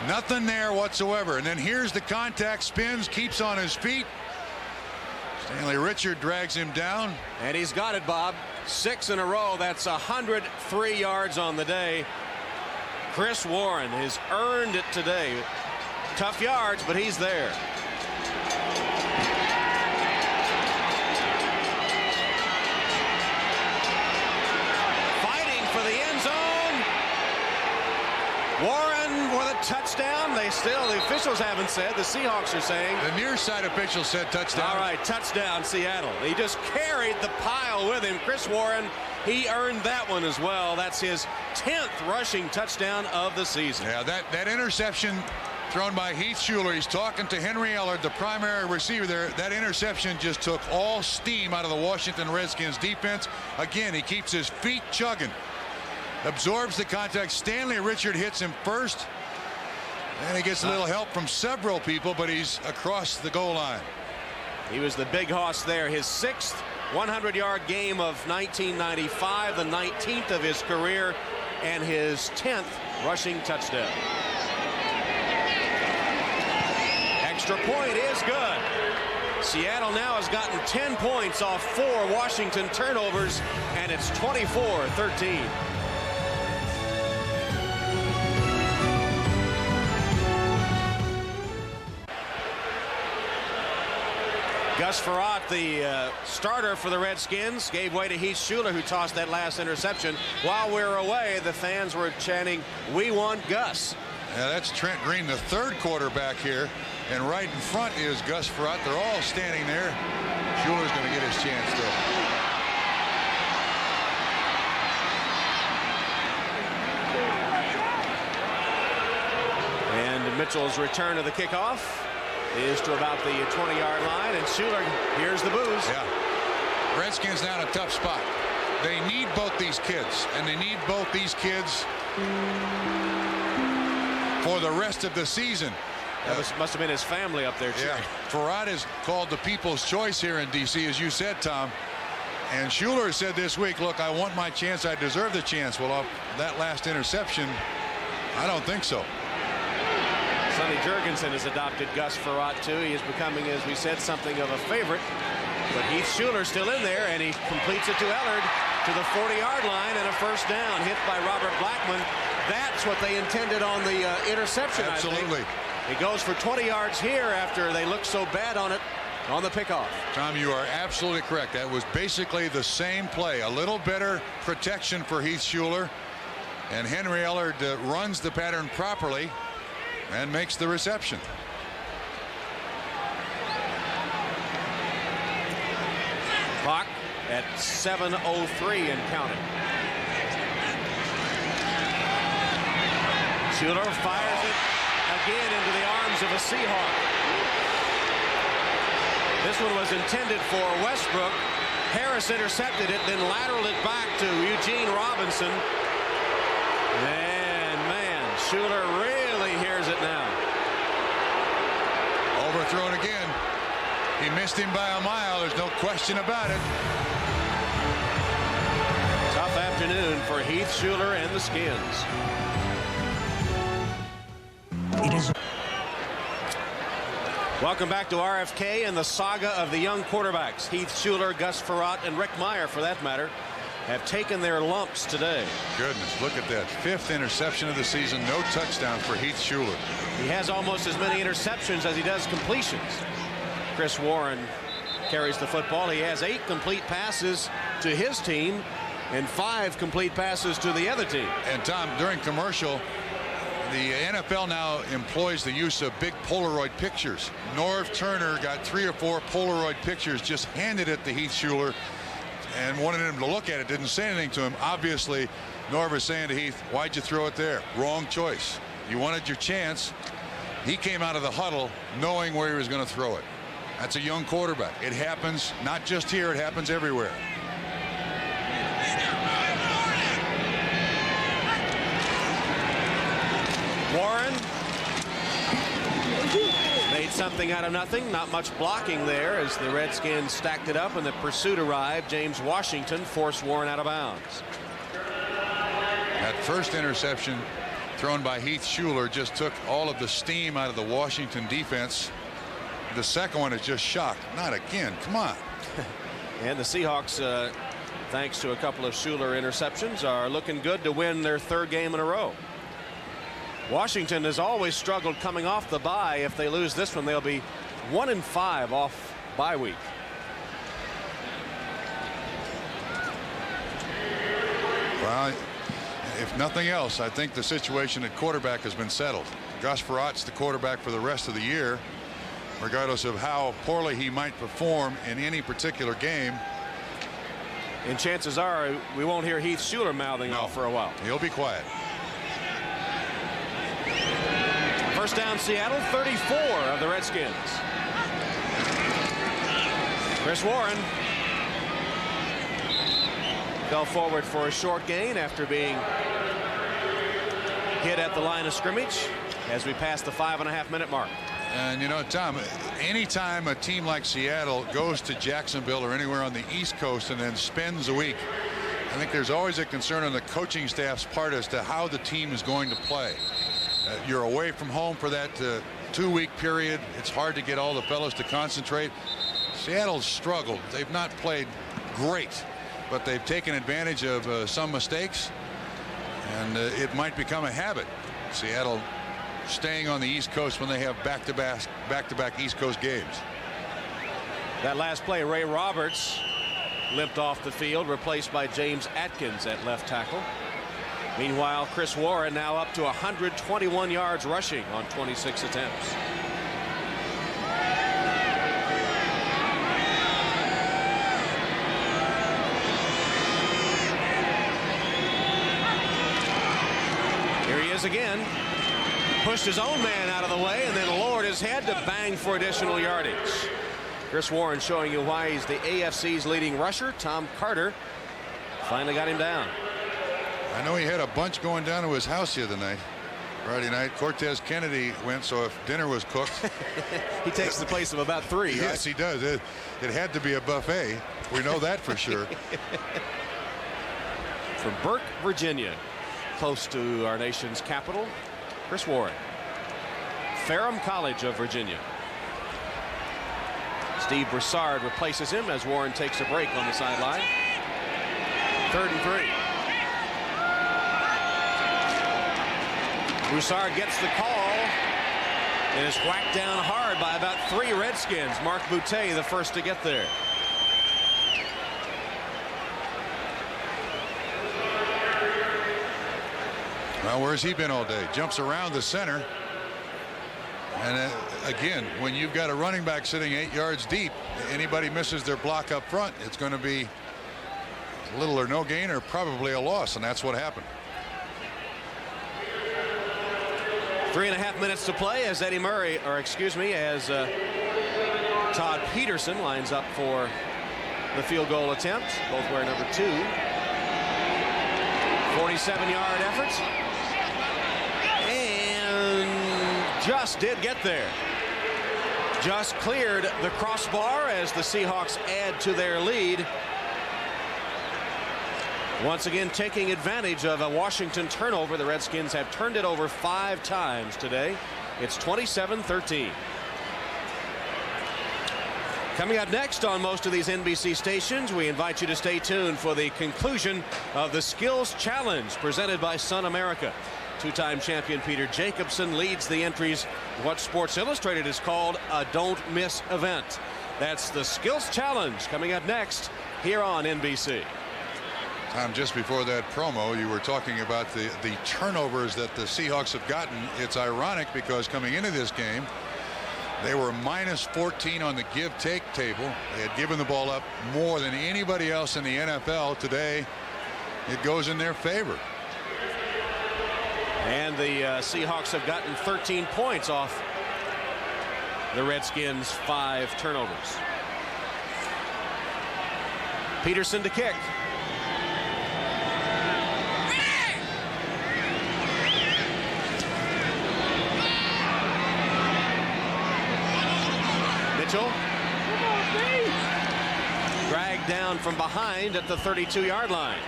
Nothing there whatsoever. And then here's the contact, spins, keeps on his feet. Stanley Richard drags him down. And he's got it, Bob. 6 in a row. That's 103 yards on the day. Chris Warren has earned it today. Tough yards, but he's there. Fighting for the end zone. Warren with a touchdown. The officials haven't said. The Seahawks are saying. The near side officials said touchdown. All right, touchdown, Seattle. He just carried the pile with him. Chris Warren, he earned that one as well. That's his 10th rushing touchdown of the season. Yeah, that interception thrown by Heath Schuler. He's talking to Henry Ellard, the primary receiver there. That interception just took all steam out of the Washington Redskins defense. Again, he keeps his feet chugging. Absorbs the contact. Stanley Richard hits him first. And he gets a little help from several people, but he's across the goal line. He was the big hoss there. His 6th 100-yard game of 1995, the 19th of his career, and his 10th rushing touchdown. Extra point is good. Seattle now has gotten 10 points off 4 Washington turnovers, and it's 24-13. Gus Farrat, the starter for the Redskins, gave way to Heath Schuler, who tossed that last interception. While we were away, the fans were chanting, "We want Gus." Yeah, that's Trent Green, the 3rd quarterback here. And right in front is Gus Farrat. They're all standing there. Schuler's going to get his chance still. And Mitchell's return to the kickoff is to about the 20-yard line, and Schuler hears the boos. Yeah. Redskins now in a tough spot. They need both these kids, and they need both these kids for the rest of the season. That must have been his family up there, too. Yeah. Farrat is called the people's choice here in D.C., as you said, Tom. And Schuler said this week, look, I want my chance. I deserve the chance. Well, off that last interception, I don't think so. Sonny Jurgensen has adopted Gus Farrat, too. He is becoming, as we said, something of a favorite. But Heath Schuler's still in there, and he completes it to Ellard to the 40-yard line, and a first down hit by Robert Blackman. That's what they intended on the interception, Absolutely. I think. It goes for 20 yards here after they looked so bad on it on the pickoff. Tom, you are absolutely correct. That was basically the same play. A little better protection for Heath Schuler. And Henry Ellard runs the pattern properly and makes the reception. Clock at 7:03 and counting. Schuler fires it again into the arms of a Seahawk. This one was intended for Westbrook. Harris intercepted it, then lateraled it back to Eugene Robinson. And man, Schuler really hears it now. Overthrown again. He missed him by a mile. There's no question about it. Tough afternoon afternoon for Heath Shuler and the Skins. It is. Welcome back to RFK and the saga of the young quarterbacks. Heath Shuler, Gus Frerotte, and Rick Meyer, for that matter, have taken their lumps today. Goodness, look at that. 5th interception of the season. No touchdown for Heath Shuler. He has almost as many interceptions as he does completions. Chris Warren carries the football. He has 8 complete passes to his team and 5 complete passes to the other team. And Tom, during commercial, the NFL now employs the use of big Polaroid pictures. Norv Turner got 3 or 4 Polaroid pictures, just handed it to Heath Shuler and wanted him to look at it. Didn't say anything to him. Obviously, Norv is saying to Heath, why'd you throw it there? Wrong choice. You wanted your chance. He came out of the huddle knowing where he was going to throw it. That's a young quarterback. It happens not just here, it happens everywhere. Warren made something out of nothing. Not much blocking there as the Redskins stacked it up and the pursuit arrived. James Washington forced Warren out of bounds. That first interception thrown by Heath Shuler just took all of the steam out of the Washington defense. The second one is just shocked. Not again. Come on. And the Seahawks, thanks to a couple of Shuler interceptions, are looking good to win their 3rd game in a row. Washington has always struggled coming off the bye. If they lose this one, they'll be 1-5 off bye week. Well, if nothing else, I think the situation at quarterback has been settled. Gus Frerott's the quarterback for the rest of the year, regardless of how poorly he might perform in any particular game. And chances are we won't hear Heath Shuler mouthing off for a while. He'll be quiet. First down, Seattle, 34 of the Redskins. Chris Warren fell forward for a short gain after being hit at the line of scrimmage as we pass the 5.5-minute mark. And you know, Tom, anytime a team like Seattle goes to Jacksonville or anywhere on the East Coast and then spends a week, I think there's always a concern on the coaching staff's part as to how the team is going to play. You're away from home for that 2-week period. It's hard to get all the fellows to concentrate. Seattle's struggled. They've not played great, but they've taken advantage of some mistakes, and it might become a habit. Seattle staying on the East Coast when they have back-to-back East Coast games. That last play, Ray Roberts limped off the field, replaced by James Atkins at left tackle. Meanwhile, Chris Warren now up to 121 yards rushing on 26 attempts. Here he is again. Pushed his own man out of the way and then lowered his head to bang for additional yardage. Chris Warren showing you why he's the AFC's leading rusher. Tom Carter finally got him down. I know he had a bunch going down to his house the other night, Friday night. Cortez Kennedy went, so if dinner was cooked. He takes the place of about 3. Yes, right? he does. It had to be a buffet. We know that for sure. From Burke, Virginia, close to our nation's capital, Chris Warren. Ferrum College of Virginia. Steve Broussard replaces him as Warren takes a break on the sideline. 3rd and 3. Broussard gets the call and is whacked down hard by about 3 Redskins. Mark Boutte the first to get there. Well, where's he been all day? Jumps around the center. And again, when you've got a running back sitting 8 yards deep, anybody misses their block up front, it's going to be little or no gain or probably a loss, and that's what happened. 3.5 minutes to play as Todd Peterson lines up for the field goal attempt. Both wear number 2. 47-yard effort. And just did get there. Just cleared the crossbar as the Seahawks add to their lead. Once again, taking advantage of a Washington turnover. The Redskins have turned it over 5 times today. It's 27-13. Coming up next on most of these NBC stations, we invite you to stay tuned for the conclusion of the Skills Challenge presented by Sun America. Two-time champion Peter Jacobson leads the entries in what Sports Illustrated is called a don't miss event. That's the Skills Challenge coming up next here on NBC. Tom, just before that promo, you were talking about the turnovers that the Seahawks have gotten. It's ironic because coming into this game, they were -14 on the give-take table. They had given the ball up more than anybody else in the NFL. Today, it goes in their favor. And the Seahawks have gotten 13 points off the Redskins' 5 turnovers. Peterson to kick. Mitchell dragged down from behind at the 32-yard line.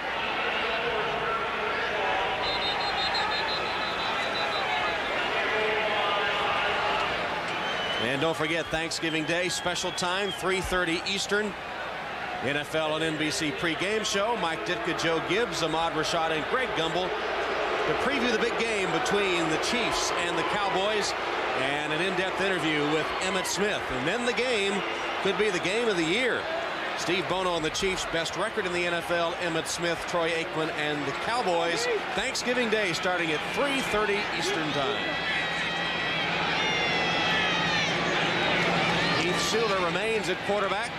And don't forget, Thanksgiving Day special time, 3:30 Eastern. NFL on NBC pregame show. Mike Ditka, Joe Gibbs, Ahmad Rashad, and Greg Gumbel to preview the big game between the Chiefs and the Cowboys, and an in-depth interview with Emmitt Smith. And then the game could be the game of the year. Steve Bono and the Chiefs' best record in the NFL, Emmitt Smith, Troy Aikman, and the Cowboys. Thanksgiving Day starting at 3:30 Eastern time. Heath Schuler remains at quarterback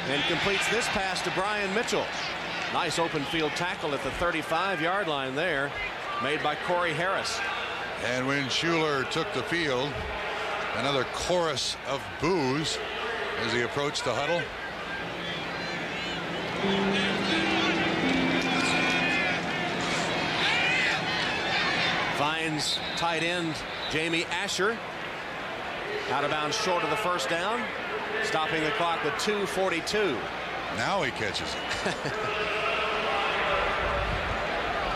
and completes this pass to Brian Mitchell. Nice open field tackle at the 35-yard line there, made by Corey Harris. And when Schuler took the field, another chorus of boos as he approached the huddle. Finds tight end Jamie Asher out of bounds short of the first down, stopping the clock with 2:42. Now he catches it.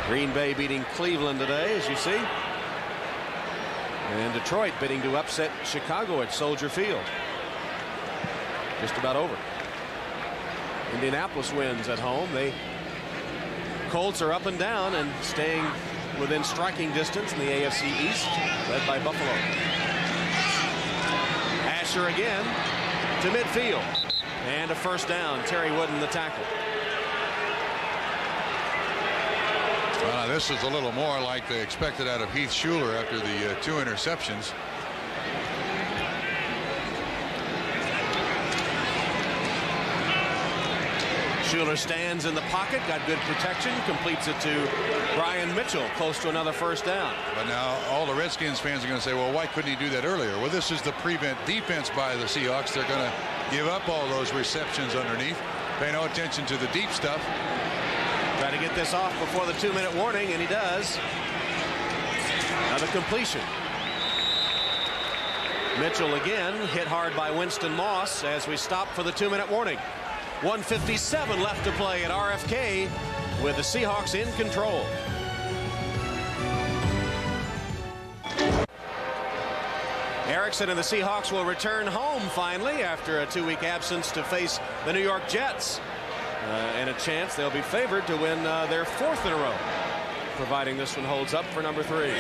Green Bay beating Cleveland today, as you see. And Detroit bidding to upset Chicago at Soldier Field. Just about over. Indianapolis wins at home. The Colts are up and down and staying within striking distance in the AFC East, led by Buffalo. Asher again to midfield. And a first down. Terry Wooden the tackle. This is a little more like they expected out of Heath Schuler after the 2 interceptions. Schuler stands in the pocket, got good protection, completes it to Brian Mitchell, close to another first down. But now all the Redskins fans are going to say, well, why couldn't he do that earlier? Well, this is the prevent defense by the Seahawks. They're going to give up all those receptions underneath. Pay no attention to the deep stuff. Try to get this off before the 2-minute warning, and he does. Another completion. Mitchell again hit hard by Winston Moss as we stop for the 2-minute warning. 1:57 left to play at RFK with the Seahawks in control. Erickson and the Seahawks will return home finally after a 2-week absence to face the New York Jets. And a chance they'll be favored to win their 4th in a row, providing this one holds up for number 3.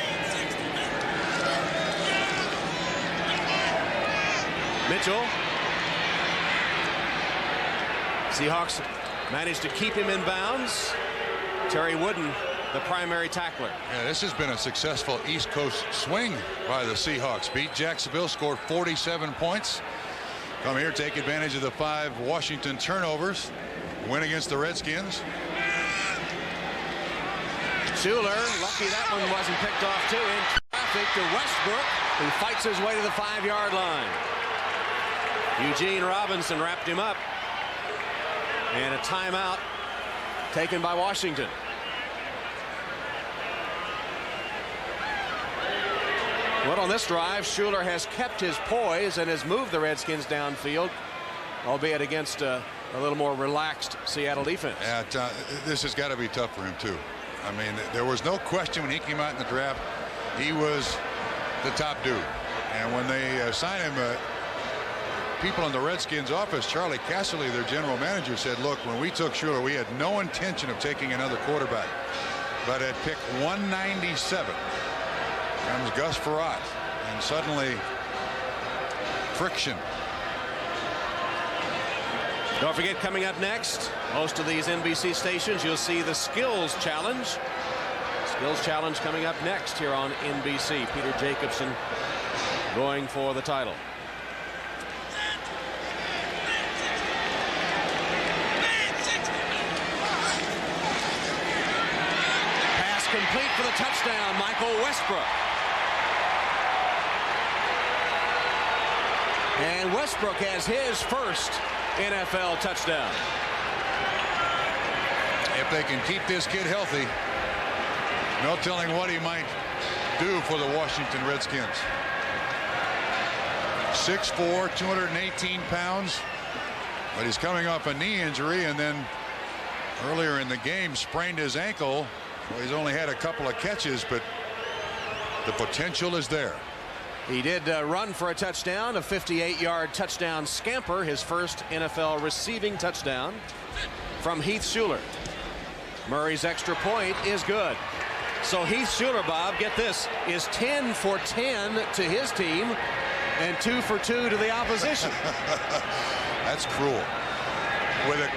Mitchell. Seahawks managed to keep him in bounds. Terry Wooden, the primary tackler. Yeah, this has been a successful East Coast swing by the Seahawks. Beat Jacksonville, scored 47 points. Come here, take advantage of the 5 Washington turnovers. Win against the Redskins. Schuler, lucky that one wasn't picked off too. In traffic to Westbrook, who fights his way to the 5-yard line. Eugene Robinson wrapped him up. And a timeout taken by Washington. Well, on this drive, Schuler has kept his poise and has moved the Redskins downfield, albeit against a a little more relaxed Seattle defense. Yeah, this has got to be tough for him too. I mean, there was no question when he came out in the draft, he was the top dude. And when they signed him, people in the Redskins office, Charlie Casserly, their general manager, said, look, when we took Schuler, we had no intention of taking another quarterback. But at pick 197 comes Gus Frerotte, and suddenly friction. Don't forget, coming up next, most of these NBC stations, you'll see the Skills Challenge. Skills Challenge coming up next here on NBC. Peter Jacobson going for the title. Pass complete for the touchdown, Michael Westbrook. And Westbrook has his first NFL touchdown. If they can keep this kid healthy, no telling what he might do for the Washington Redskins. 6'4", 218 pounds, but he's coming off a knee injury, and then earlier in the game sprained his ankle. So he's only had a couple of catches, but the potential is there. He did run for a touchdown, a 58-yard touchdown scamper, his first NFL receiving touchdown from Heath Schuler. Murray's extra point is good. So Heath Schuler, Bob, get this, is 10 for 10 to his team and 2 for 2 to the opposition. That's cruel. With a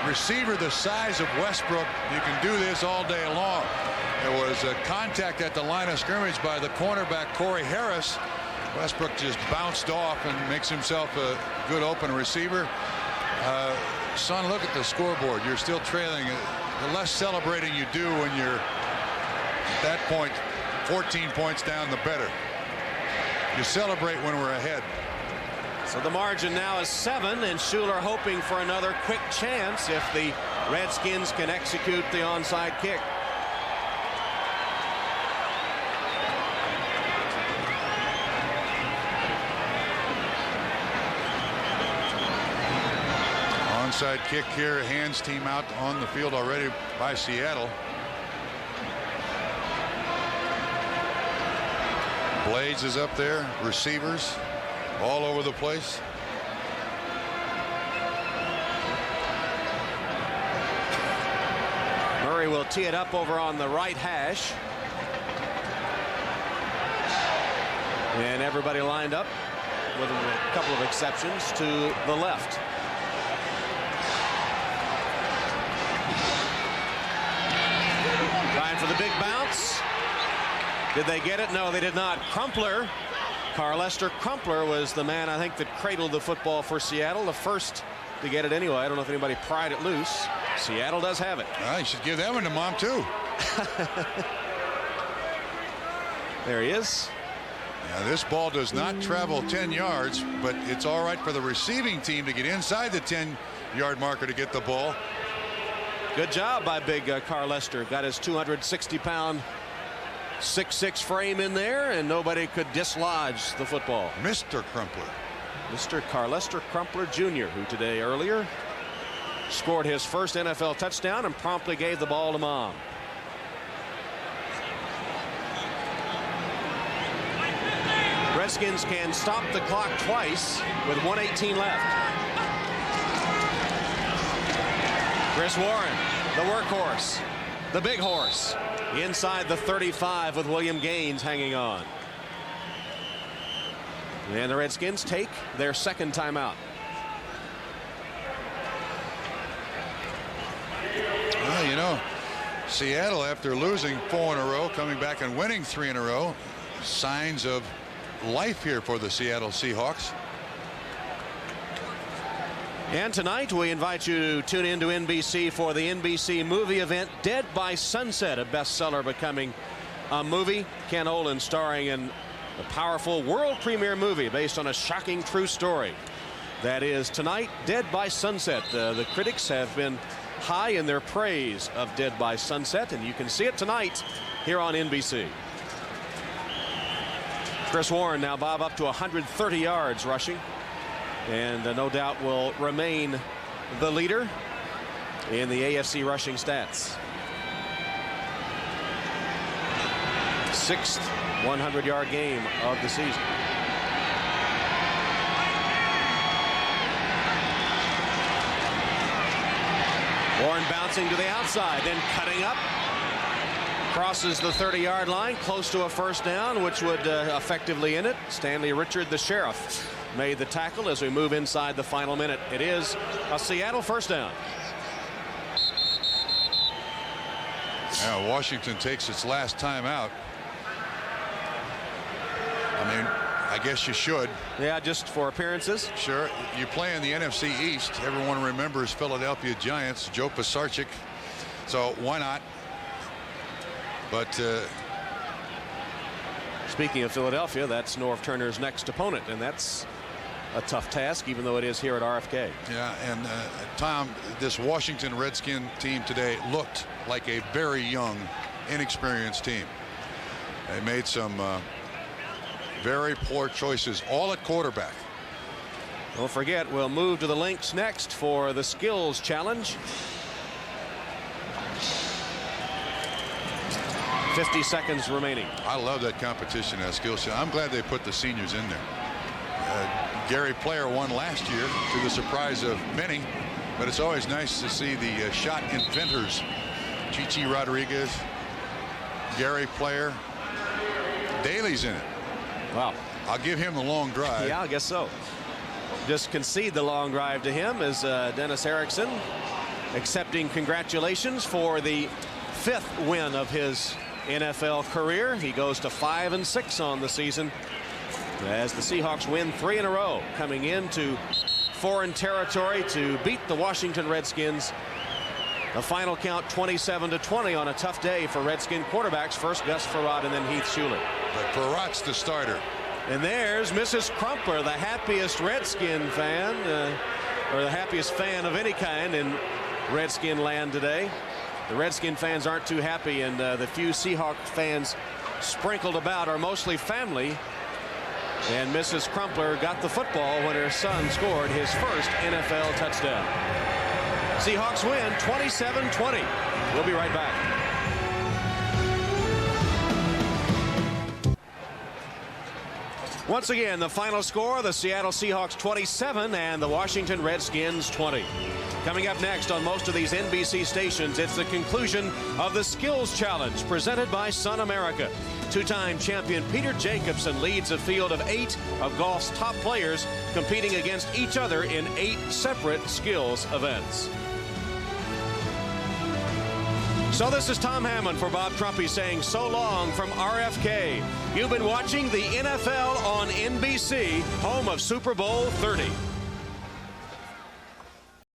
receiver the size of Westbrook, you can do this all day long. There was a contact at the line of scrimmage by the cornerback Corey Harris. Westbrook just bounced off and makes himself a good open receiver. Son, look at the scoreboard. You're still trailing. The less celebrating you do when you're at that point 14 points down, the better. You celebrate when we're ahead. So the margin now is 7, and Schuler hoping for another quick chance if the Redskins can execute the onside kick. Onside kick here, hands team out on the field already by Seattle. Blades is up there, receivers all over the place. Murray will tee it up over on the right hash. And everybody lined up with a couple of exceptions to the left. Trying for the big bounce. Did they get it? No, they did not. Crumpler, Carlester Crumpler was the man, I think, that cradled the football for Seattle. The first to get it anyway. I don't know if anybody pried it loose. Seattle does have it. You should give that one to Mom, too. There he is. Now, this ball does not travel 10 yards, but it's all right for the receiving team to get inside the 10-yard marker to get the ball. Good job by big Carlester. Got his 260-pound 6'6" frame in there, and nobody could dislodge the football. Mr. Crumpler. Mr. Carlester Crumpler Jr., who today earlier scored his first NFL touchdown and promptly gave the ball to Mom. Redskins can stop the clock twice with 1:18 left. Chris Warren, the workhorse, the big horse, inside the 35 with William Gaines hanging on. And the Redskins take their second timeout. Well, you know, Seattle, after losing 4 in a row, coming back and winning 3 in a row, signs of life here for the Seattle Seahawks. And tonight we invite you to tune in to NBC for the NBC movie event Dead by Sunset, a bestseller becoming a movie. Ken Olin starring in a powerful world premiere movie based on a shocking true story. That is tonight, Dead by Sunset. The critics have been high in their praise of Dead by Sunset, and you can see it tonight here on NBC. Chris Warren now, Bob, up to 130 yards rushing, and no doubt will remain the leader in the AFC rushing stats. 6th 100-yard game of the season. Warren bouncing to the outside, then cutting up. Crosses the 30-yard line, close to a first down, which would effectively end it. Stanley Richard, the sheriff, made the tackle as we move inside the final minute. It is a Seattle first down. Now Washington takes its last time out. I mean, I guess you should. Yeah, just for appearances. Sure. You play in the NFC East. Everyone remembers Philadelphia Giants, Joe Pisarcik. So why not? But speaking of Philadelphia, that's Norv Turner's next opponent, and that's a tough task, even though it is here at RFK. Yeah, and Tom, this Washington Redskin team today looked like a very young, inexperienced team. They made some very poor choices, all at quarterback. Don't forget, we'll move to the links next for the skills challenge. 50 seconds remaining. I love that competition, that skills challenge. I'm glad they put the seniors in there. Gary Player won last year to the surprise of many, but it's always nice to see the shot inventors. Chichi Rodriguez, Gary Player, Daly's in it. Wow. I'll give him the long drive. Yeah, I guess so. Just concede the long drive to him as Dennis Erickson accepting congratulations for the 5th win of his NFL career. He goes to 5-6 on the season as the Seahawks win 3 in a row, coming into foreign territory to beat the Washington Redskins. The final count 27-20 on a tough day for Redskin quarterbacks. First Gus Frerotte and then Heath Shuler. But Frerotte the starter. And there's Mrs. Crumpler, the happiest Redskin fan, or the happiest fan of any kind in Redskin land today. The Redskin fans aren't too happy, and the few Seahawk fans sprinkled about are mostly family. And Mrs. Crumpler got the football when her son scored his first NFL touchdown. Seahawks win 27-20. We'll be right back. Once again, the final score, the Seattle Seahawks 27 and the Washington Redskins 20. Coming up next on most of these NBC stations, it's the conclusion of the Skills Challenge presented by Sun America. Two-time champion Peter Jacobsen leads a field of 8 of golf's top players competing against each other in 8 separate skills events. So this is Tom Hammond for Bob Trumpy saying so long from RFK. You've been watching the NFL on NBC, home of Super Bowl 30.